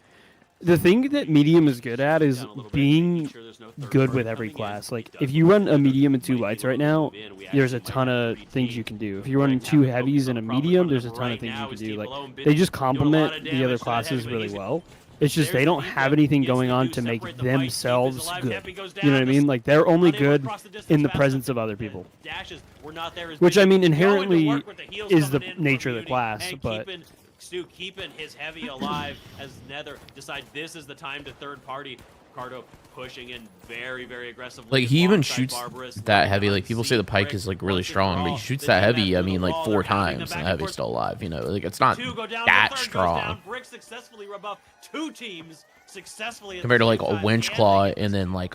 the thing that medium is good at is Down a little bit, being making sure there's no third good party with every coming in. class. He Like does if you run a it. medium and 2 Might be lights able right to now, move in. We there's a actually ton might of have things retake. you can do. If But you're running right 2 now, the heavies focus and a on the problem medium, in there's a front of ton right of things now you is can do. Team Like Below and they Busy just doing a lot complement of the damage other to that classes heavy. really He's- well. It's just There's they the don't defib. have anything Gets going the on do, to make separate the fight, keep themselves his alive. good. Happy goes You know what I down, mean? Like they're only unable to good cross the distance in the fast presence enough. of other people. Dashes were not there as Which, I busy. mean, Going to inherently work with the heals is the coming in for nature of the Beauty class, and but- keeping Stu keeping his heavy alive as Nether decides this is the time to third party. Cardo pushing in very, very aggressively. Like he even alongside shoots Barbarous. that heavy. Like people say the Pike Brick is like really wants it strong, but raw. he shoots The that J-Man heavy. I through mean, the like wall. 4 They're pounding times, them and back the and heavy's forth. still alive. You know, like it's not 2 go down, that the third goes strong down. Brick successfully rebuff 2 teams successfully at compared the to like same a time, winch and claw they get and then like,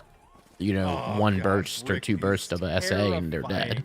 you know, Oh, 1 God, burst or Brick 2 is bursts of a SA and they're dead. terrifying.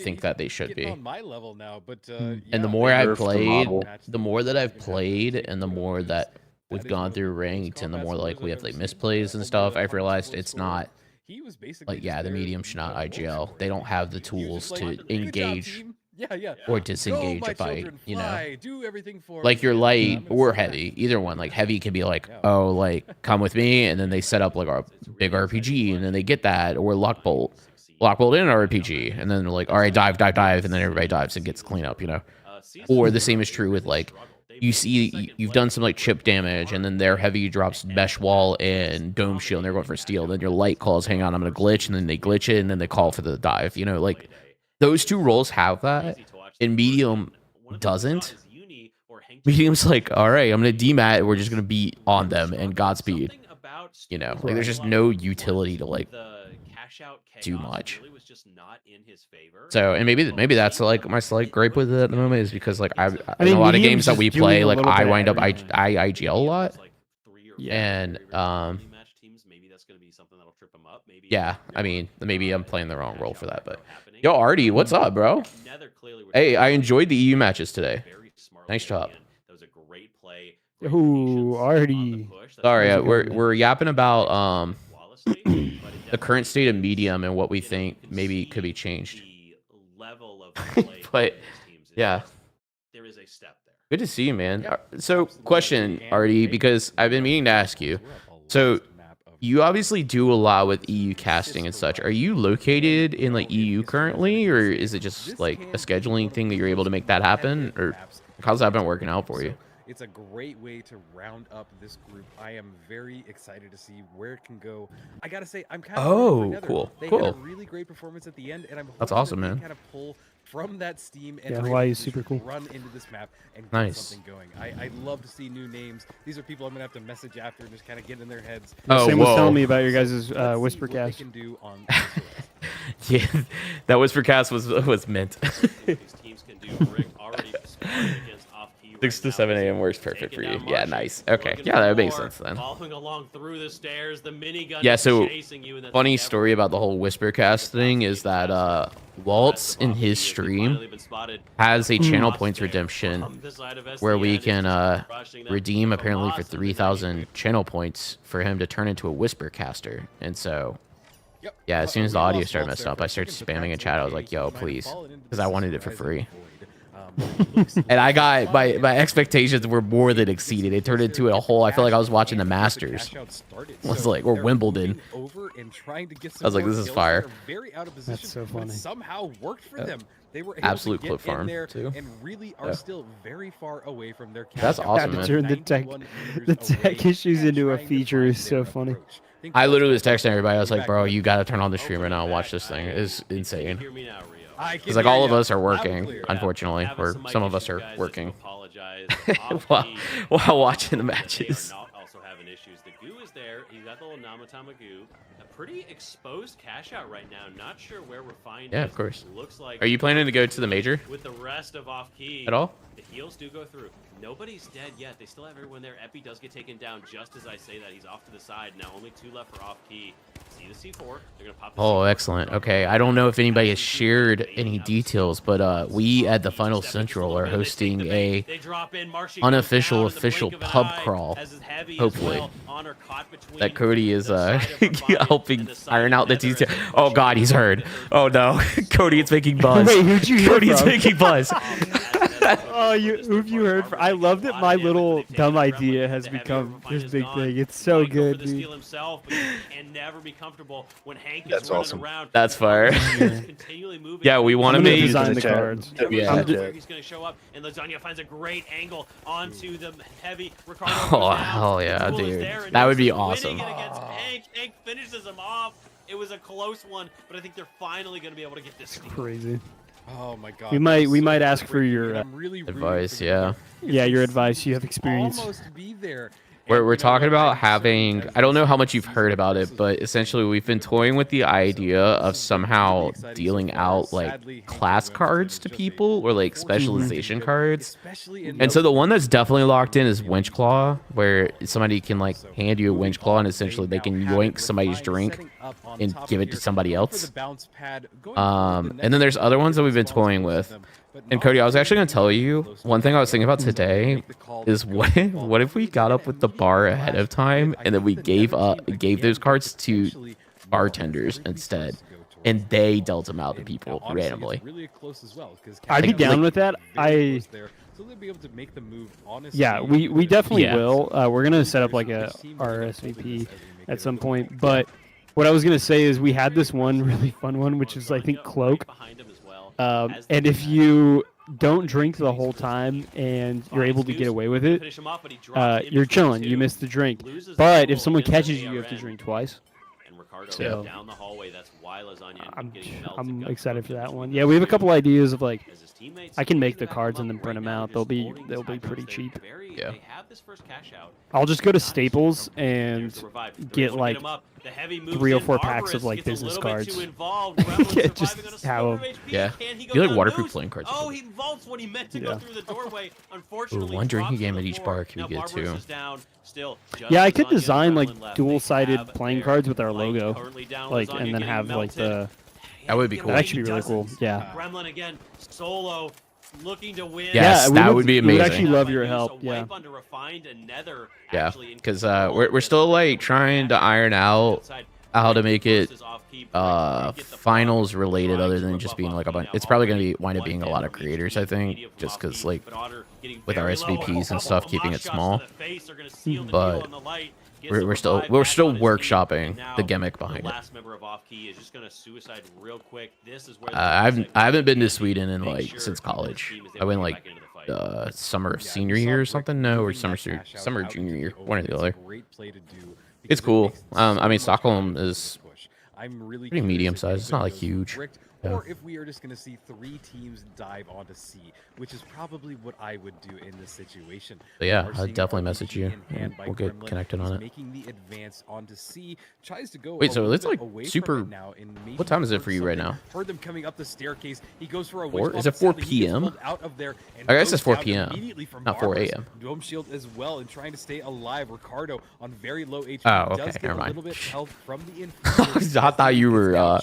think that they should getting be. on my level now, but And the yeah, more they I've nerfed the played, model. the more that I've Even have played, those and the zero more moves, that that we've is gone one of the through lowest ranked, and the combat more like scores we I've have ever like seen. misplays and A stuff, lower I've realized hardest it's score. not He was basically like, just yeah, the there medium should not at the lowest IGL. score. They don't have the He was tools just like, to "Good job, engage team. Yeah, yeah. or Yeah. Go, disengage my a fight, children, you know? fly. Do everything for Like me. you're And, light I'm gonna or sit back. heavy, either one. Like heavy can be like, Yeah. oh, like come with me, and then they set up like a big RPG, and then they get that, or Lockbolt in an RPG, and then they're like, all right, dive, and then everybody dives and gets cleanup, you know? Or the same is true with like you see you've done some like chip damage, and then their heavy drops mesh wall and dome shield, and they're going for steel. Then your light calls, hang on, I'm gonna glitch, and then they glitch it, and then they call for the dive. You know, like those two roles have that, and medium doesn't. Medium's like, all right, I'm gonna demat. We're just gonna be on them and Godspeed. You know, like there's just no utility to like do much. So, and maybe that's like my slight gripe with it at the moment is because like in mean, a lot of medium's games that just we doing play, a like little I bit of wind up everything. I IGL a lot, Yeah. and yeah, I mean maybe I'm playing the wrong role for that, but yo Artie, what's up, bro? Hey, I enjoyed the EU matches today. Nice job. That was a great play. Ooh, Artie. Sorry, we're yapping about the current state of medium and what we think maybe could be changed. But yeah, there is a step there. good to see you, man. So, question, Artie, because I've been meaning to ask you. So, you obviously do a lot with EU casting and such. Are you located in like EU currently, or is it just like a scheduling thing that you're able to make that happen, or how's that been working out for you? It's a great way to round up this group. I am very excited to see where it can go. I gotta say, I'm kind of cool. They had a really great performance at the end, and I'm hoping That's awesome, that they man. kind of pull from that steam and Yeah, are Hawaii able is to super cool. run into this map and get Nice. something going. I love to see new names. These are people I'm gonna have to message after and just kind of get in their heads. Oh, Sam was whoa. telling me about your guys' Let's see what whisper they cast. can do on Yeah, that whisper cast was meant. These teams can do. Rick already sparring against off-key 6 to right 7 now. a.m. works perfect for Taking you. down Yeah, Martian, nice. Okay, looking yeah, that for makes more, sense then. Following along through the stairs, the minigun Yeah, is so chasing you, and that's funny never story about the whole whisper cast thing is that Waltz in his stream has a channel points redemption where we can redeem apparently for 3,000 channel points for him to turn into a whisper caster. And so yeah, as soon as the audio started messing up, I started spamming in chat. I was like, yo, please, because I wanted it for free. And I got my expectations were more than exceeded. It turned into a whole. I felt like I was watching the Masters. Was like or Wimbledon. I was like, this is fire. That's so funny. Somehow worked for them. They were able Absolute to clip get in farm, there too. and really are still very far away from their That's cap. awesome, To man. turn the tech issues into a feature is so funny. I literally was texting everybody. I was like, bro, you got to turn on the stream right now and watch this thing. It's insane. Hear me now, Rio. Because like all of us are working, unfortunately, Have or some mic some of us issues, are guys, that working you apologize. while, Off-key, while watching the they are matches. not also having issues. The goo is there. He's got the little Namatama goo. A pretty exposed cash out right now. Not sure where we're finding. Yeah, of course. Looks like. Are you planning to go to the major With the rest of off-key at all? The heals do go through. Nobody's dead yet. They still have everyone there. Epi does get taken down just as I say that. He's off to the side. Now only 2 left for off-key. See the C4. They're going to pop the Oh, C4. excellent. Okay, I don't know if anybody has shared any details, but we at the Final Central are hosting a They drop in. Marcy unofficial goes down in the official blink of an pub eye, crawl, as is Heavy as hopefully. well. Honor caught between that Cody is the side of Rafani helping and the side iron of out the Nether as details. they're Oh pushing God, he's into heard. the third Oh no, Cody, it's making buzz. Wait, who'd you hear Cody, it's from? making buzz. Oh, who've you heard from? I love that my little dumb idea has become this big thing. It's so good, dude. That's awesome. That's fire. Yeah, we want to I'm gonna make. design the chat. cards. Yeah. I'm He's going to show up, and Lasagna finds a great angle onto the Heavy. Ricardo Oh, goes down. hell yeah, Jewel is dude. there, and That would be Nixon's awesome. winning it against Hank. Hank finishes him off. It was a close one, but I think they're finally going to be able to get this. Crazy. Oh my god. We might- that's we so might ask for freaking, your, and I'm really rooting advice, for them yeah. because Yeah, your they advice. You have experience. almost be there. We're And, you know talking what, about I'm having. certain I don't know how as much you've season heard about it, progresses, but essentially we've been toying with the idea of somehow dealing out like class cards to people or like specialization cards. especially in And so the one that's definitely locked in is Winch Claw, where somebody can like hand you a Winch Claw and essentially they can yoink somebody's drink and give it to somebody else. And then there's other ones that we've been toying with. And Cody, I was actually going to tell you one thing I was thinking about today is what if we got up with the bar ahead of time and then we gave those cards to bartenders instead, and they dealt them out to people randomly. I'd be Like- down like- with that. Yeah, we definitely Yeah. will. We're gonna set up like a RSVP at some point. But what I was gonna say is we had this one really fun one, which is I think Cloak. And if you don't drink the whole time and you're able to get away with it, Finish him off, but he drops in you're between chilling. two. You missed the drink. Loses But the if someone against catches you, the you have to ARN. drink twice. And Ricardo So- down the hallway. That's why Lasagna I'm getting melted. I'm got excited cooked for in that this one. Yeah, we have a couple ideas of like As his teammates I can make looking the to back cards him and then up print right them now, out. just They'll be holding they'll his be pretty titles. cheap. Yeah. They have this first cash out. I'll just go to Nice. Staples There's and the revive. They're get able to like him up. The heavy moves 3 or in. 4 packs of Barbarous like gets a business little bit cards. too involved. Gremlin Yeah, surviving just on a how- sliver of HP. Yeah. Can he go You like down waterproof loose? playing cards or Oh, something. he vaults when he meant to go Yeah. through the doorway. Unfortunately, one drinking drops to game the at each floor. bar could Now get Barbarous two. is down. Still, just Yeah, I could Lasagna and design like Gremlin left. They dual-sided have playing their cards with our light logo, currently down. like Lasagna and then getting have like melted. That would be Can't cool. get that away, should be he really cool. doesn't. Yeah. Gremlin again, solo, looking to win. Yes, we that would be we would amazing. actually love your help. So Yeah. wipe onto Refined and Nether Yeah, actually in because control we're of this. still like trying to iron out Outside. how to make it Versus off keep. Get the finals block. related Trying other to than rip just up being off like a key bunch. now. It's probably going to Already be wind up one being a hit lot of from each creators, team. I think, Media from just off because key, like but Otter getting with our very low. SVPs and stuff, keeping it Shots to small. the face are gonna seal the But deal on the light. Gets we're the still revive back on his feet. workshopping And now the gimmick behind the it. last member of off key is just gonna suicide real quick. This is where the I segment haven't been to is. Sweden in Make like sure since the other college. team is I able went to like get back into the fight. summer of Yeah, senior you saw year or Rick something. No, or moving summer that cash out summer out junior into year, the one or open. the It's a other. great play to do because It's it cool. makes it I so mean much Stockholm harder is to push. I'm really pretty curious medium if sized. It's not like anybody goes huge. bricked, Yeah. or if we are just going to see 3 teams dive onto C, which is probably what I would do in this situation. But We yeah, are I'll seeing definitely RPG message you, in and hand by we'll get Gremlin. connected on He's it. making the advance onto C, tries to go Wait, a so little it's bit like away from super- it now and maybe what time is it heard for you right something. now? Heard them coming up the staircase. He goes for a 4? witch Is bomb, it 4 sadly, he gets p.m.? pulled out of there and I guess goes it's 4 down p.m., immediately from not 4 Barbarous. a.m. Dome shield as well and trying to stay alive. Ricardo on very low HP. Oh, does okay, get never a mind. little bit of health from the infuser. I thought you were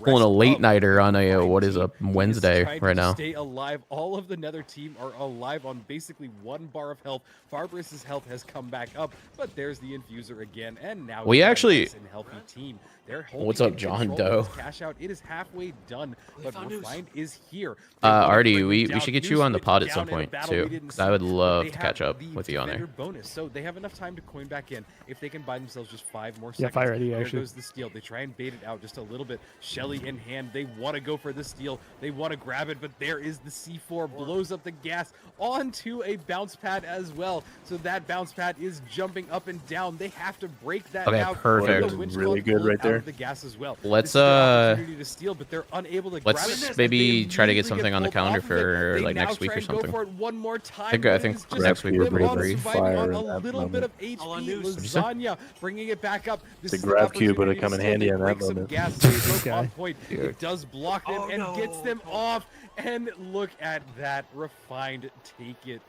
pulling a late night nighter on a what is a Wednesday right now. Stay alive. All of the Nether team are alive on basically 1 bar of health. Barbarous's health has come back up, but there's the infuser again, and now We we have a actually- nice and healthy team. They're holding What's up, in John control Doe? of this cash out. It is halfway done, but found Noose. Refined is here. They wanna Artie, bring him we down. should get you Noose on the went pod at down some in a point battle we too, didn't 'cause I would see, but love they to catch have up the with you on defender there. bonus, so they have enough time to coin back in. If they can buy themselves just 5 more Yeah, seconds. fire ready, There actually. goes the steal. They try and bait it out just a little bit. Shelly in hand. They want to go for the steal. They want to grab it, but there is the C4. Blows up the gas onto a bounce pad as well. So that bounce pad is jumping up and down. They have to break that Okay, out. perfect. And the winch Really clock good pulled right out there. of the gas as well. Let's, This is their opportunity to steal, but they're unable to grab it. Let's And maybe they try to get immediately something on the pulled off calendar of it. for They like now next week try or and go something. for it one more time. I but think it is just next week we're them pretty on free. surviving Fire on in a that little bit of All on HP. news. What'd you say? Lasagna bringing it back up. This The is an grab cube would have opportunity come to in steal. handy They in that break some moment. gas. They both Okay. on point. Dude. It does block them Oh, and no. gets them off. And look at that. Refined take it.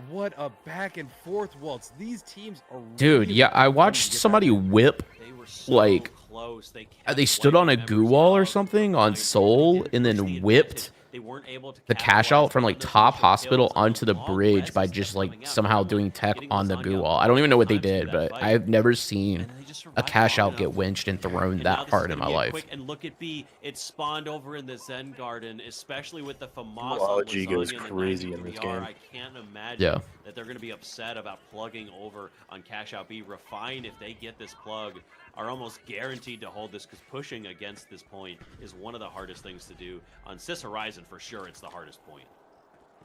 What a back and forth waltz. These teams are Dude, really yeah, I trying to watched get somebody that whip. They were so Like, close. They They stood on a goo wall or something on Seoul and then whipped the cash out from like top hospital onto the bridge by just like somehow doing tech on the goo wall. I don't even know what they did, but I've never seen a cash out get winched and thrown that hard in my life. And look at B, it spawned over in the Zen Garden, especially with the FAMAS. Zoology goes crazy in this game. I can't imagine Yeah. that they're going to be upset about plugging over on cash out B. Refine, if they get this plug, are almost guaranteed to hold this, because pushing against this point is one of the hardest things to do. On Cis Horizon, for sure, it's the hardest point.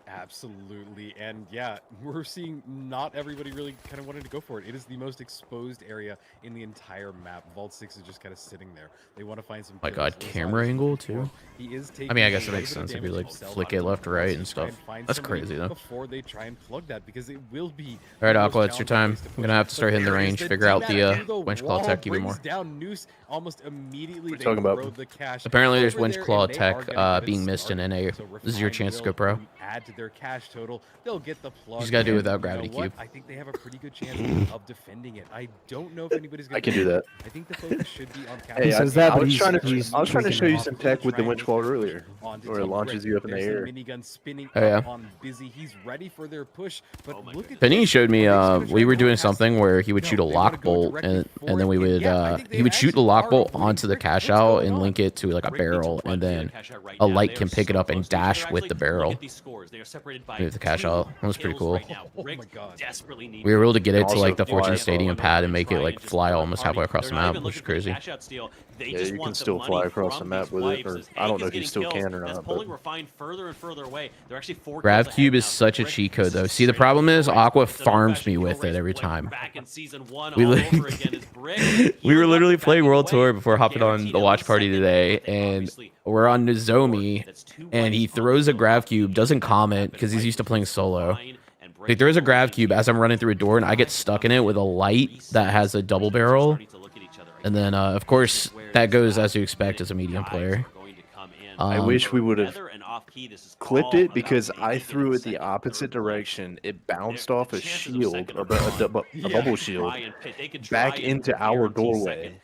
Absolutely. And yeah, we're seeing not everybody really kind of wanted to go for it. It is the most exposed area in the entire map. Vault 6 is just kind of sitting there. They want to find some My kills. God, Lasagna's camera looking angle, for- too? He is I mean, I taking guess it a makes little bit sense of if you, damage like, himself. flick it Ottawa left to wants right to and try stuff. find That's somebody crazy, though. Before they try and plug that, because it will be All right, the most Aqua, it's your time. challenging place I'm gonna have to push. start hitting the But there is range, figure out the D-Mat through winch claw wall, tech even brings more. down Noose almost immediately. What are you They talking about? throw the cash Apparently, there's over winch there, claw and they tech are gonna get it being missed in started. NA. So This is your Refined chance to will go pro. add to their cash total. They'll get the plug. just gotta do it and without you know Gravity what? Cube. I think they have a pretty good chance of defending it. I don't know if anybody's gonna I can do that. I think the focus should be on cash. Hey, says that, but he's I was trying to tweaking show it you off. some tech with the winch wall earlier, where it launches you up in the air. Minigun spinning Oh, yeah. up on Busy. He's ready for their push, but Oh my look at Penny this. showed me Are they just gonna we try were to go doing past something it? where he would No, shoot a they wanna lock go bolt directly and for then it. we would Yeah, I think they he would shoot the actually lock are bolt avoiding onto the Rick. cash What's out going and on? link it to like a Rick needs barrel to run and through the then cash out right a now. light They can are pick it so up and close. They're dash with actually- the look barrel. at these scores. scores. They are separated by Move the cash out. That was pretty kills cool. right now. Oh my Rick God. desperately needs We were able to get it to Also like the fly Fortune as well. Stadium pad and make it like fly almost halfway across They're the not map, even which is looking for the crazy. cash out steal. They Yeah, just you want can the still money fly across the from map these with it, wipes or as I don't Hank know is if you getting still kills. can or That's not, pulling but Refined further and further away. They're actually 4 Grav kills Cube ahead is now. such a Brick, cheat this code though. is See, the straight problem is destroyed. Aqua It's an farms old-fashioned me kill with it race, every like time. back in season 1 We all li- over again as Brick We were healing up literally and playing backing World away. Tour before They're hopping on guaranteed the at watch least party second, today, but they and obviously we're on want more. Nozomi, That's 2 and he wipes on the throws a field grav off cube, the doesn't top comment half, because and he's White used to playing is solo. fine, and He Brick throws a will grav remain cube as I'm running through a door, and I get stuck in it with a light that has a double barrel. And then, of course, that goes as you expect as a medium player. I wish we would have clipped it because I threw it the opposite direction. It bounced off a shield, or a bubble shield, back into our doorway,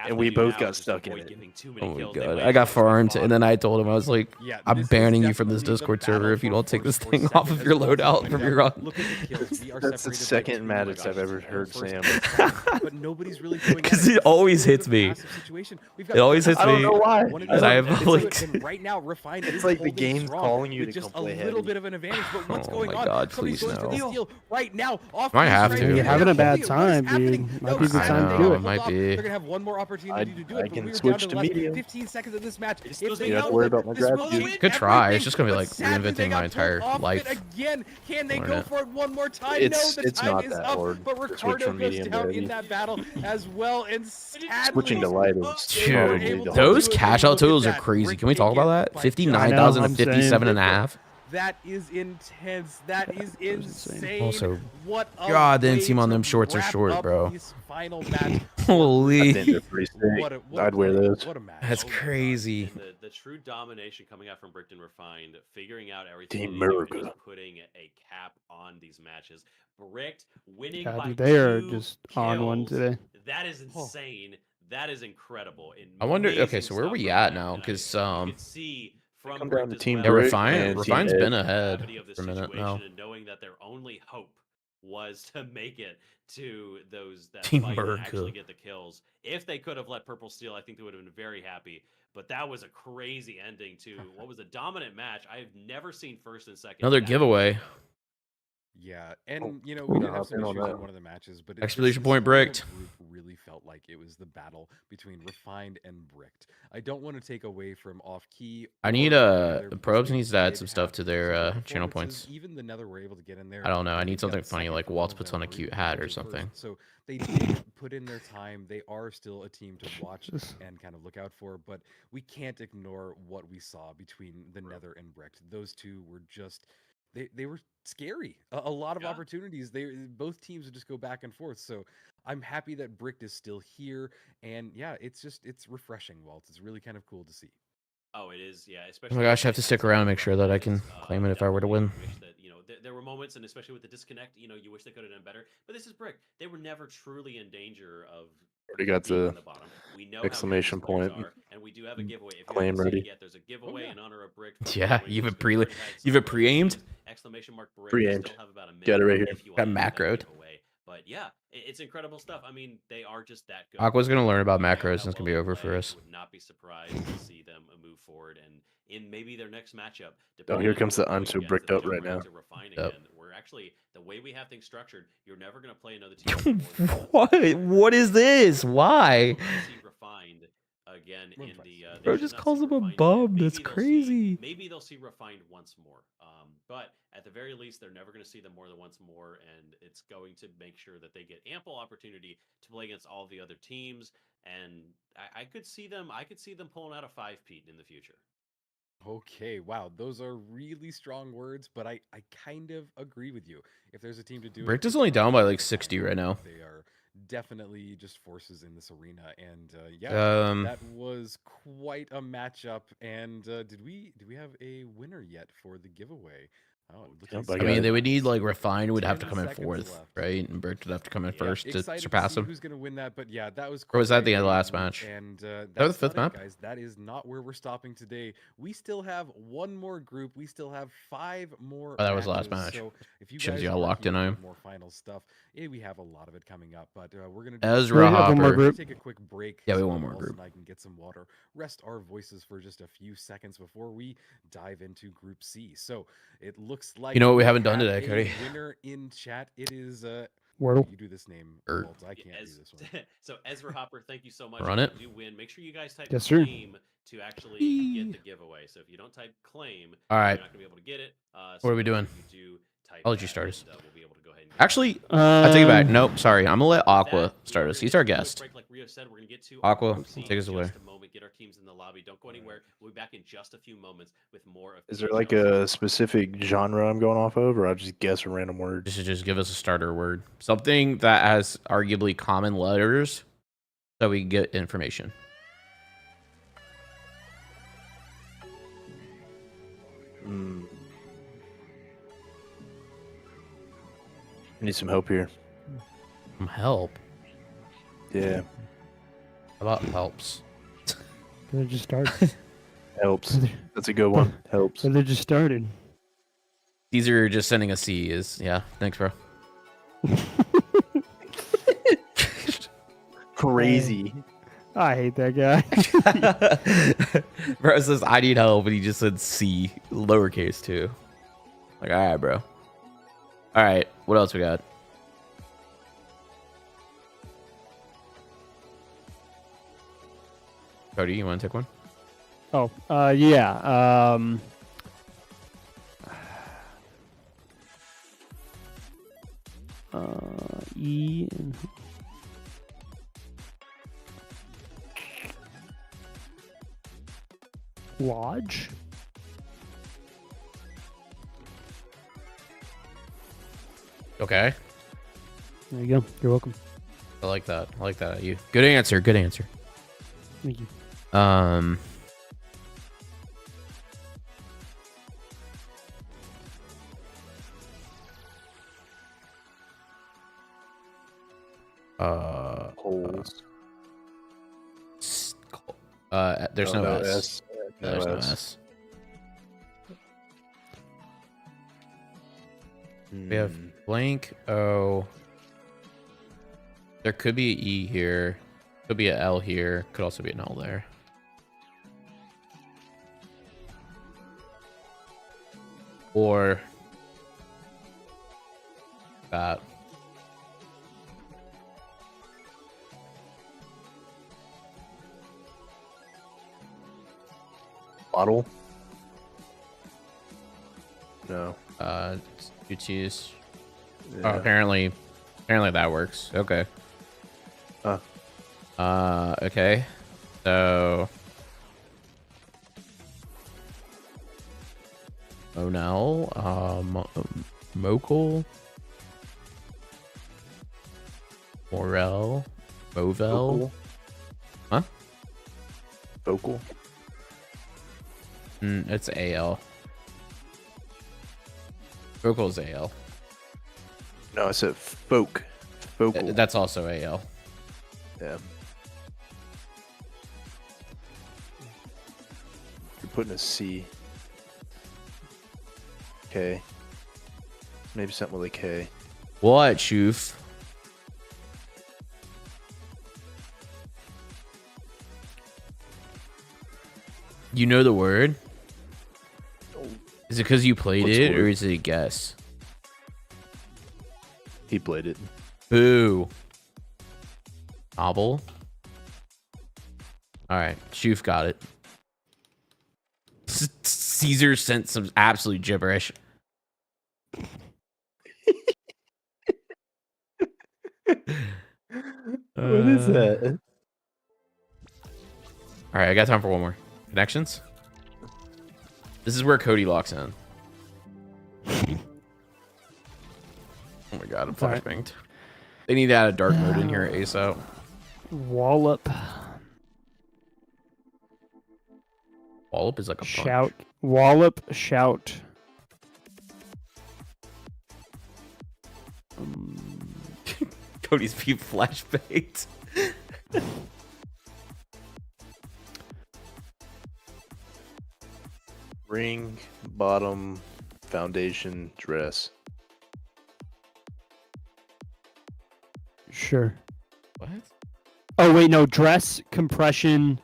and we both got stuck in it. Oh my god, I got farmed, and then I told him, I was like, Yeah, I'm this is banning you from this definitely the Discord server battle if you for don't take this first or thing second off of as your well as loadout going from down. your run. Look at the kills. We are That's the separated by second 2 Maddox I've ever wipes. heard First Sam. and second, but nobody's really going at 'Cause it. it This is always a little hits bit of a me. passive situation. We've got It always hits I don't me. know why. One of And these I have, it's like- and right now, Refined It's is like the holding game's strong calling you with to just come a play little heavy. bit of an advantage. But what's Oh going my on? God, Somebody's please going for the no. steal right now. Off Might the have straight to. in. You're having a What bad is time, happening? dude. No, Might be the Sam, time they to do got it. pulled Might off. be. They're gonna have one more opportunity to do I it. But can we are switch down to to less medium. 15 seconds of this match. If You they You have to know worry that about my this grab will cube. win Good try. It's everything, just gonna be but like sadly, they reinventing got my entire pulled off life. it again. Can they Learn go it. for it one more time? It's No, the time not is that up. hard But to switch Ricardo from goes medium to down heavy. in that battle as well, and sadly, Switching to light is they were probably able the to Those do it, cash and out look at totals are that. crazy. Rick Can we talk taking about it that? by 59,000 to I'm saying. 57 and a half. That is intense. That is insane. Also, what a God, the way inseam on to them shorts are wrap short, up bro. this final match. I Holy. think they're pretty sick. What a I'd wear play. those. What a match. That's Oh my God. crazy. And the true domination coming out from Brickton Refined, figuring out everything Team they do and America. just putting a cap on these matches. Bricked winning God, by dude, they are 2 just on one kills. today. That is insane. That is incredible. I wonder. Okay, Amazing so where are stuff we right at there. now? And Because you could see from Come down Bricked to as Team well, yeah, Brick Refine. and Team Refine's Ed. been ahead gravity of the for a minute now. situation and knowing that their only hope was to make it to that Team fight and actually America. get the kills. If they could have let Purple steal, I think they would have been very happy. But that was a crazy ending to what was a dominant match. I've never seen first and second. Another that giveaway. well. Yeah, Oh, and you know cool. we did Hop have some in on issues in that. one of the matches, but Exclamation this point, final Bricked. group really felt like it was the battle between Refined and Bricked. I don't want to take away from Off Key. I need Nether, because Probes they needs to add did some stuff have to their some good channel performances. points. Even the Nether were able to get in there. I don't know. I and need they got something funny second like for Waltz one of puts them, on a or cute even hat or potentially something. first. So they did put in their time. They are still a team to watch and kind of look out for, but we can't ignore what we saw between the Nether and Bricked. Those two were just they were scary. A lot of Yeah. opportunities. Both teams would just go back and forth. So I'm happy that Bricked is still here, and yeah, it's refreshing, Walt. It's really kind of cool to see. Oh, it is, yeah. Oh Especially my gosh, I have to stick around and make sure that I can claim it if I were to win. Wish that, there were moments, and especially with the disconnect, you wish they could have done better. But this is Brick. They were never truly in danger of Already got being the on the bottom. We know how good exclamation these players point are, and we do have a giveaway. If you claim haven't seen ready. it yet, there's a giveaway yeah. in honor of Brick. Yeah, you have it pre-aimed? Exclamation mark Brick. Pre-aimed. You still have about a minute Got it right here. if you Got want to enter that macroed. giveaway. But yeah, it's incredible stuff. I mean, they are just that good. Aqua's gonna learn about We know macros, how and it's gonna be well they over for play. us. Would not be surprised to see them move forward and in maybe their next matchup. Oh, here comes the I'm so bricked up right now. Yep. We're actually the way we have things structured. You're never going to play another team. What? What is this? Why? Refined again in the. Bro they should just not calls see him a Refined again. bum. Maybe That's they'll see- crazy. Maybe they'll see Refined once more. But at the very least, they're never going to see them more than once more, and it's going to make sure that they get ample opportunity to play against all the other teams. And I could see them. I could see them pulling out a 5-peat in the future. Okay, wow, those are really strong words, but I kind of agree with you. If there's a team to do Bricked it, is it's only down by Refined. like 60 right now. They are definitely just forces in this arena, and yeah, Um, that was quite a matchup. And did we have a winner yet for the giveaway? Oh, it looks Yep, like I I mean, got they it. would need like Refine would have to 10 come in seconds fourth, left. right? And Bert would have to come in Yeah, first to excited surpass see him. who's gonna win that, but yeah, that was. Or was that quite the end of the a last group, match? And the that's fifth not map? it, guys. That is not where we're stopping today. We still have one more group. We still have 5 more. Oh, that was the last matches. match. So if you Shows guys you how are locked in here I for am. more final stuff, we have a lot of it coming up. But we're gonna do Ezra We have one more Hopper. group. Take a quick break. Yeah, we so want more Wells group. and I can get some water, rest our voices for just a few seconds before we dive into Group C. So it looks like You know what we haven't done have today, a Cody? Winner in chat. It is Wordle. You do this name, Er. Walt. I can't do this one. So Ezra Hopper, thank you so much. Run If it. you do win, make sure you guys type Yes, sir. claim to actually get the giveaway. So if you don't type claim, All right. you're not gonna be able to get it. What are we doing? You do type I'll let you that, start us. and, we'll be able to go ahead and get it. Actually, I take it back. Um, Nope, sorry. I'm gonna let With Aqua that, start we're us. gonna He's get our to a quick guest. break, like Rio said, we're gonna get to Aqua, Group C take us in away. just a moment. Get our teams in the lobby. Don't go anywhere. We'll be back in just a few moments with more of. Is there like a specific genre I'm going off of, or I just guess a random word? Just give us a starter word. Something that has arguably common letters so we can get information. Hmm. I need some help here. Some help. Yeah, How about helps? They just started. helps. That's a good one. Helps. So they just started. Caesar just sending a C is yeah. Thanks, bro. Crazy. I hate that guy. Bro says I need help, and he just said C, lowercase too. Like, all right, bro. All right, what else we got? Cody, you want to take one? Oh, yeah. E and Lodge. Okay, There you go. You're welcome. I like that. I like that. You good answer. Good answer. Thank you. Holes. There's no S. No There's no S. S. We have Hmm. blank O. There could be an E here. Could be an L here. Could also be an L there. Or that. Bottle. No. Two T's. Oh, Yeah. apparently that works. Okay. Huh. Okay. So. Monel, Mokel, Morel, Movel. Vocal. Huh? Vocal. It's AL. Vocal's AL. No, I said folk. Vocal. That's also AL. Yeah. You're putting a C. K. Maybe something with a K. What, Shoof? You know the word? Is it because you played What's it, the or word? is it a guess? He played it. Boo. Novel. All right, Shoof got it. Caesar sent some absolute gibberish. What is that? All right, I got time for one more. Connections? This is where Cody locks in. Oh my god, I'm All right. flashbanged. They need to add a dark mode in here ASAP. Wallop. Wallop is like a punch. Shout. Wallop. Shout. Cody's being flash baked. Ring, bottom, foundation, dress. Sure. What? Oh wait, no. Dress, compression.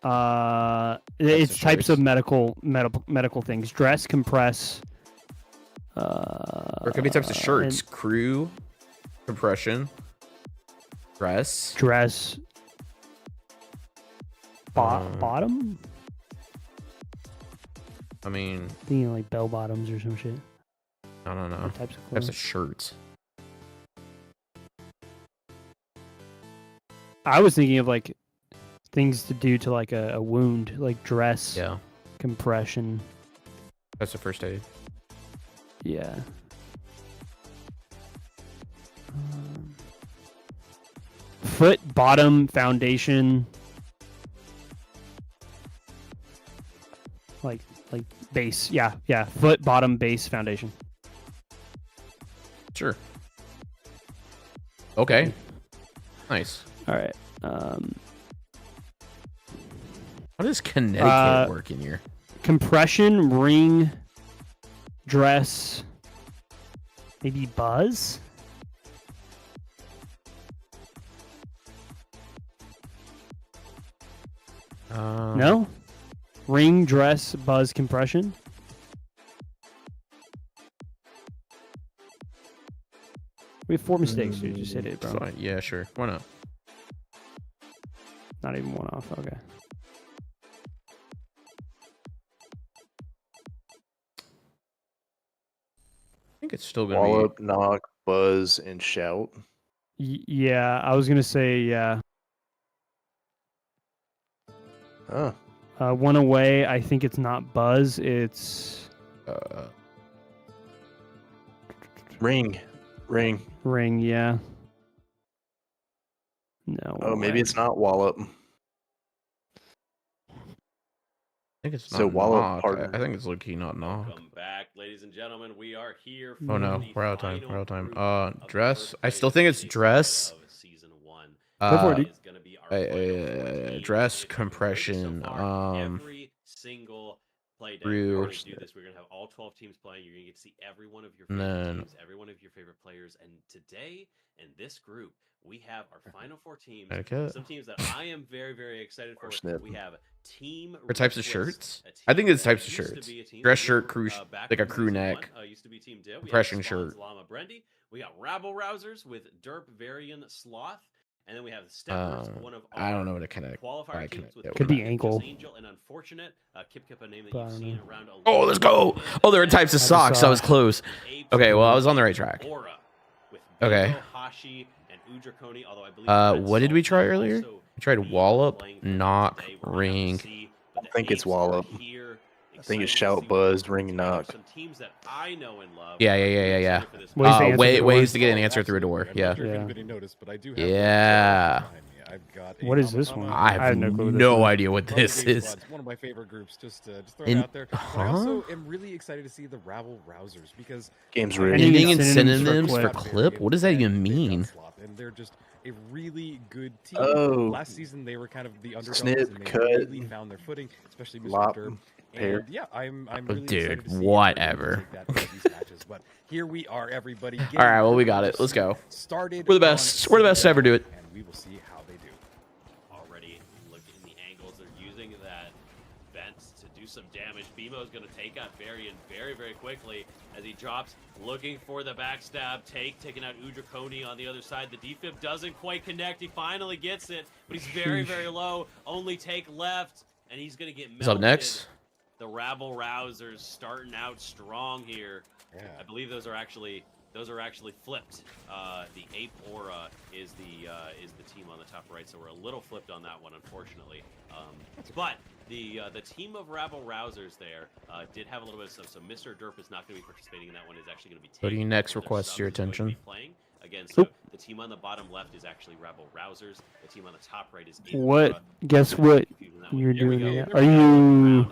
It's types of choice. medical things. Dress, compress. Or it could be types of shirts. and Crew, compression, dress. dress. Bottom. I mean, Thinking like bell bottoms or some shit. I don't know. What types of Types clothes? of shirts. I was thinking of like things to do to like a wound, like dress, Yeah. compression. That's the first aid. Yeah. Foot, bottom, foundation. Like base. Yeah. Foot, bottom, base, foundation. Sure. Okay. Nice. All right. How does Connecticut work in here? Compression, ring, dress, maybe buzz. No? Ring, dress, buzz, compression. We have 4 mistakes, dude. Just hit it, bro. Fine. Yeah, sure. Why not? Not even one off. Okay. I think it's still gonna Wallop, knock, buzz, and shout. Yeah, I was gonna say yeah. Huh. One away. I think it's not buzz. It's be. Ring. ring. Yeah. No. Oh, one maybe away. it's not wallop. I think it's not So Wallop knock. partner. I think it's low key not knock. Welcome back, ladies and gentlemen. We are here. Oh no, the we're out of time. final We're out of time. group of the Dress. first I still place think it's season dress. of season 1. Go for it, dude. Is gonna be our final four teams. Dress, If you've enjoyed this so compression, far, every single play day. crew. We're gonna do this. We're gonna have all 12 teams playing. You're gonna get to see every one of your And favorite then- teams, every one of your favorite players. And today, in this group, we have our final 4 teams. Connecticut. Some teams that I am very, very excited for. Snip. We have Team Or types of Reckless, shirts? a I think team it's that types of used to shirts. be a team Dress that shirt, we crew, were, back like a from crew season neck. one, used to be Team Dill. We have Compression Spawns, shirt. Llama Brendy. We got Rabble Rousers with Derp Varian Sloth. And then we have the Steppers, one of I don't our know what a Connecticut. qualifier teams with Connecticut Could be Connecticut ankle. Angel and Unfortunate. Kip, a name that But I you've don't seen know. around a Oh, lot let's of go. games. Oh, there are types of Types of socks. I was socks. close. Apes Okay, well, I with was on the right track. Aura with Okay. Bingo, Hashi, and Udrakoni, although I believe What did we try earlier? also We tried be Wallop, playing for them knock, today. We're gonna have to ring. see, but the I think it's Apes are Wallop. here. I think it's Excited to shout, see what buzz, they ring, do together. knock. Some teams that I know and love. Yeah. I'm really excited for this Ways to answer Ways the ways door. to get an Oh, answer through a door. absolutely. Yeah. I'm not sure if Yeah. anybody noticed, but I do have Yeah. behind me. I've got a What is this Tama one? Tama I have no clue what this no is. idea what Love the this Game is. Squad's one of my favorite groups. Just throw In- it out there. But I huh? also am really excited to see the Rabble Rousers because Game's Ending rigged. Ending in synonyms for synonyms for clip. clip? What does that even mean? And they're just a really good team. Oh. Last season they were kind of the underdogs Snip, and they cut, really found their footing, especially Mr. lop, Derp. pair. And yeah, I'm really Dude, excited to see whatever. how they're able to take that into these matches. But here we are, everybody. All right, well, we got it. Let's go. Started We're the on best. We're the best to ever do it. and we will see how they do. Already looking at the angles. They're using that vent to do some damage. Bimo's going to take out Varian very, very quickly as he drops, looking for the backstab. Taking out Udrakoni on the other side. The defib doesn't quite connect. He finally gets it, but he's very, very low. Only take left, and he's going to get melted. Who's up next? The Rabble Rousers starting out strong here. Yeah. I believe those are actually flipped. The Ape Aura is the team on the top right, so we're a little flipped on that one, unfortunately. But the team of Rabble Rousers there did have a little bit of stuff. So Mr. Derp is not going to be participating in that one. Is actually going to be Cody taking next their requests your subs is going to be attention. Playing again. So Oop. the team on the bottom left is actually Rabble Rousers. The team on the top right is Ape What? Aura. Guess what Confused on that one. you're Here we doing go. now? We're Are gonna go you? round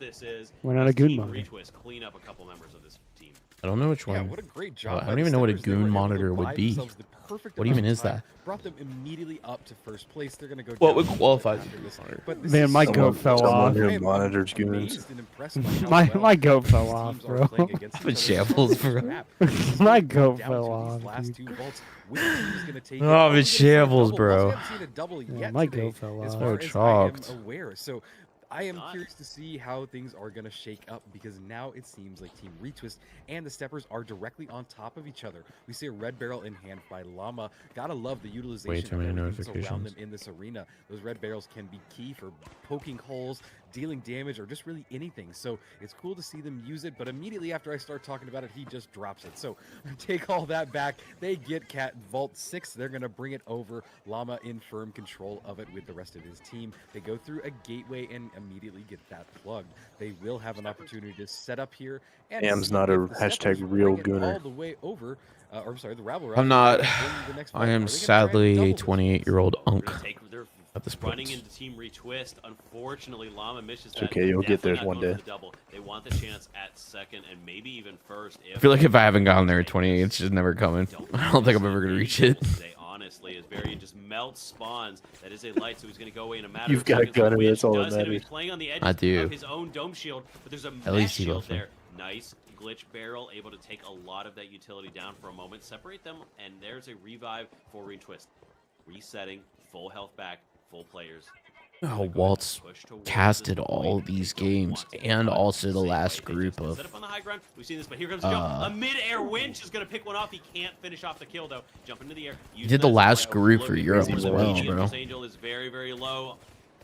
this is Why not a as Team Goonmonger? Retwist clean up a couple members of this team. I don't know which Yeah, one. what a great job. I by don't the even know what a Steppers. They were goon able to monitor would buy be. themselves the perfect What even amount of is time, that? Brought them immediately up to first place. They're going to go What down would a little bit qualify as a after goon this. monitor? But this Man, is my so goat fell close. off. Someone who I am monitors goons. amazed and impressed by how My well goat these fell off, teams are bro. playing against I'm in each other shambles, from this bro. map. This is My going to come goat down fell to off, these last dude. two vaults. Which team's going to take it? Oh, Are I'm we in gonna see a shambles, double? We also bro. haven't seen a double Yeah, yet my today, goat fell as off. far So as I am chalked. aware. So I am Not. curious to see how things are going to shake up because now it seems like Team Retwist and the Steppers are directly on top of each other. We see a red barrel in hand by Llama. Gotta love the utilization too of many everything that's around notifications. them in this arena. Those red barrels can be key for poking holes, dealing damage, or just really anything. So it's cool to see them use it, but immediately after I start talking about it, he just drops it. So take all that back. They get Cat Vault 6. They're going to bring it over. Llama in firm control of it with the rest of his team. They go through a gateway and immediately get that plugged. They will have an opportunity to set up here and Sam's see not if a the hashtag Steppers real bring it all gooner. the way over. Or sorry, the Rabble I'm Rousers not. are gonna bring the next I vault. am Are they gonna try and sadly a double this 28-year-old vault? We're unk. gonna take they're At this running point. into Team Retwist. Unfortunately, Llama misses It's that. okay, you'll get Definitely theirs not one going for day. the double. They want the chance at second and maybe even first. I feel like if I haven't gotten there at Take 28, this. it's just never coming. Don't I don't think I'm miss ever gonna any reach it. kills today, honestly, as Varian just melts spawns. That is a light, so he's going to go away in a matter You've of got a seconds. gunner, Which that's all that does hit him. He's matters. playing on the I edges do. of his own dome shield, but there's a At mesh least he shield loves me. there. Nice glitch barrel, able to take a lot of that utility down for a moment, separate them, and there's a revive for Retwist. Resetting, full health back, full players. Oh, Waltz casted all these games and also the last group of Set up on the high ground. We've seen this, but here comes the jump. A mid-air winch is going to pick one off. He can't finish off the kill, though. Jump into the air. He did the last group for Europe as well, Medium. bro. This Angel is very, very low.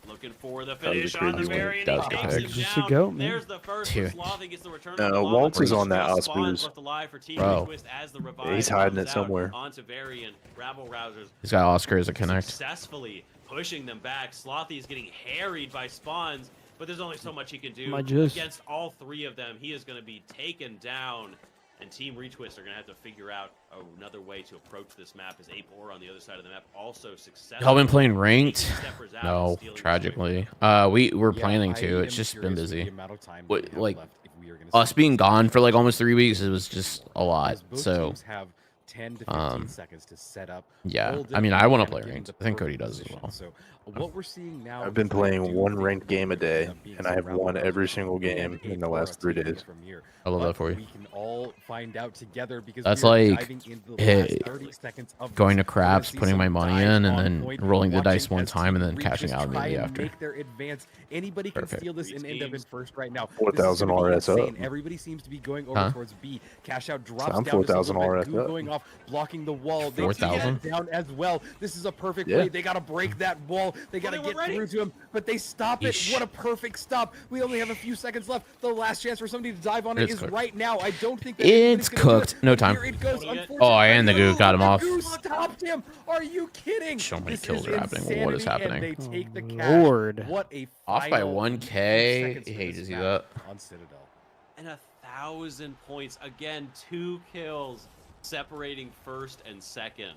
Looking for the was a finish on the crazy one. Varian. That He was takes epic. him Just a down. goat, man. There's the first. Dude. Slothy gets the return of the Llama. Waltz is Three on that straight Osprey. spawns left alive for Team Bro. Retwist as the revive He's hiding comes it somewhere. out onto Varian. Rabble Rousers He's got Oscar as a connect. successfully pushing them back. Slothy is getting harried by spawns, but there's only so much he can do My jizz. against all three of them. He is going to be taken down, and Team Retwist are going to have to figure out another way to approach this map. As Ape Aura on the other side of the map also successful. Y'all been playing ranked? Steppers out and No, stealing this tragically. away We're Yeah, planning I to. It's am just been curious with busy. the amount of time that What, we have like, left if we are gonna Us see being this gone for like happen. almost 3 weeks, it was just a lot. Because both So teams have 10 to 15 seconds to set up. yeah, hold I it, mean, I want and to play get in ranked. the I think perfect Cody does as position. well. So what we're seeing now I've been is I playing do one think ranked game a this day, ends up being and I have Rabble won Rousers every single and game in the Ape Aura last 3 taking it days. from here. I love that But for you. we can all find out together because That's we are like, diving into the hey, last 30 seconds of going this. to We're gonna craps, see putting some my money dives in, and on then point, rolling the watching dice one as time, and Team then cashing Retwist out try immediately and after. make their advance. Anybody can Perfect. steal this Three and end up in teams. first right now. 4,000 This is gonna be RS up. insane. Everybody seems to be going over Huh? towards B. Cash out drops I'm down just a 4,000 little bit. RS Goo up. going off, blocking the wall. They 4,000? get down as well. This is a perfect Yeah. play. They got to break that wall. They got to they were get ready. through to him, but they stop it. Yeesh. What a perfect stop. We only have a few seconds left. The last chance for somebody to dive on it It's is cooked. right now. I don't think that It's anybody's gonna do cooked. it, No but time. Here it goes. Oh, and Unfortunately, the Goo got him the off. Goo stopped him. Are you kidding? So many This kills is are happening. What is insanity, happening? And they take the Oh, cash. Lord. What a Off by final 1K. seconds for Hate this to see map that. on Citadel. And 1,000 points. Again, 2 kills separating first and second.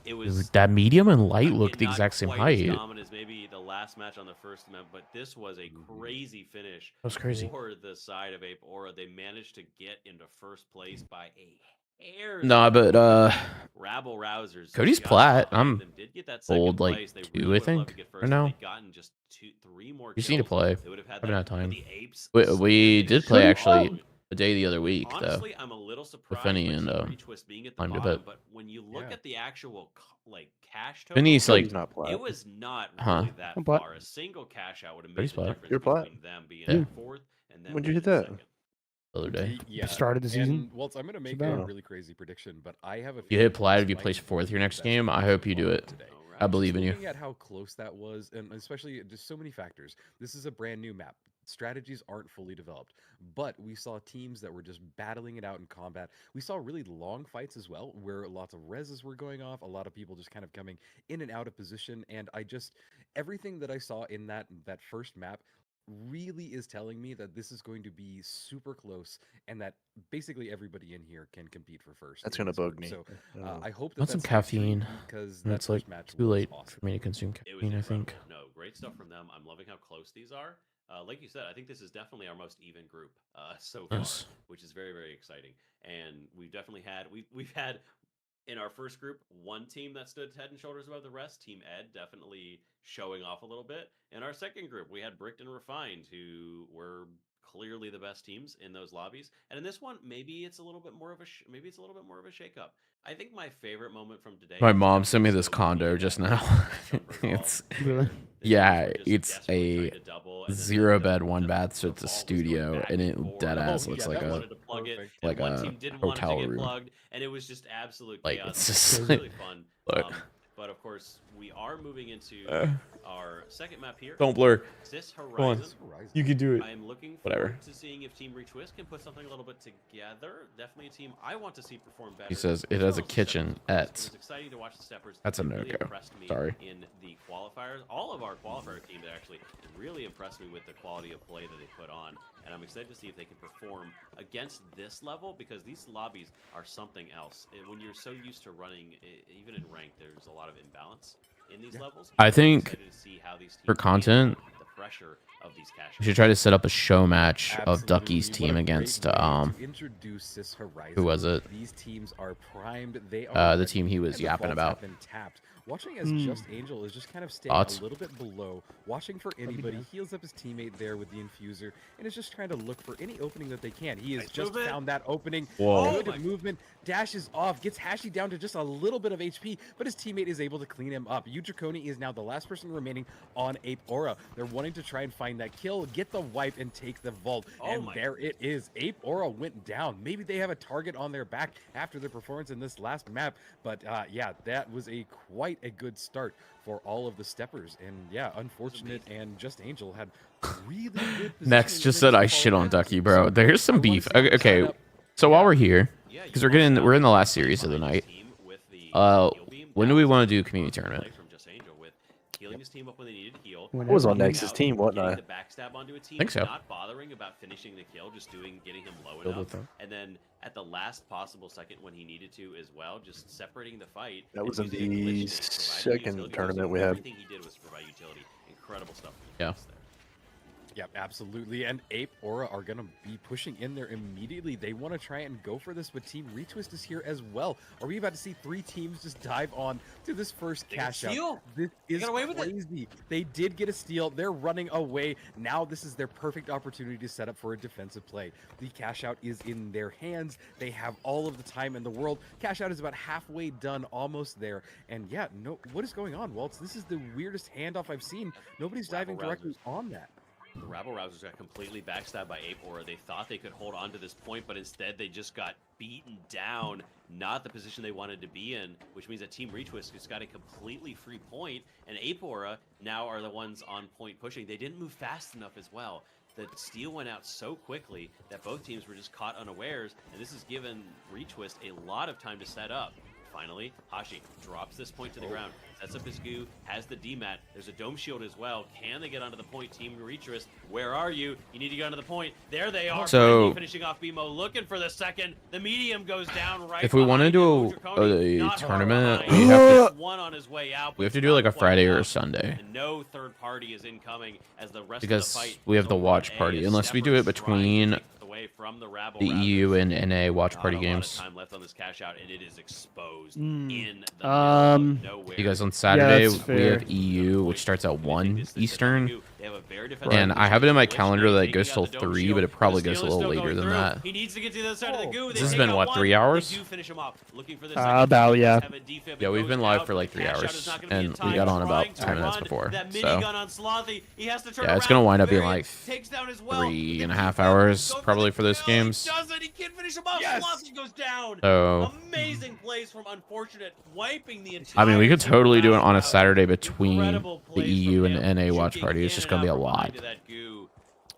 It was That medium and light again, look the not exact same quite as height. dominant as maybe the last match on the first map, but this was a crazy finish. That was crazy. For the side of Ape Aura, they managed to get into first place by a hair. Nah, but Rabble Rousers. Cody's got plat. behind I'm them, did get that second old, like, place. They 2, really I would have think, loved to get first right if now. they'd gotten just 3 more. You just need to kills, play. They would have had Haven't that. had time. But the Apes. We did play actually strong. a day the other week Honestly, I'm a little surprised Finny by and, Team Retwist being at the climbed a bottom, bit. but when you look Yeah. at the actual cash total, Finny's like, Cody's not plat. it was not Huh. really that I'm plat. far. A single cash out would have made Cody's the plat. difference You're plat. between them being Yeah. in fourth and then When'd you being hit in that? second. the other day. Yeah. Start of the season? And, Waltz, I'm going to make about a it. really crazy prediction, but I have a You feeling hit plat this if you might place be fourth your the next best game. I hope you do it. today. I believe in you. Looking at how close that was, and especially just so many factors. This is a brand new map. Strategies aren't fully developed, but we saw teams that were just battling it out in combat. We saw really long fights as well, where lots of reses were going off, a lot of people just kind of coming in and out of position, and everything that I saw in that first map really is telling me that this is going to be super close and that basically everybody in here can compete for first. That's in gonna this bug group. me. So Oh. I hope that Want some that's not true caffeine. because And that it's like first match too was late awesome. for me to consume It was caffeine, I incredible. think. No, great stuff from them. I'm loving how close these are. like you said, I think this is definitely our most even group so far, Yes. which is very, very exciting. And we've definitely had we've had in our first group one team that stood head and shoulders above the rest. Team Ed definitely showing off a little bit. In our second group, we had Bricked and Refined, who were clearly the best teams in those lobbies. And in this one, maybe it's a little bit more of a shakeup. I think my favorite moment from today. My is mom sent me definitely this still gonna condo be just that now. matchup for golf, It's Really? where the yeah, teams were just it's desperately a trying to double, and then 0-bed, 1 the bath, so it's ball a was going studio, back and and it forth. dead ass Oh, looks yeah, like they a wanted to plug it, Perfect. and like one a team didn't want it to hotel get room. plugged, and it was just absolute Like chaos. it's It just was like, really fun. look. But of course, we are moving into our second map here. Don't blur. Sis Come on. Horizon. You can do it. I am looking Whatever. forward to seeing if Team Retwist can put something a little bit together. Definitely a team I want to see perform better. He says it as has well a as the kitchen Steppers, of course. at. It was exciting to watch the Steppers. That's a They really no-go. impressed me Sorry. in the qualifiers. All of our qualifier teams actually really impressed me with the quality of play that they put on. And I'm excited to see if they can perform against this level, because these lobbies are something else. When you're so used to running, even in rank, there's a lot of imbalance in these levels. I I'm think excited to see how these for teams handle content, the pressure of these cash we should try to set up a show match of Absolutely. Ducky's What team a great against way to introduce Sis Horizon. who was it? These teams are primed. They are The ready, team he was and the yapping vaults about. have been tapped. Watching as Just Angel is just kind of staying Thoughts? a little bit below, watching for anybody, heals up his teammate there with the infuser, and is just trying to look for any opening that they can. He has Nice just movement. found that opening. Whoa. Good movement, dashes off, gets Hashi down to just a little bit of HP, but his teammate is able to clean him up. Draconi is now the last person remaining on Ape Aura. They're wanting to try and find that kill, get the wipe, and take the vault. Oh And my there it is. Ape Aura went down. Maybe they have a target on their back after their performance in this last map. But yeah, that was quite a good start for all of the steppers. And yeah, unfortunate and Just Angel had really good Next positioning just against said the I shit on Fallen Ducky, Enemies. bro. So There's some I wanna beef. see them set Okay, up. so while we're here, Yeah, because you we're wanna we're in the stop last play series of the behind night. his team with the Uh, heal beam. when That do we was want a to do good community play tournament? from Just Angel with healing his team up when they needed to heal. I was Whenever on you- Nexus team, wasn't I? Getting the backstab onto a team, Think so. not bothering about finishing the kill, just getting him low Build enough, with them. and then at the last possible second when he needed to as well, just separating the fight. That and was in using a the glitch to provide second utility. tournament we had. Everything he did was to provide utility. Incredible stuff. from Yeah. Chris there. Yeah, absolutely. And Ape Aura are going to be pushing in there immediately. They want to try and go for this, but Team Retwist is here as well. Are we about to see 3 teams just dive on to this first They got cash out? steal. This is got away with it. crazy. They did get a steal. They're running away. Now this is their perfect opportunity to set up for a defensive play. The cash out is in their hands. They have all of the time in the world. Cash out is about halfway done, almost there. And yeah, no, what is going on, Waltz? This is the weirdest handoff I've seen. Nobody's diving directly on that. The Rabble Rousers got completely backstabbed by Ape Aura. They thought they could hold on to this point, but instead they just got beaten down. Not the position they wanted to be in, which means that Team Retwist has got a completely free point, and Ape Aura now are the ones on point pushing. They didn't move fast enough as well. The steal went out so quickly that both teams were just caught unawares, and this has given Retwist a lot of time to set up. Finally, Hashi drops this point to the ground, sets up his goo, has the DMAT. There's a dome shield as well. Can they get onto the point? Team Retris, where are you? You need to get onto the point. There they are. So- finally finishing off BMO, looking for the second. The medium goes down right. If we wanna behind do him. Draconi, a not far tournament, behind. we have to- One on his way out. We have but to do like a not quite Friday or a enough. Sunday. And no third party is incoming as the rest Because of the fight we have is the over watch on A, party, as unless we do it Steppers between trying to take away from the Rabble the EU Rousers. and NA watch Not party a lot of games. time left on this cash out, and it is exposed Mm. in the middle Um, of nowhere. Because on Saturday that's we fair. have EU, which starts at 1 Eastern. They have a very defensive And I have it in my calendar that it goes till taking out the dome 3, shield, but it probably the goes a steal is little still later going than through. that. He needs to get to the other side of the goo. They This has take been, out what, one. 3 They hours? do finish him off. Looking for the About, yeah. Have a defib, Yeah, it we've goes been live out. for like 3 Cash out hours, is not gonna be in and we time. got on He's about trying to 10 minutes run. before. That So minigun on Slothy. He has to turn yeah, it's around. gonna wind up being Variant like takes down his well. 3.5 He hours goes probably for those kill. He games. doesn't. He can't finish him off. Yes! Slothy goes down. So Amazing plays from Unfortunate, wiping the entire. I mean, we could team totally do it on a out. Saturday between Incredible the plays EU from and him, NA watch juking party. It's in just and gonna be a out from lot. behind to that goo.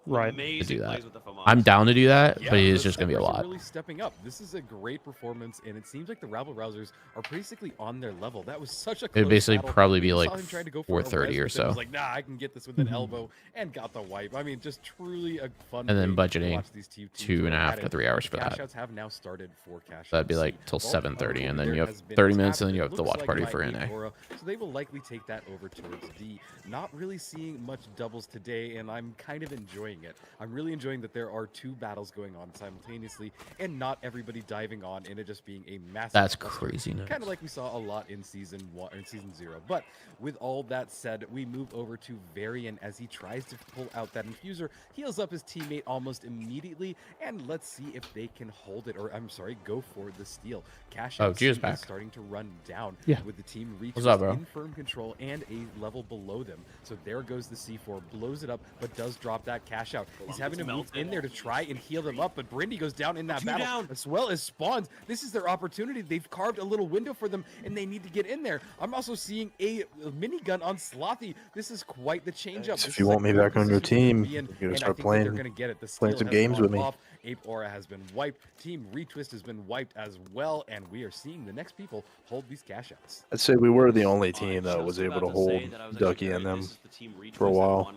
Right. Amazing To do that. plays with the FAMAS. I'm down to do that, Yeah, but it the is just gonna be a Steppers are lot. really stepping up. This is a great performance, and it seems like the Rabble Rousers are basically on their level. That was such a close It'd basically battle. probably We be saw like him trying to go for a 430 or res, but then was so. like, nah, I can get this with an elbow, and got the wipe. I mean, just truly a fun. And then way to budgeting watch these two teams 2.5 go at to it. 3 hours for Cash that. outs have now started for cash. That'd be outs. like till Vault 7:30, and then there you have has been 30 minutes, and then tapped, you it have the looks watch party by for NA. Aura, so they will likely take that over towards D. Not really seeing much doubles today, and I'm kind of enjoying it. I'm really enjoying that there are 2 battles going on simultaneously, and not everybody diving on, and it just being a massive. That's crazy nice. Kind of like we saw a lot in season 1 or in season 0. But with all that said, we move over to Varian as he tries to pull out that infuser, heals up his teammate almost immediately, and let's see if they can hold it, or I'm sorry, go for the steal. Cash Oh, Out Gio's is back. starting to run down Yeah. with the team What's up, bro? in firm control and a level below them. So there goes the C4, blows it up, but does drop that Cash Out. He's having to move in there to try and heal them up, but Brindy goes down in that battle, down. as well as Spawns. This is their opportunity. They've carved a little window for them, and they need to get in there. I'm also seeing a minigun on Slothy. This is quite the change up. If you want me back on your team, you gotta start playing some games with me. Ape Aura has been wiped. Team Retwist has been wiped as well, and we are seeing the next people hold these cash outs. I'd say we were the only team that was able to hold Ducky and them for a while.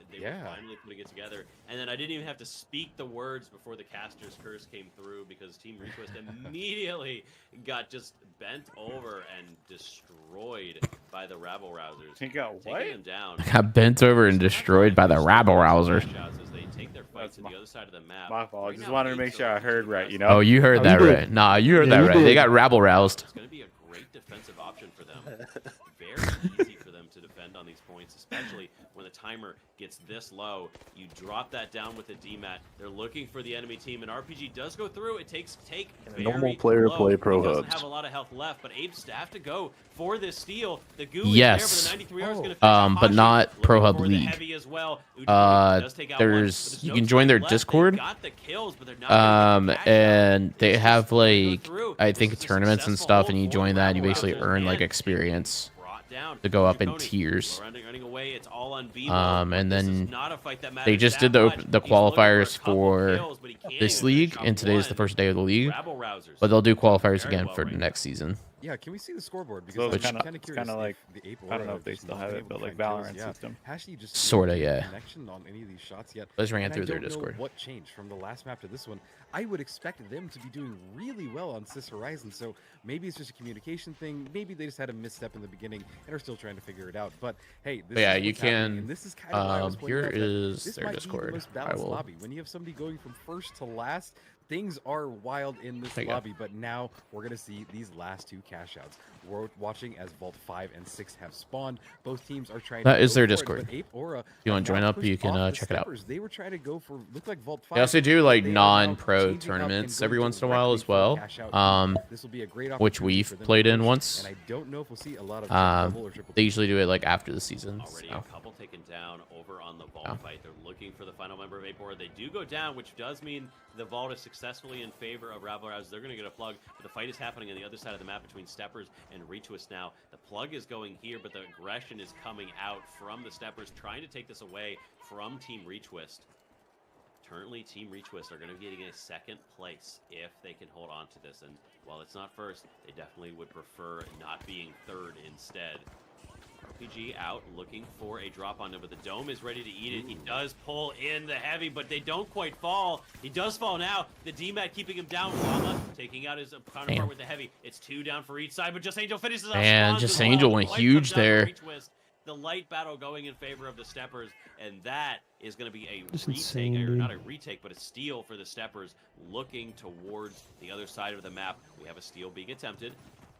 They were finally putting it together, and then I didn't even have to speak the words before the caster's curse came through, because Team Retwist immediately got just bent over and destroyed by the Rabble Rousers. He got what? Taking them down. Got bent over and destroyed by the Rabble Rousers. As they take their fight to the other side of the map. My fault. Right Just now, wanted to Ape's make sure I going heard to right, the you rest know? Oh, you heard Oh, that you did. right. Nah, you heard Yeah, that you right. did. They got rabble roused. It's going to be a great defensive option for them. Very easy for them to defend on these points, especially when the timer gets this low. You drop that down with a DMAT. They're looking for the enemy team, and RPG does go through. It takes a normal player low. play He Prohubs. doesn't have a lot of health left, but Abe's have to go for this steal. The goo Yes. is there, but the 93 hours going to But not Looking Prohub for the League. heavy as well. Does take out one, but There's you no can join their time left. Discord. They got the kills, but they're not gonna get the cash out. And they It's have just gonna like go through. I This think is a tournaments and successful stuff, hold and you for join that, and you Rabble basically Rousers, earn like and experience brought down. to go up in Draconi tiers. Running away. It's all on B. And This is then not a fight that they matters just that did much. the He's looking qualifiers a couple for kills, but he can't this even league, finish off and today's the one. first day of the league. Rabble Rousers. But they'll do qualifiers Very again well for ranked. the next season. Yeah, can we see the scoreboard? Because So it's I'm kinda- kind of it's curious. kinda like- if the Ape I don't know Aura if they is still not have it, able but to like find kills. Valorant Yeah. system. Hashy just Sorta, didn't get yeah. connection on any of these shots yet. I just ran And through I their don't know Discord. what changed from the last map to this one. I would expect them to be doing really well on Cis Horizon, so maybe it's just a communication thing. Maybe they just had a misstep in the beginning and are still trying to figure it out. But hey, this But yeah, is you what's happening, can, and this is kind of why I was pointing here out that is this their might Discord. Be the most I balanced will- lobby. When you have somebody going from first to last, things are wild in this There you go. lobby. But now we're gonna see these last 2 cash outs. We're watching as Vault 5 and 6 have spawned. Both teams are trying That to is go their for it, Discord. but Ape Aura you wanna have join now up, pushed you can, off the check it out. Steppers. They were trying to go for look like Vault 5. They also do but like they are now non-pro changing up and tournaments going every once in a while directly as for well. cash out. This will be a great Which opportunity we've for them to played in push, once. And I don't know if we'll see a lot of Um, double or triple. They usually do it like after the season. Already So. a couple taken down over on the Vault Oh. fight. They're looking for the final member of Vapor. They do go down, which does mean the Vault is successfully in favor of Rabble Rousers. They're going to get a plug, but the fight is happening on the other side of the map between Steppers and Retwist now. The plug is going here, but the aggression is coming out from the Steppers, trying to take this away from Team Retwist. Currently, Team Retwist are going to be getting a second place if they can hold on to this. And while it's not first, they definitely would prefer not being third instead. RPG out, looking for a drop on him, but the Dome is ready to eat it. He does pull in the heavy, but they don't quite fall. He does fall now. The DMAT keeping him down. Llama taking out his counterpart Damn. with the heavy. It's 2 down for each side, but Just Angel finishes off. Man, Spawns Just as well. Angel The went light huge comes down for there. Retwist. The light battle going in favor of the Steppers, and that is going to be a That's retake, insane, or dude. not a retake, but a steal for the Steppers, looking towards the other side of the map. We have a steal being attempted.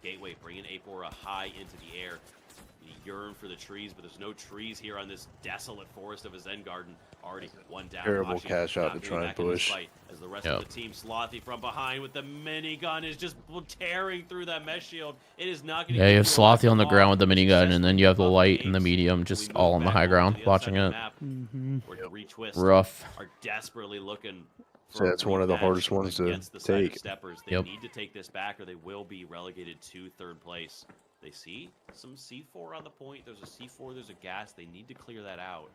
Gateway bringing Apora high into the air. You yearn for the trees, but there's no trees here on this desolate forest of a Zen Garden. Already 1 down. Terrible Hashi cash out not to getting try and back in this push. fight, as the rest Yep. of the team, Slothy from behind with the minigun is just tearing through that mesh shield. It is not going to Yeah, you have Slothy on the ground with the minigun, and then you have the light and the medium just all on the high ground watching it. Where Retwist Rough. are desperately looking So for that's one of the rematch hardest ones to against the side of take. Steppers. They Yep. need to take this back, or they will be relegated to 3rd place. They see some C4 on the point. There's a C4. There's a gas. They need to clear that out.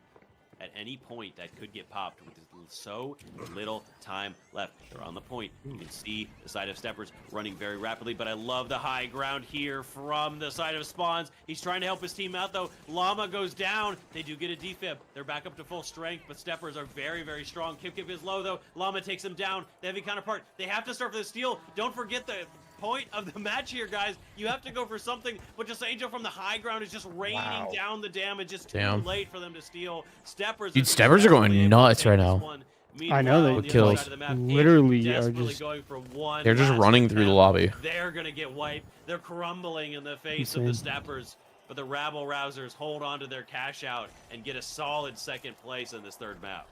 at any point that could get popped with so little time left. They're on the point. You can see the side of Steppers running very rapidly, but I love the high ground here from the side of Spawns. He's trying to help his team out, though. Llama goes down. They do get a defib. They're back up to full strength, but Steppers are very, very strong. Kip is low, though. Llama takes him down. The heavy counterpart. They have to start for the steal. Don't forget the point of the match here, guys. You have to go for something, but just Angel from the high ground is just raining down the damage. It's too late for them to steal. Steppers, Dude, Steppers are going nuts right now. I know they With kills. literally are just going for one. They're just running through the lobby. They're gonna get wiped. They're crumbling in the face of the Steppers. But the Rabble Rousers hold on to their cash out and get a solid second place in this third map.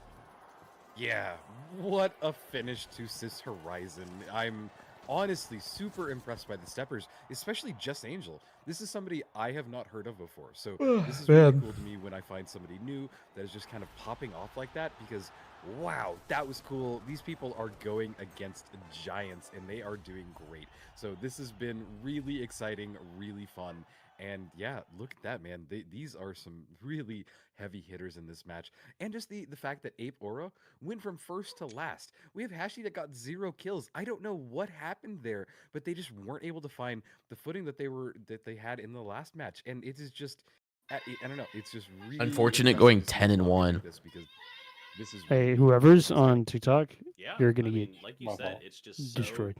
Yeah, what a finish to Sis Horizon. I'm honestly super impressed by the Steppers, especially Just Angel. This is somebody I have not heard of before, so this is really cool to me when I find somebody new that is just kind of popping off like that, because wow, that was cool. These people are going against giants and they are doing great. So this has been really exciting, really fun. And yeah, look at that, man. These are some really heavy hitters in this match. And just the fact that Ape Aura went from first to last. We have Hashi that got 0 kills. I don't know what happened there, but they just weren't able to find the footing that they had in the last match. And it is just, I don't know, it's just really Unfortunate impressive going to see 10-1. this, because this is Hey, really whoever's on TikTok, Yeah, you're gonna I get mean, like you said, it's just destroyed.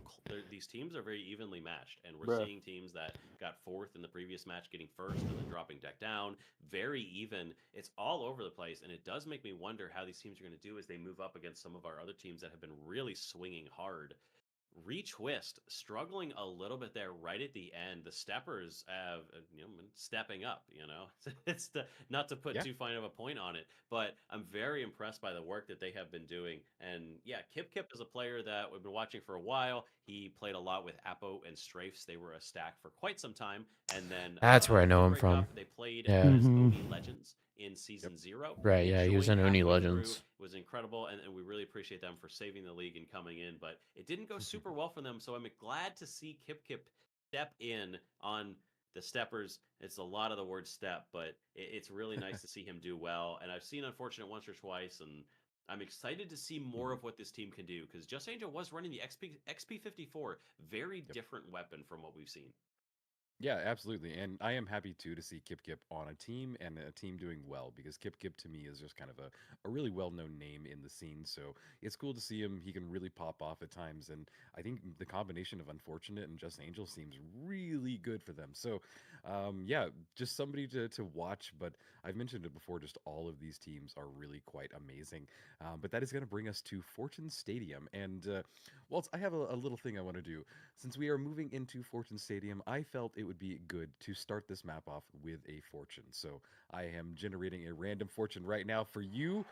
These teams are very evenly matched, and we're seeing teams that got fourth in the previous match getting first and then dropping deck down. Very even. It's all over the place, and it does make me wonder how these teams are going to do as they move up against some of our other teams that have been really swinging hard. Retwist struggling a little bit there right at the end. The Steppers have been stepping up. It's not to put too fine of a point on it, but I'm very impressed by the work that they have been doing. And yeah, Kip is a player that we've been watching for a while. He played a lot with Apo and Strafes. They were a stack for quite some time, and then That's where I know him from. They played Yeah. as Oni Legends in season 0. Right, yeah, he was in Joined Oni halfway Legends. through, was incredible, and we really appreciate them for saving the league and coming in, but it didn't go super well for them, so I'm glad to see Kip step in on the Steppers. It's a lot of the word step, but it's really nice to see him do well, and I've seen Unfortunate once or twice, and I'm excited to see more of what this team can do, because Just Angel was running the XP54, very different weapon from what we've seen. Yeah, absolutely. And I am happy too to see Kip on a team, and a team doing well, because Kip to me is just kind of a really well-known name in the scene. So it's cool to see him. He can really pop off at times. And I think the combination of Unfortunate and Just Angel seems really good for them. So yeah, just somebody to watch. But I've mentioned it before, just all of these teams are really quite amazing. But that is going to bring us to Fortune Stadium. And Waltz, I have a little thing I want to do. Since we are moving into Fortune Stadium, I felt it would be good to start this map off with a fortune. So I am generating a random fortune right now for you.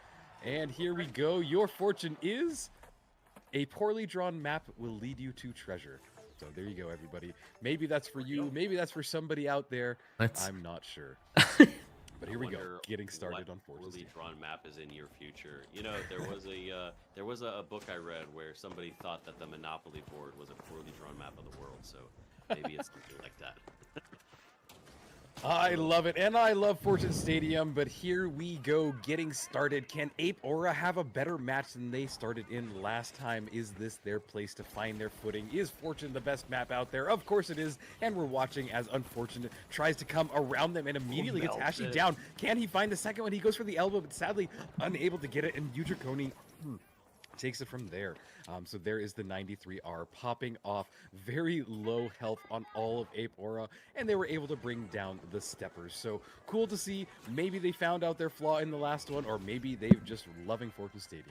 And here we go. Your fortune is: a poorly drawn map will lead you to treasure. So there you go, everybody. Maybe that's for you. Maybe that's for somebody out there. I'm not sure. But here we go, getting started on Fortune. Poorly drawn map is in your future. There was a book I read where somebody thought that the Monopoly board was a poorly drawn map of the world. So maybe it's something like that. I love it, and I love Fortune Stadium, but here we go, getting started. Can Ape Aura have a better match than they started in last time? Is this their place to find their footing? Is Fortune the best map out there? Of course it is, and we're watching as Unfortunate tries to come around them and immediately gets Hashi down. Can he find the second one? He goes for the elbow, but sadly unable to get it, and Udrakoni takes it from there. So there is the 93R popping off. Very low health on all of Ape Aura, and they were able to bring down the Steppers. So cool to see. Maybe they found out their flaw in the last one, or maybe they've just loving Fortune Stadium.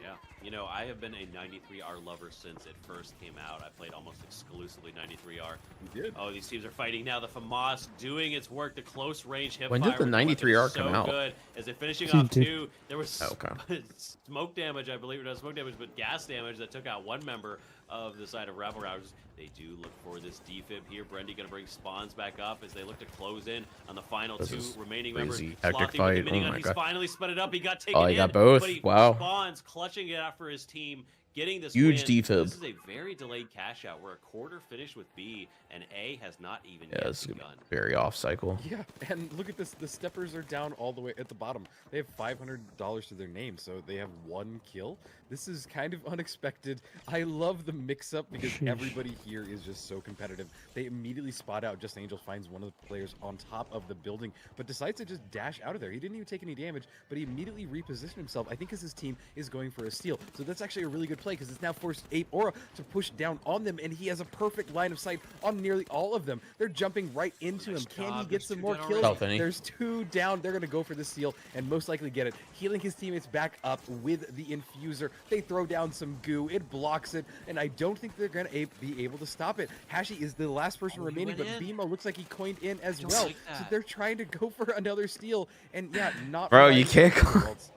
Yeah, I have been a 93R lover since it first came out. I played almost exclusively 93R. You did? Oh, these teams are fighting now. The FAMAS doing its work. The close range hip When did the 93R come out? Good. As they're finishing off 2, there was Okay. smoke damage, I believe. Not smoke damage, but gas damage that took out one member of the side of Rabble Rousers. They do look for this defib here. Brendy going to bring Spawns back up as they look to close in on the final This 2 is remaining members. crazy. Hectic Slothy fight. with the minigun. Oh my He's God. finally spun it up. He got taken Oh, he in, got both. but he Wow. Spawns clutching it out for his team. getting this Huge win. defib. This is a very delayed cash out. We're a quarter finished with B, and A has not even Yeah, yet it's begun. very off cycle. Yeah, and look at this. The steppers are down all the way at the bottom. They have $500 to their name, so they have 1 kill. This is kind of unexpected. I love the mix-up because Sheesh. everybody here is just so competitive. They immediately spot out. Just Angel finds one of the players on top of the building, but decides to just dash out of there. He didn't even take any damage, but he immediately repositioned himself. I think because his team is going for a steal. So that's actually a really good play because it's now forced Ape Aura to push down on them, and he has a perfect line of sight on nearly all of them. They're jumping right into him. Can he job. get There's some 2 more down kills? already. Finny. There's 2 down. They're going to go for the steal and most likely get it. Healing his teammates back up with the infuser. They throw down some goo. It blocks it, and I don't think they're going to be able to stop it. Hashi is the last person Oh, he remaining, went but in. Bimo looks like he coined in as Don't well. like So that. they're trying to go for another steal, and yeah, not. Bro, you providing can't any call- results.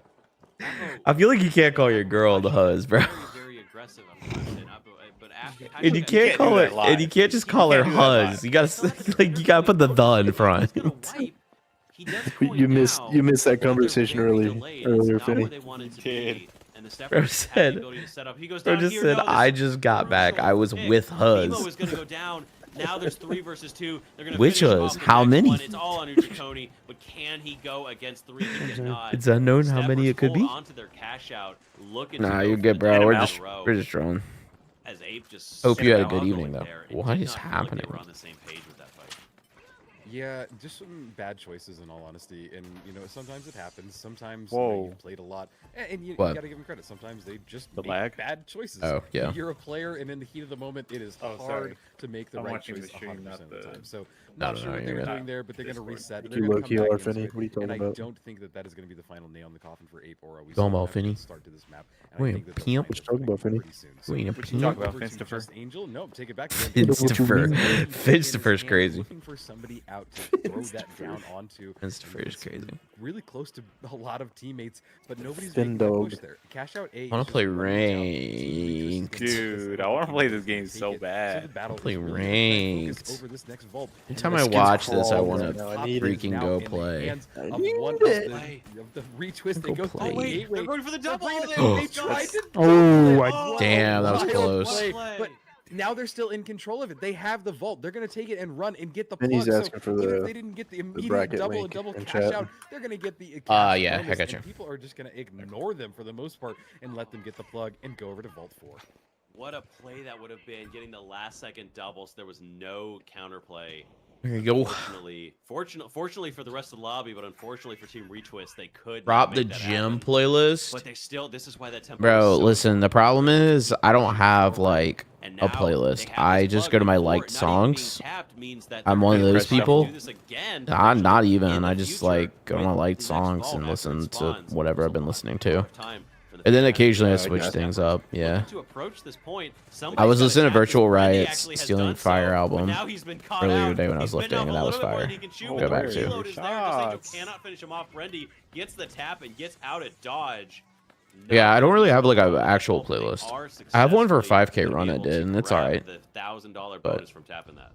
I feel like you can't call your girl the huzz, bro. Very, very aggressive. But after, And you You can't can't call do her, that live. and you can't just call her can't do that huzz. You gotta like you gotta put the in front. You missed that conversation earlier, Finny. Did. Bro said, bro just said, I just got back. I was with Bimo huzz. is going to go down. Now there's 3 versus 2. They're going to Which finish him huzz? off with How the next many? one. It's all on Uchikoni, but can he go against 3? He cannot. It's unknown how many Steppers it could hold be. onto their cash out, looking Nah, to you're go good, for bro. the We're next just row. we're just trolling. As Ape just Hope you had a set good up evening, going though. there, and What did is not feel like happening? They were on the same page with that fight. Yeah, just some bad choices in all honesty, and sometimes it happens. Sometimes Whoa. you've played a lot, and you What? gotta give them credit. Sometimes they just The make lag? bad choices. Oh, yeah. You're a player, and in the heat of the moment, it is Oh, hard sorry. to make the I'm right watching the choice stream, 100% not of the the- time. So, No, not no, sure no, what they you're were good. doing there, but they're gonna Discord. reset. You They're gonna low-key come back are, into Finny. it, What are you talking and I about? don't think that is going to be the final nail in the coffin for Ape Aura. We Go on, still Ball, have a good Finny. start to this map, and I Wait, think that they'll Pimp? find What you their talking about, footing Finny? pretty soon. Wait, a What Pimp? talk about, over to Finstopher? Just Angel? No, take it back again. Finstopher. He's in his Finstopher's hand, crazy. Looking for somebody out to throw that down onto. Finstopher and is it's crazy. Really close to a lot of teammates, but nobody's Fin making that dog. push there. Cash out A. I wanna is just play running down. Rain. Dude, I wanna play this game so bad. the battle Play is really gonna try to focus ranked. over this next vault. Every And time the I skins watch this, I crawl want right to now. I top need is it. freaking now go in the play. hands I of need one of it. the retwist. They Go go play. wait, They're going for the double. They Oh. tried to Oh, double it. Damn, that was Wild close. play. But now they're still in control of it. They have the vault. They're going to take it and run and get the And plug. he's So asking for even if the they didn't get the immediate bracket double and link double in cash chat. out, they're going to get the cash yeah, I bonus, gotcha. and people are just going to ignore them for the most part and let them get the plug and go over to Vault 4. What a play that would have been, getting the last second double, so there was no counterplay. There you go. Fortunately for the rest of the lobby, but unfortunately for Team Retwist, they could Drop not the make that gym happen. playlist. But they still, this is why that tempo Bro, is so listen, the problem is I don't have like And a now playlist. they have I this just plug go to my before liked it not even being songs. tapped means that I'm they're one of gonna those try to people. do this again, Not even. in the I just future like go to my with liked the next songs vault and after it listen to spawns. whatever There's I've been a lot listening more to. time for the And then future. occasionally I I switch gotcha. things up. Yeah. Looking to approach this point, I somebody's was gotta listening to tap this. Virtual Randy Riot's actually has Stealing done Fire so, but album now he's been caught earlier out. today when I was He's bitten lifting, off and a that was little bit more fire. than he can chew, Go but back the to. reload is there. Just Angel Shots. cannot finish him off. Brendy gets the tap and gets out at dodge. Yeah, I don't really have like an No, actual they playlist. are I have one for a successfully 5K gonna run be I able did, to and it's grab alright. The $1,000 But- bonus from tapping that.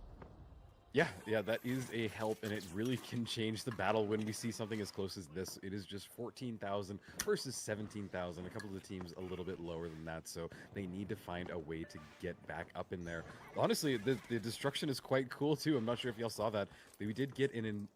Yeah, that is a help, and it really can change the battle when we see something as close as this. It is just 14,000 versus 17,000. A couple of the teams a little bit lower than that, so they need to find a way to get back up in there. Honestly, the destruction is quite cool too. I'm not sure if y'all saw that. We did get an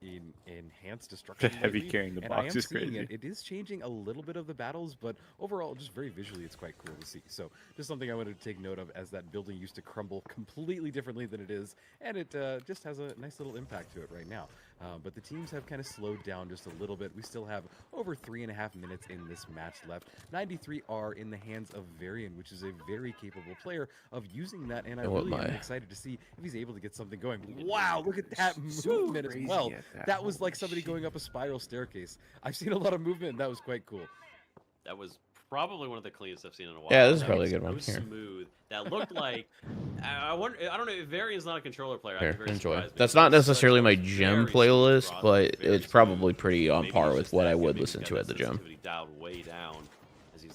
enhanced destruction. The heavy lately, carrying the and box I am is seeing crazy. It is changing a little bit of the battles, but overall, just very visually, it's quite cool to see. So just something I wanted to take note of, as that building used to crumble completely differently than it is, and it just has a nice little impact to it right now. But the teams have kind of slowed down just a little bit. We still have over 3.5 minutes in this match left. 93 are in the hands of Varian, which is a very capable player of using that, and I And what really am my- excited to see if he's able to get something going. Wow, look at that movement as crazy well. at that. That was like Holy somebody shit. going up a spiral staircase. I've seen a lot of movement, and that was quite cool. That was probably one of the cleanest I've seen in a while. Yeah, this is That probably a was good one. so Here. smooth. That looked like I wonder. I don't know. If Varian's not a controller player, I'd Here, be very enjoy. surprised, That's because not it was such necessarily a my very gym smooth playlist, process, but very it's probably smooth. pretty on Maybe par he's with just what that I good, would maybe listen he's to got at the that gym. sensitivity dialed way down, as he's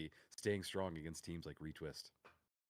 staying strong against teams like Retwist.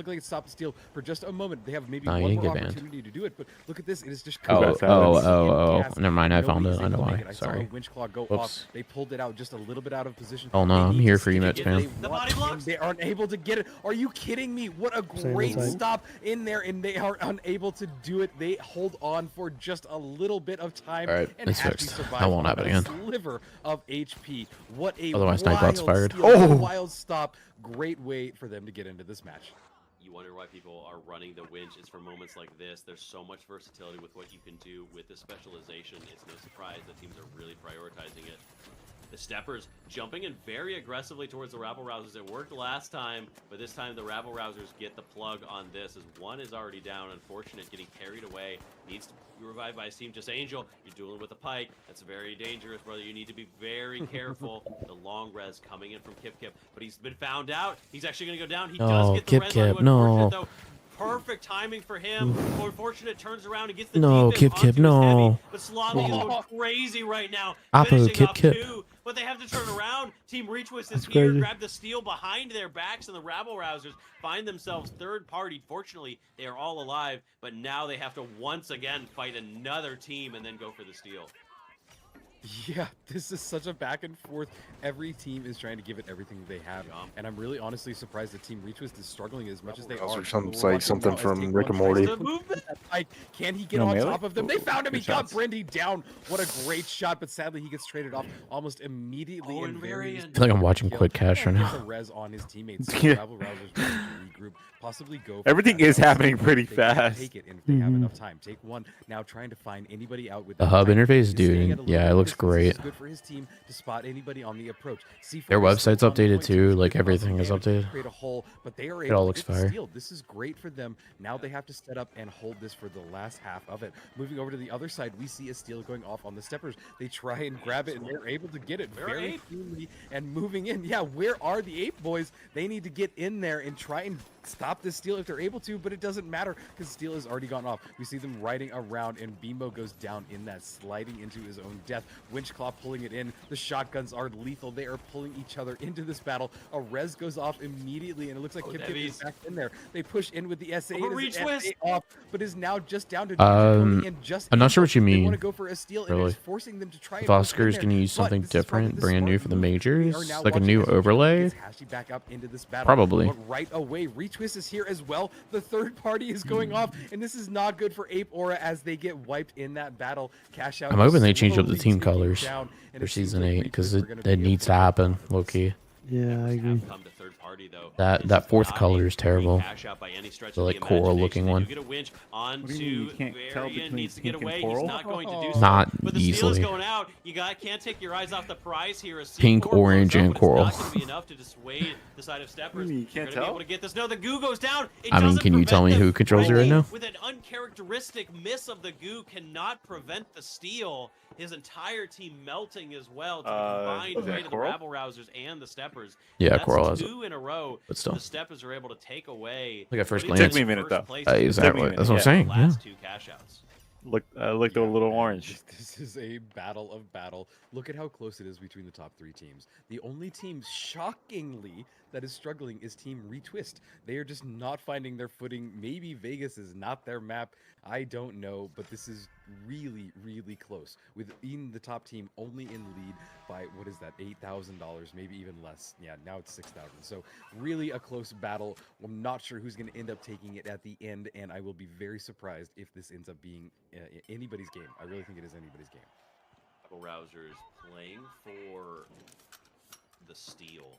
looked like it stopped the steal for just a moment. They have maybe No, you one didn't more get banned. opportunity to do it, but look at this. It is just Oh. Never mind. I found it. I know why. I saw Sorry. a winch claw go Whoops. off. They pulled it out just a little bit out of position. Oh, no, They I'm need here to for you, stick Mets it. fan. They The want body to blow! and they aren't able to get it. Are you kidding me? What a Same great as I- stop in there, and they are unable to do it. They hold on for just a little bit of time. All right, and it's Hatchie fixed. survives That won't on happen a again. Sliver of HP. What a Otherwise, wild Nightbot's fired. steal. What a Oh! wild stop. Great way for them to get into this match. You wonder why people are running the winch. It's for moments like this. There's so much versatility with what you can do with this specialization. It's no surprise that teams are really prioritizing it. The Steppers jumping in very aggressively towards the Rabble-Rousers. It worked last time, but this time the Rabble-Rousers get the plug on this as one is already down. Unfortunate, getting carried away. Needs to be revived by his team. Just Angel, you're dueling with a pike. That's very dangerous, brother. You need to be very careful. The long res coming in from Kip, but he's been found out. He's actually going to go down. He does No, get the res on Kip, him. no. Unfortunate, though. Perfect timing for him. Unfortunate, turns around and gets the No, defib Kip, onto no. his heavy. But Slobby is going crazy right now. Apo, Finishing off Kip. two, but they have to turn around. Team Reachwist is That's here, crazy. grab the steal behind their backs, and the Rabble-Rousers find themselves third party. Fortunately, they are all alive, but now they have to once again fight another team and then go for the steal. Yeah, this is such a back and forth. Every team is trying to give it everything they have, and I'm really honestly surprised that Team Reachwist is struggling as much as they Those are. are some- But we're say watching something now as from Take Rick One and Morty. tries to move that pike. Can he get No on melee? top of them? They found him. He Good got shots. Brendy down. What a great shot, but sadly he gets traded off almost immediately. Oh, and and very Varian. I feel like I'm watching kill. Quick Cash right And gets now. a res on his teammates. So Yeah. Rabble-Rousers trying to regroup, possibly go. For Everything that is out. happening pretty They can fast. Take it, and if they have Mhm. enough time, take one. Now trying to find anybody out with The that hub pike. interface, He's staying dude. at a little Yeah, bit it of looks distance. This is great. good for his team to spot anybody on the approach. C4 Their is still website's on updated point, so too, it's like good for everything is damage, updated. Create a hole, but they are It able all to looks get the fire. steal. This is great for them. Now they have to set up and hold this for the last half of it. Moving over to the other side, we see a steal going off on the Steppers. They try and grab it, and they're able to get it Where are very Ape? cleanly and moving in. Yeah, where are the Ape boys? They need to get in there and try and stop this steal if they're able to, but it doesn't matter because the steal has already gone off. We see them riding around, and Bimbo goes down in that, sliding into his own death. Winchclaw pulling it in. The shotguns are lethal. They are pulling each other into this battle. A res goes off immediately, and it looks like Oh, Kip is Devies. back in there. They push in with the SA. Oh, It is reach an twist. SA off, but is now just down to Um, 20 and just I'm not sure what you They mean, want to go for a steal, and really. it's forcing them to try If and push in Oscar's there. gonna use But something this is probably different, the brand new smart for the move. We majors, are now like a watching new as Winchclaw overlay. gets Hashi back up into this battle. Probably. But right away, Retwist is here as well. The third party is going off, and this is not good for Ape Aura as they get wiped in that battle. Cash out. I'm hoping they is change up the slowly team ticking colors down, and for it seems season like 8 because Retwist are gonna it be needs to able happen, confidence. low key. Yeah, I Members agree. have come to third party, though. That- This that is fourth not color a is terrible. cash out by any stretch The, of like, coral looking imagination. They one. do get a winch What do you mean onto you can't tell Varian, between needs to get pink and away. He's coral? not going to do so. Not But the steal is easily. going out. You can't take your eyes off the prize here. A Pink, C4 blows orange, up, and but coral. It's not going to be enough to dissuade the side of Steppers. You They're can't gonna be tell? able to get this. No, the goo goes down. It I mean, doesn't can you tell prevent me them. who controls it right Brendy, now? with an uncharacteristic miss of the goo, cannot prevent the steal. His entire team melting as well to the combined was that weight of the Coral? Rabble-Rousers and the Steppers. Yeah, That's Coral has it. 2 in a row. But still. The Steppers are able to take away. Like at first putting glance. them Took me a in minute, first though. place Exactly. minute, That's what I'm yeah. saying. the Yeah. last 2 cash outs. Looked a little orange. This is a battle of battle. Look at how close it is between the top 3 teams. The only team, shockingly, that is struggling is Team Retwist. They are just not finding their footing. Maybe Vegas is not their map. I don't know, but this is really, really close. Within the top team, only in lead by, what is that, $8,000, maybe even less. Yeah, now it's 6,000. So really a close battle. I'm not sure who's going to end up taking it at the end, and I will be very surprised if this ends up being anybody's game. I really think it is anybody's game. Rabble-Rousers playing for the steal.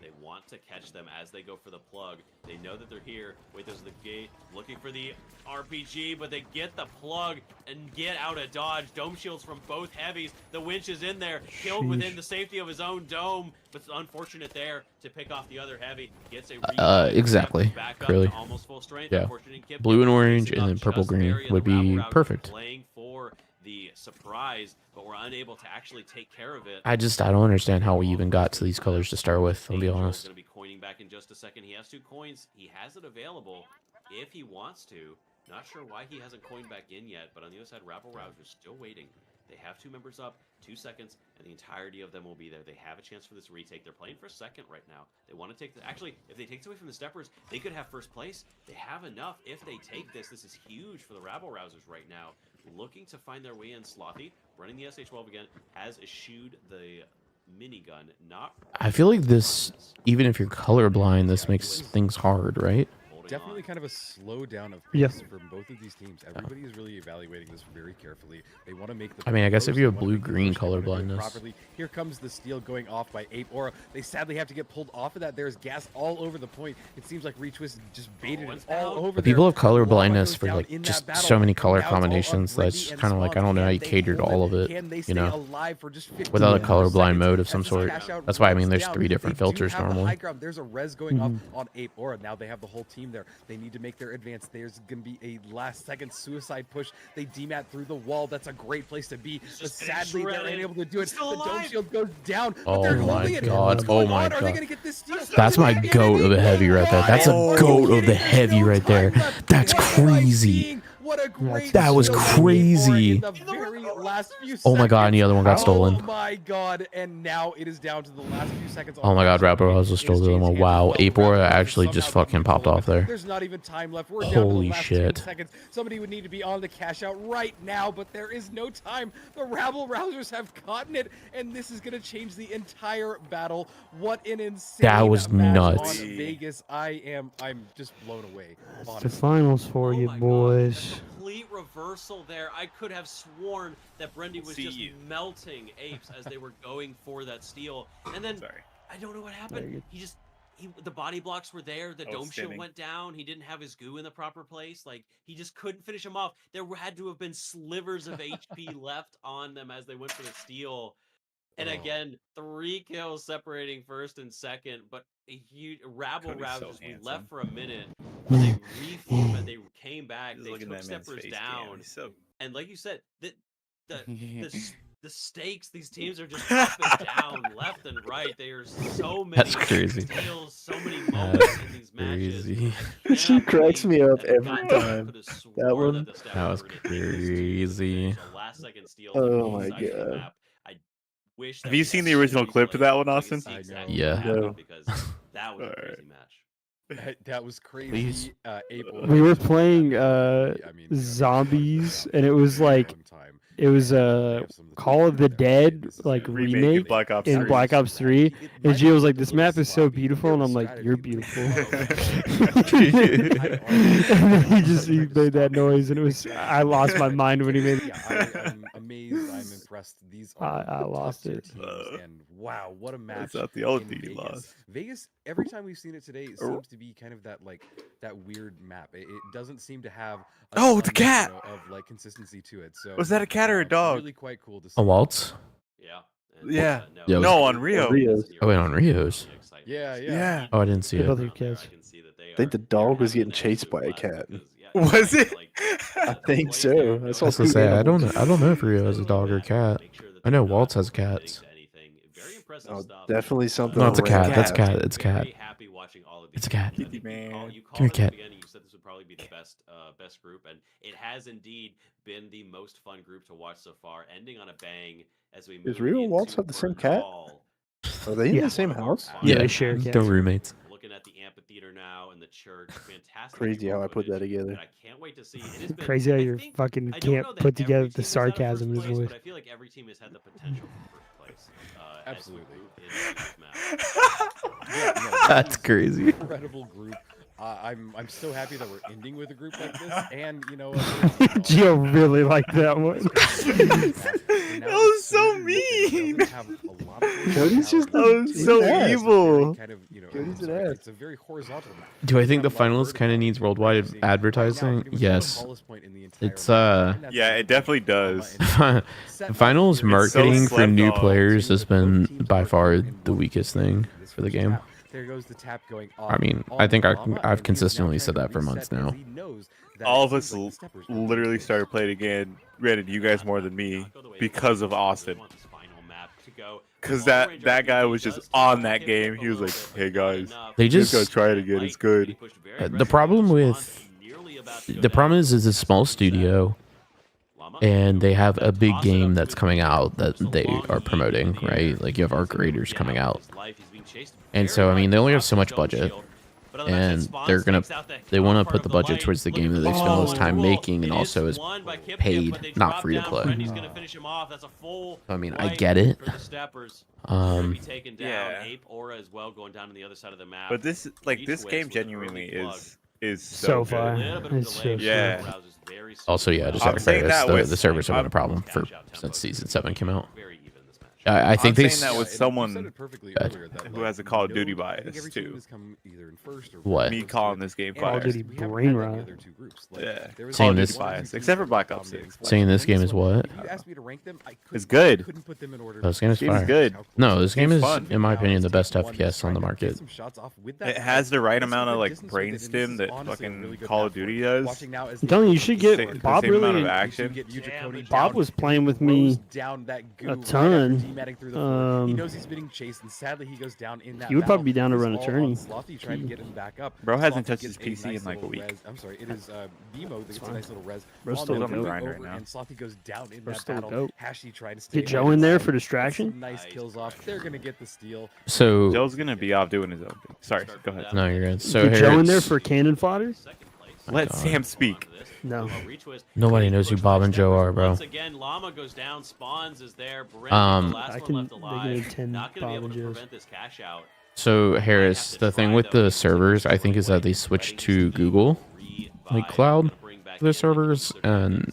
They want to catch them as they go for the plug. They know that they're here. Wait, there's the gate. Looking for the RPG, but they get the plug and get out of dodge. Dome shields from both heavies. The winch is in there. Killed within the safety of his own dome. But it's unfortunate there to pick off the other heavy. Gets a revive. Exactly. Back up Clearly. to almost full strength. Yeah. Unfortunate Kip Blue and orange facing and up then purple just green Varian. would The be Rabble-Rousers perfect. Playing for the surprise, but we're unable to actually take care of it. I don't understand how we even got to these colors to start with. I'll be Angel's honest. going to be coining back in just a second. He has 2 coins. He has it available if he wants to. Not sure why he hasn't coined back in yet, but on the other side, Rabble-Rousers still waiting. They have 2 members up, 2 seconds, and the entirety of them will be there. They have a chance for this retake. They're playing for second right now. They want to take the... Actually, if they take it away from the Steppers, they could have first place. They have enough. If they take this, this is huge for the Rabble-Rousers right now. Looking to find their way in. Slothy, running the SH-12 again, has eschewed the minigun. Not I feel like this, even if you're colorblind, this makes things hard, right? Definitely kind of a slowdown of Yeah. pace from both of these teams. Everybody is really evaluating this very carefully. They want to make the. I mean, I guess if most, you they have wanna make the blue-green push, they wanna do it colorblindness. properly. Here comes the steal going off by Ape Aura. They sadly have to get pulled off of that. There's gas all over the point. It seems like Retwist just baited it all over. But people have color Llama blindness goes for down like in that just battle, so many and color now it's all on combinations Brendy that's and kind of like I Spawn. don't know how Can you they cater to hold all it? of it, Can they you stay know, alive for just 15 without a more colorblind seconds mode of as some this sort. cash out That's why I mean runs there's down? 3 different They do filters have the normally. high ground. There's a res going off on Ape Aura. Now they have the whole team there. They need to make their advance. There's going to be a last second suicide push. They demat through the wall. That's a great place to be. But just getting sadly, they're shredded. unable to do it. He's still The dome alive. shield goes down. But Oh they're my holding it. God. What's going Oh my on? Are they God. going to get this steal? That's my They goat of a heavy right there. That's a Are you goat of the kidding? There's heavy no right there. time left. That's What am I crazy. seeing? What a great That was steal by Ape Aura crazy. in the very last few Oh my God, and the other one got seconds. stolen. Oh my God, and now it is down to the last few seconds. Oh my God, Rapper also It is stole the other Jane's one. hands as Wow, well. Ape Aura Rapper has actually just somehow fucking taken popped control off of it. there. There's not even time left. We're down to Holy the last shit. 10 seconds. Somebody would need to be on the cash out right now, but there is no time. The rabble rousers have gotten it, and this is going to change the entire battle. What an insane That was match nuts. on Vegas. I'm just blown away. It's the Honestly. finals for Oh you, my God, boys. a complete reversal there. I could have sworn that Brendy was just melting apes as they were going for that steal. And then I don't know what happened. The body blocks were there. The dome shield went down. He didn't have his goo in the proper place. Like he just couldn't finish him off. There had to have been slivers of HP left on them as they went for the steal. And again, 3 kills separating first and second, but a huge rabble rousers. We left for a minute. They reformed and they came back. They took steppers down. And like you said, the stakes, these teams are just up and down, left and right. There's so many That's crazy. steals, so many moments in these matches. Crazy. She cracks me up every I time. could've That sworn one. the steppers That was were gonna take this team to the crazy. finish. A last-second steal Oh on both my sides of the God. map. I wish Have that you we seen had the some original clip to replay that one, so we could Austin? see I exactly know. what happened, No. because that was a Alright. crazy match. That was crazy. Please. April. We were playing I mean, zombies, and it was like it was Call of the Dead like remake Black Ops in 3. Black Ops 3, and Gio was like, "This map is so beautiful," and I'm like, "You're beautiful." And then he made that noise, and it was I lost my mind when he made it. Yeah, I'm amazed. I'm impressed. These are I lost top-tier it. teams, and wow, what a match! That's not the in only thing he Vegas. lost. Vegas. Every time we've seen it today, it seems to be kind of that weird map. It doesn't seem to have a Oh, the ton, cat! of like consistency to it. So Was that a cat or a dog? Really quite cool to see. A waltz? Yeah. Yeah. Yeah, it was- No, on Rio. Rio's. Oh, wait, on Rio's. Yeah. Yeah. Oh, I didn't see Good it. other kids. I think the dog was getting chased by a cat. Was it? I think so. I saw I was gonna two say I animals. don't know if Rio has a dog or cat. I know Waltz has cats. Oh, definitely something. No, it's a around cat. That's that. cat. It's a cat. It's a cat. Kitty man. Come here, cat. You said this would probably be the best group, and it has indeed been the most fun group to watch so far, ending on a bang as we move. Does Rio and Waltz into have the same cat? Bernal. Are they in Yeah. the same house? Yeah, they share They're cats. roommates. Looking at the amphitheater now and the church, fantastic. Crazy how I put that footage together. that I can't wait to see. It has been, Crazy how I you think- fucking I don't can't know that put every together team the is out of sarcasm in first his place, voice. But I feel like every team has had the potential for first place. As a Absolutely. group in this match. That's crazy. Incredible group. I'm so happy that we're ending with a group like this, and you know, Gio really liked that one. That was so mean. Cody's just That was so evil. Cody's an ass. It's a very horizontal. Do I think the finals kind of needs worldwide advertising? Yes. It's Yeah, it definitely does. The finals marketing for slept new on. players has been by far the weakest thing for the game. There goes the tap going I mean, I think I've consistently said that for months now. All of us literally started playing again. Granted, you guys more than me because of Austin. Because that guy was just on that game. He was like, "Hey guys, They just gotta just try it again. It's good." the problem is it's a small studio and they have a big game that's coming out that they are promoting, right? Like you have Arc Raiders coming out. And so I mean they only have so much budget. But other than that, and Spawn they're gonna stakes out the they want to part put of the budget light, towards the game that looking they for spend the most time roll. making and It also is won by Kip, paid, but they not drop free to down. play. Brendy's gonna finish him off. That's a full I mean, I wipe get it. for the Steppers. Gonna be taken down. Yeah. Ape Aura as well, going down to the other side of the map. But this like Reach this Wiz game with an genuinely early plug. is So so far. good. Little bit of a It's delay, so Yeah. but Rouse is very Also, yeah, just I'm out of saying fairness, that with- the servers have been a I'm- problem for Cash out tempo. since season 7 came out. Very even this match. I think I'm they saying that Yeah, with and you someone said it perfectly Good. earlier that, who like, has a Call of no- Duty I think bias, every team too. has come either in first or What? me close to calling it. this game And Call of biased. Duty we haven't brain had rot. any other two groups. Like, Yeah. there was Saying only this- one, two, biased, three except for Black Ops dominating 6. players. Saying this And game is one, what? if you asked me to rank them, I It's good. couldn't put them in order. This game is Game's fire. good. No, this game Game's is, fun. in my opinion, the Now, best take one, FPS on the try to get market. some shots off with that It has the right Let's amount see of the like distance with brain it, and this stim is that honestly a fucking really good Call map of for Duty it. does. Watching now as I'm telling you, you should get The Bob same amount of really. action. Get Yuji Cody Bob down, was playing with throws me down that goo a right ton. after dematting through the floor. He knows he's being chased, and sadly he goes down in that He would probably battle. be down to It's run a all tourney. on Slothy trying to get him back up. Bro hasn't Slothy touched gets his PC nice in like a little week. res. I'm sorry, it is Bimo that gets a nice little res. Bro's on still the a move goat. Grind right over, now. and Slothy goes down in Bro's that still a battle. goat. Hashy trying to stay Get Joe in there for Gets distraction. some nice kills off. They're gonna get the steal. So, Joe's gonna be off doing his own thing. Sorry, go ahead. no, you're good. So, Get Joe in there Harris, for cannon fodder. Second place. Let God. Sam speak. No. Nobody knows who Bob and Joe are, bro. Once again, Llama goes down, Spawns is there. Brent, Um, the last I one can- left they alive. can make 10 Not gonna be able Bob to and Joes. prevent this cash out. So, Harris, the thing with the servers, I think, is that they switched to Google, like, Cloud for their servers, and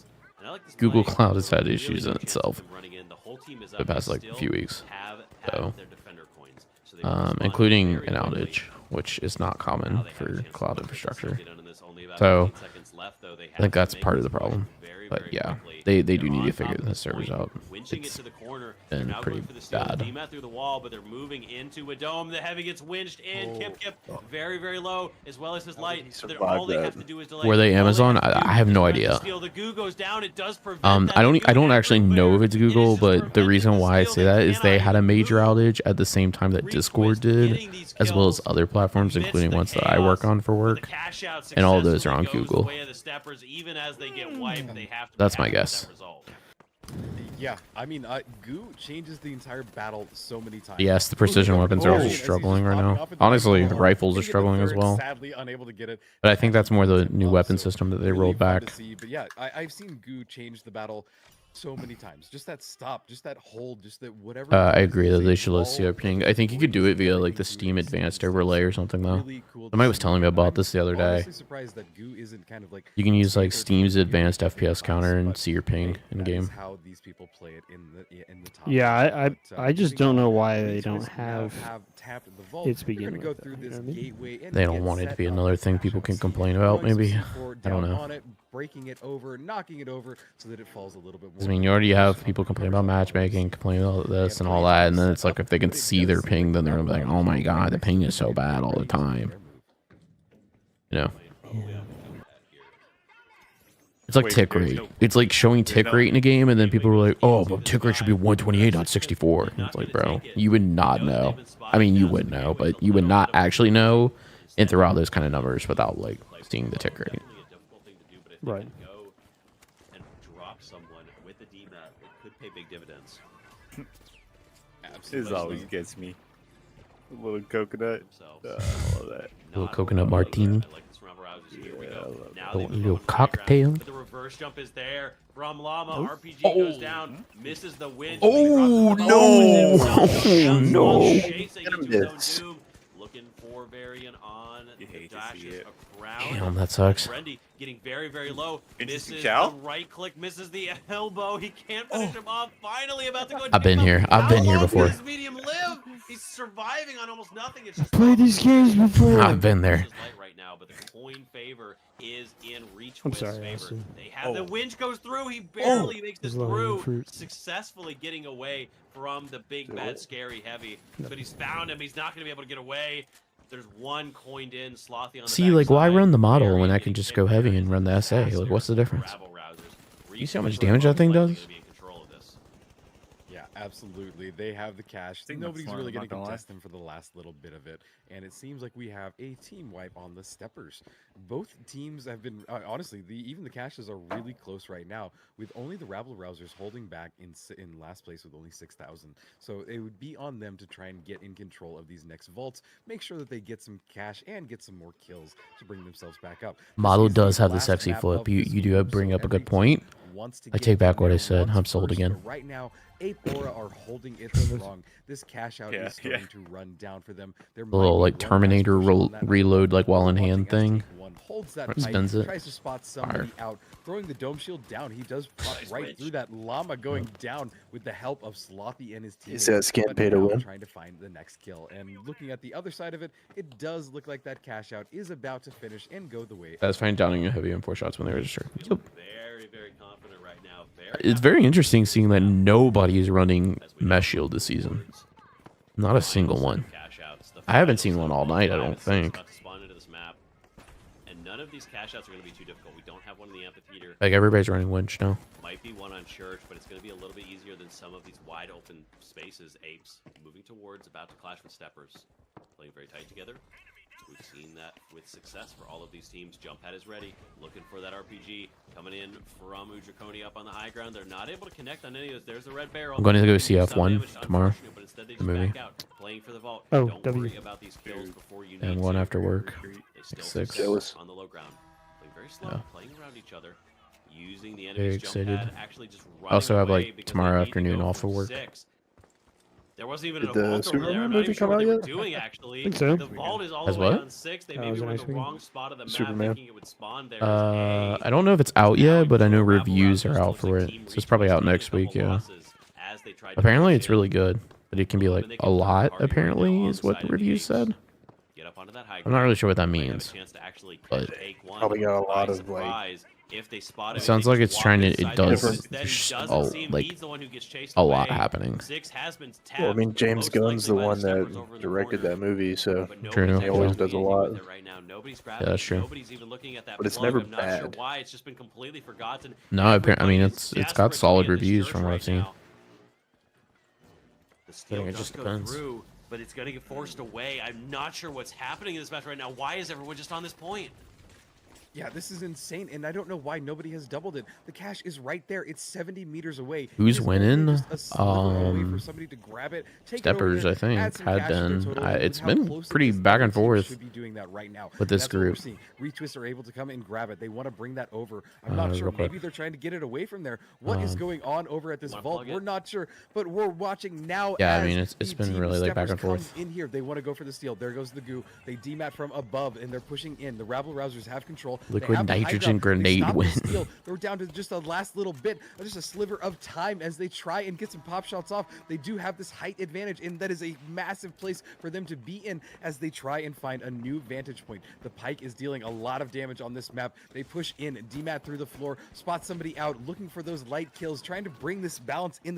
Google Cloud has had issues in itself the past, like, few weeks. So, including an outage, which is not common for cloud infrastructure. So, I think that's part of the problem. But yeah, they do need to figure the servers out. It's been pretty bad. Demat through the wall, but they're moving into a dome. The heavy gets winched in. Kip very, very low, as well as his light. So all they have to do is delay. Were they All Amazon? have to do I have no is idea. steal. The goo goes down. It does prevent that. I The goo don't can actually know if it's clear. It is Google, just but the preventing reason the why I steal. say that is they had a cannot major move. outage at the same time that Discord did, as well as other platforms, including ones that I work on for work. And all of those are on Google. That's my guess. Yeah, I mean, Goo changes the entire battle so many times. Yes, the precision weapons are also struggling right now. Honestly, the rifles are struggling as well. Sadly, unable to get it. But I think that's more the new weapon system that they Really rolled fun to back. see, but yeah, I've seen Goo change the battle so many times. Just that stop, just that hold, just that whatever. I it is, agree it's that a they should let all CR ping. I think you could do it via like the Steam Advanced overlay or something though. Somebody was telling me about this the other day. Honestly surprised that Goo isn't kind of like You can use like Steam's advanced FPS counter and see your ping in that game. is how these people play it in the top. Yeah, But, I just think don't know about it, why they these don't guys now have tapped the vault. its They're begin gonna go with, through you this know what I mean? gateway and They don't get want it to set be up another thing cash people out. can See complain about, throwing some maybe. C4 I don't down know. on it, breaking it over, knocking it over so that it falls a little bit more. I mean, you already have people complain about matchmaking, complain about this and all that, and then it's like if they can see their ping, then they're gonna be like, oh my god, the ping is so bad all the time. You know? It's like Wait, tick there's rate. no- It's like showing tick no- rate in a game, and then people are like, oh, but tick rate should be 128, not 64. And it's like, bro, you would not know. I mean, you would know, but you would not actually know and throw out those kind of numbers without like seeing the tick rate. Right. And drop someone with the DMAT that could pay big dividends. This always gets me. A little coconut. Themselves. I love that. Little coconut martini. I like this round of rounds. Here we go. Now A they move little on to the high ground, cocktail. but the reverse jump is there from Llama. RPG goes down, misses the winch. Oh, but he no. drops the ball. Oh, no. Chasing Get him into this. zone doom. Looking for Varian on You the hate to see dashes it. around. Damn, that sucks. Brendy getting very, very low. Interesting Misses chow? the right click, misses the elbow. He can't finish him off. Finally about to go. I've been down. here. I've been How here long before. does medium live? He's surviving on almost nothing. It's just Played these games before. I've been there. Light right now, but the coin favor is in Reach I'm Wiz's sorry, favor. Austin. They have the Oh. winch goes through. He barely makes it He's low-hanging through, fruit. successfully getting away from the big bad scary heavy. But he's found him. He's not going to be able to get away. There's one coined in, Slothy on the See, like, why backside. run the model when I Varian can getting just hit go heavy very and run the SA? Like, what's the difference? rabble rousers. You see how much Reach damage that thing Wiz's does? gonna be in control of this. Yeah, Absolutely. They have the cash. think that's Nobody's smart, really I'm going not to gonna lie. contest them for the last little bit of it. And it seems like we have a team wipe on the Steppers. Both teams have been, honestly, even the caches are really close right now, with only the Rabble Rousers holding back in last place with only 6,000. So it would be on them to try and get in control of these next vaults, make sure that they get some cash and get some more kills to bring themselves back up. This Model is the does have the last sexy map flip. of You this do group, bring so up a every good point. team wants to I get take back in what I there said. once I'm sold first, again. but right now, Ape Aura are holding it strong. This cash out Yeah, is starting to run down for them. There The little like Terminator reload like while in hand thing. Holds that It pipe, spins it. tries to spot somebody out, throwing the dome shield down. He does pop right through that llama going down with the help of Slothy and his teammates. Is that skin But pay to now win? trying to find the next kill. And looking at the other side of it, it does look like that cash out is about to finish and go the way. That's fine. Downing a heavy and 4 shots when they register. Yep. Very, very confident right now. It's very interesting seeing that nobody is running mesh shield this season. Not a single one. I haven't seen one all night, I don't think. And none of these cash outs are going to be too difficult. We don't have one in the amphitheater. Like everybody's running winch now. Might be one on church, but it's going to be a little bit easier than some of these wide open spaces. Apes moving towards, about to clash with Steppers. Playing very tight together. We've seen that with success for all of these teams. Jump pad is ready, looking for that RPG. Coming in from Udrakoni up on the high ground. They're not able to connect on any of those. There's the red barrel. I'm going to go Some CF1 damage, tomorrow. but instead they The just movie. back out, playing for the vault. Oh, Don't W. worry about these kills before you need And one to. after work. They still 6. success on the low ground. Playing very slow, Yeah. playing around each other, using the Very enemy's jump excited. pad, actually just I also running have away like because tomorrow they need to afternoon go off from for work. 6. There wasn't even Did a the vault over Superman there. I'm not movie even sure come what out they were yet? doing actually. Think so. The vault is all Has the way what? on 6. They That maybe was were in next the week. wrong spot of the map, Superman. thinking it would spawn there. as I don't know if it's out yet, but I know Rabble reviews are Rousers out looks for like it. Team So it's probably out Retweets next taking a week, couple yeah. losses as they tried to Apparently push it's in. really good, but it can be like a lot, apparently, is what the reviews said. Get up onto that high I'm not really sure what that ground, might have a means. chance to actually but take one Probably got a by lot of, like- surprise. If they spot It him, sounds they like just it's walk trying to, inside it him, does but instead he just doesn't seem like he's the one who gets chased a lot away. happening. 6 has been tapped. Well, I mean, James most Gunn's the likely by one Steppers that over in the directed corner. that movie, so But True, nobody's he actually always does a engaging lot. with it right now. Nobody's Yeah, grabbing that's it. true. Nobody's even looking at that But it's plug. never I'm not sure bad. why. It's just been completely forgotten. No, I mean, Everybody is it's desperate got to solid be in this reviews church from what right I've seen. now. The steal think it does just go depends. through, but it's going to get forced away. I'm not sure what's happening in this match right now. Why is everyone just on this point? Yeah, this is insane, and I don't know why nobody has doubled it. The cache is right there. It's 70 meters away. Who's It is only winning? just a sliver away for somebody to grab it, take it over Steppers, there, I think, add some had cash to their been. total, and with It's how been close it pretty is, back other and teams forth should be doing that right now. with And this that's what we're group. seeing. Retwists are able to come and grab it. They want to bring that over. I'm not sure. Real quick. Maybe they're trying to get it away from there. What is going on over at this wanna vault? plug it? We're not sure, but we're watching now. Yeah, I as mean, it's the been team really, like, back Steppers and forth. comes in here. They want to go for the steal. There goes the goo. They demat from above, and they're pushing in. The Rabble Rousers have control. They Liquid have the high nitrogen ground. They grenade stop the win. steal. They're down to just a last little bit, just a sliver of time as they try and get some pop shots off. They do have this height advantage, and that is a massive place for them to be in as they try and find a new vantage point. The Pike is dealing a lot of damage on this map. They push in, demat through the floor, spot somebody out, looking for those light kills, trying to bring this balance in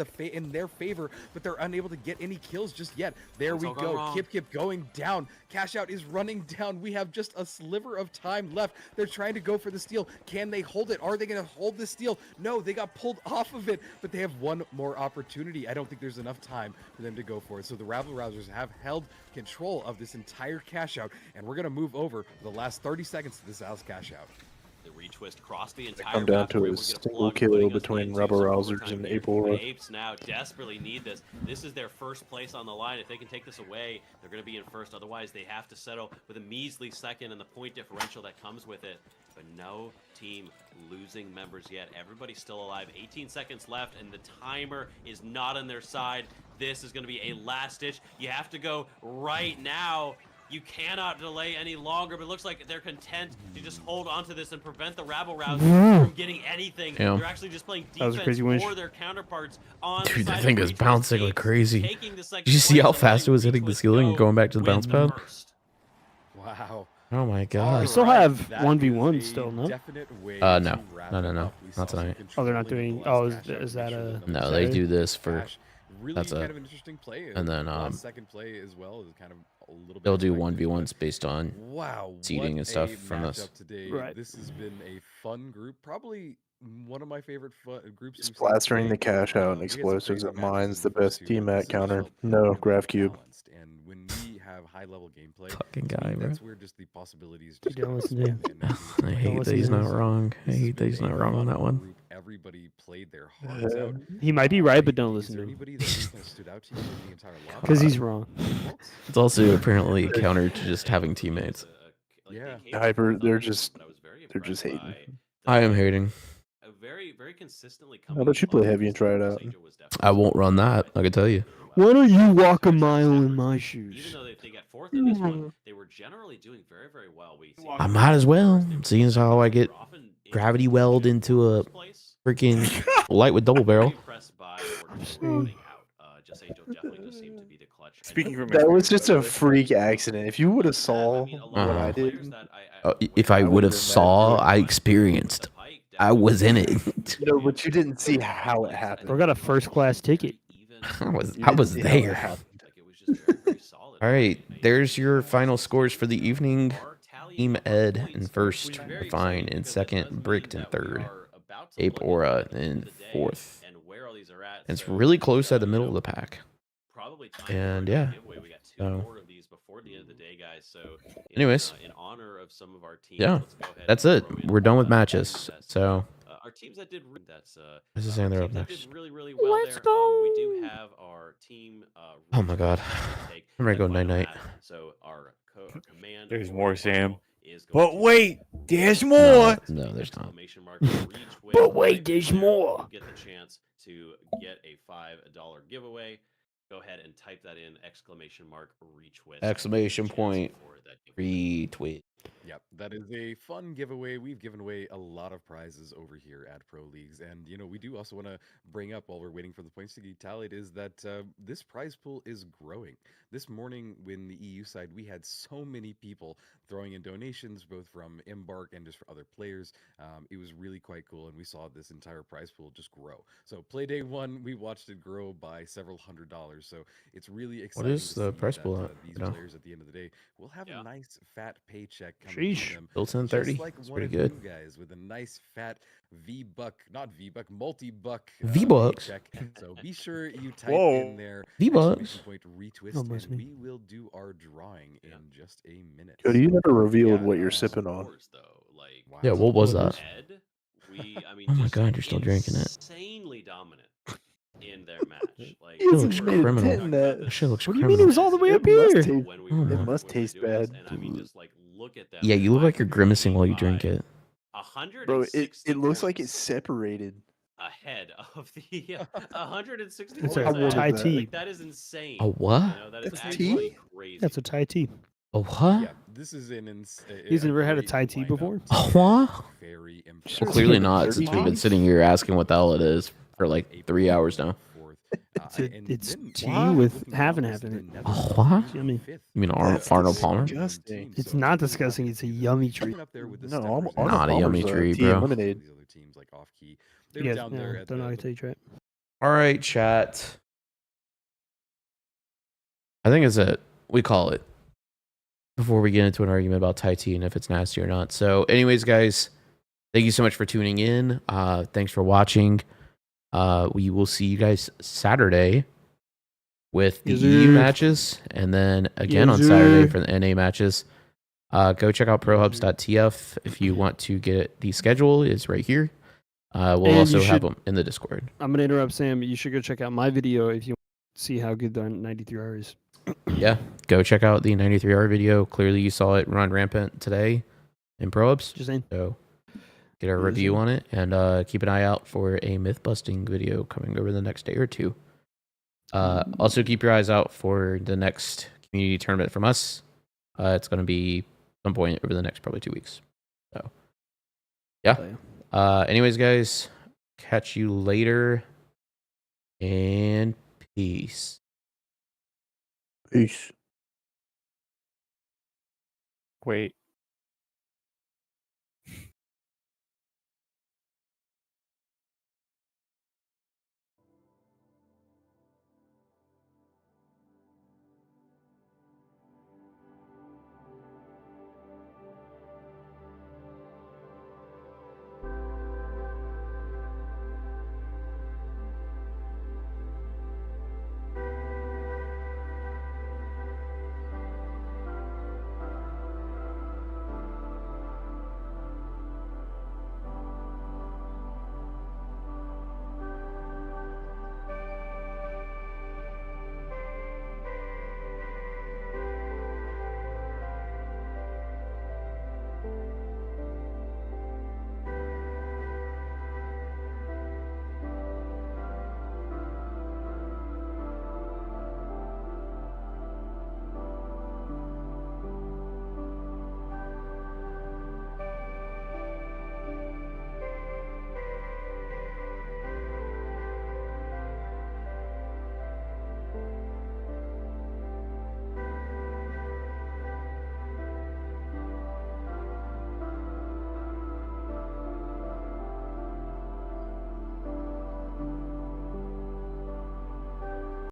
their favor, but they're unable to get any kills just yet. There we all gone go. wrong. Kip going down. Cash out is running down. We have just a sliver of time left. They're trying to go for the steal. Can they hold it? Are they going to hold the steal? No, they got pulled off of it, but they have one more opportunity. I don't think there's enough time for them to go for it. So the Rabble Rousers have held control of this entire cash out, and we're going to move over the last 30 seconds to this last cash out. The retwist cross the entire come down map. to We're a able get single plug, kill putting us between into Rebel some Rousers overtime and here. April. The Apes now desperately need this. This is their first place on the line. If they can take this away, they're going to be in first. Otherwise, they have to settle with a measly second and the point differential that comes with it. But no team losing members yet. Everybody's still alive. 18 seconds left, and the timer is not on their side. This is going to be a last ditch. You have to go right now. You cannot delay any longer, but it looks like they're content to just hold on to this and prevent the Rabble Rousers from getting anything. Yeah. They're actually just playing That was a defense crazy winch. for their counterparts on Dude, the that side thing of is Retweets. bouncing like Apes crazy. taking the second Did you see place, how so fast it was letting hitting the Retweets ceiling and go going back to the bounce win pad? first. Wow. Oh my We god. still Alright, have that 1v1 is a still, no? definite way No. to wrap No, it no. up. We Not saw some tonight. Oh, they're not controlling of doing- the last oh, cash out is to make that sure a- that No, the they second do this for. cash really that's kind a- of an interesting play. and then, second play as well is kind of a little bit They'll do expected, 1v1s based on. Wow, seeding what and stuff a from this. matchup today. Right. This has been a fun group, probably one of my favorite groups. Just we've seen plastering the play. cash out and We had some explosives crazy at matches mine's in the the first best 2 team days. at It counter. felt No, really graph cube. balanced. And when we have high level gameplay, Fucking to guy, me, bro. that's where just the possibilities You just don't listen to him. I hate that he's not wrong. I hate that he's not wrong on that one. Everybody played their hearts out. He might be right, but don't Is listen there to him. anybody that really kind of stood out to you in the entire lot? Because he's wrong. It's also apparently counter to just having teammates. Yeah. Hyper, they're just hating. I am hating. Very consistently How about you play heavy and try it out? I won't run that, I can tell you. Why don't you walk a mile in my Even shoes? though they got fourth in this one, they were generally doing very well. I might as well, seeing as how I get gravity weld into a freaking light with double barrel. Speaking from That was experience, just by the a way. freak accident. If you would have saw what I did, If I would have saw, I experienced. I was in it. no, but you didn't see how it happened. Bro got a first class ticket. I was You didn't see how it there. happened. All right, there's your final scores for the evening. Team Ed in first, Fine in second, Bricked in third, Ape Aura in fourth. And it's really close at the middle of the pack. And yeah, so anyways, yeah, that's it. We're done with matches. So our teams that did this is saying they're up teams that next. did really well Let's there. go. We do have our team. Oh my god, I'm ready to go night night. So our command. There's more, Sam. Is But going to wait, there's get more. No, there's not. exclamation mark reach with But wait, my there's player. more. You get the chance to get a $5 giveaway. Go ahead and type that in exclamation mark reach with Exclamation chance point. for that giveaway. Retweet. Yep, that is a fun giveaway. We've given away a lot of prizes over here at Pro Leagues. And, you know, we do also want to bring up while we're waiting for the points to get tallied is that this prize pool is growing. This morning, when the EU side, we had so many people throwing in donations, both from Embark and just for other players. It was really quite cool. And we saw this entire prize pool just grow. So play day one, we watched it grow by several $100s. So it's really exciting. is to the see prize that, pool at, these you know? players at the end of the day will have Yeah. a nice fat paycheck coming Sheesh. to them. Built in Just 30. like It's one pretty of good. you guys with a nice fat multi-buck V-Bucks. paycheck. So be sure you type Whoa. in there V-Bucks. exclamation point retwist, Almost and me. we will do our drawing in just a minute. Cody, you never revealed Yeah, what you're those sipping on. scores, though, like, Wow. Yeah, what was that? Ed, I mean, Oh my just God, you're still drinking it. Insanely dominant in their match. Like, It looks we're criminal. talking about That this shit looks What do you mean it was all the way It up here? must taste- when we Oh were- my. It when must we were taste doing this, bad. and I mean, just like look at them. Yeah, you look like you're grimacing while you drink it. Bro, it looks like 160 it's separated. ahead of the 160 It's points a ahead. Thai tea. Like, that is insane. A what? You know, that is That's absolutely tea? crazy. That's a Thai tea. A what? Yeah, this is an He's never had a great Thai tea lineup. before? A what? Very Sure, impressive. Well, clearly it's not, dirty since we've been tea. sitting here asking what the hell it is for like 3 hours now. It's tea with half and half in it. Oh, what? Yummy. You mean That's Arnold Palmer? disgusting. It's not disgusting. It's a yummy treat. No, Arnold Not a yummy Palmer's, tree, tea bro. and lemonade. You guys don't know how to tell you right. All right, chat. I think it's it. We call it before we get into an argument about Thai tea and if it's nasty or not. So, anyways, guys, thank you so much for tuning in. Thanks for watching. We will see you guys Saturday with the Yes, EU sir. matches, and then again Yes, on Saturday sir. for the NA matches. Go check out prohubs.tf if you want to get the schedule. It's right here. We'll And also you have should- them in the Discord. I'm gonna interrupt Sam. You should go check out my video if you want to see how good the 93R is. Yeah, go check out the 93R video. Clearly, you saw it run rampant today in Prohubs. Just saying. So get our Yes, review sir. on it, and keep an eye out for a myth busting video coming over the next day or two. Also, keep your eyes out for the next community tournament from us. It's going to be some point over the next probably 2 weeks. So, yeah. Anyways, guys, catch you later, and peace. Peace. Wait.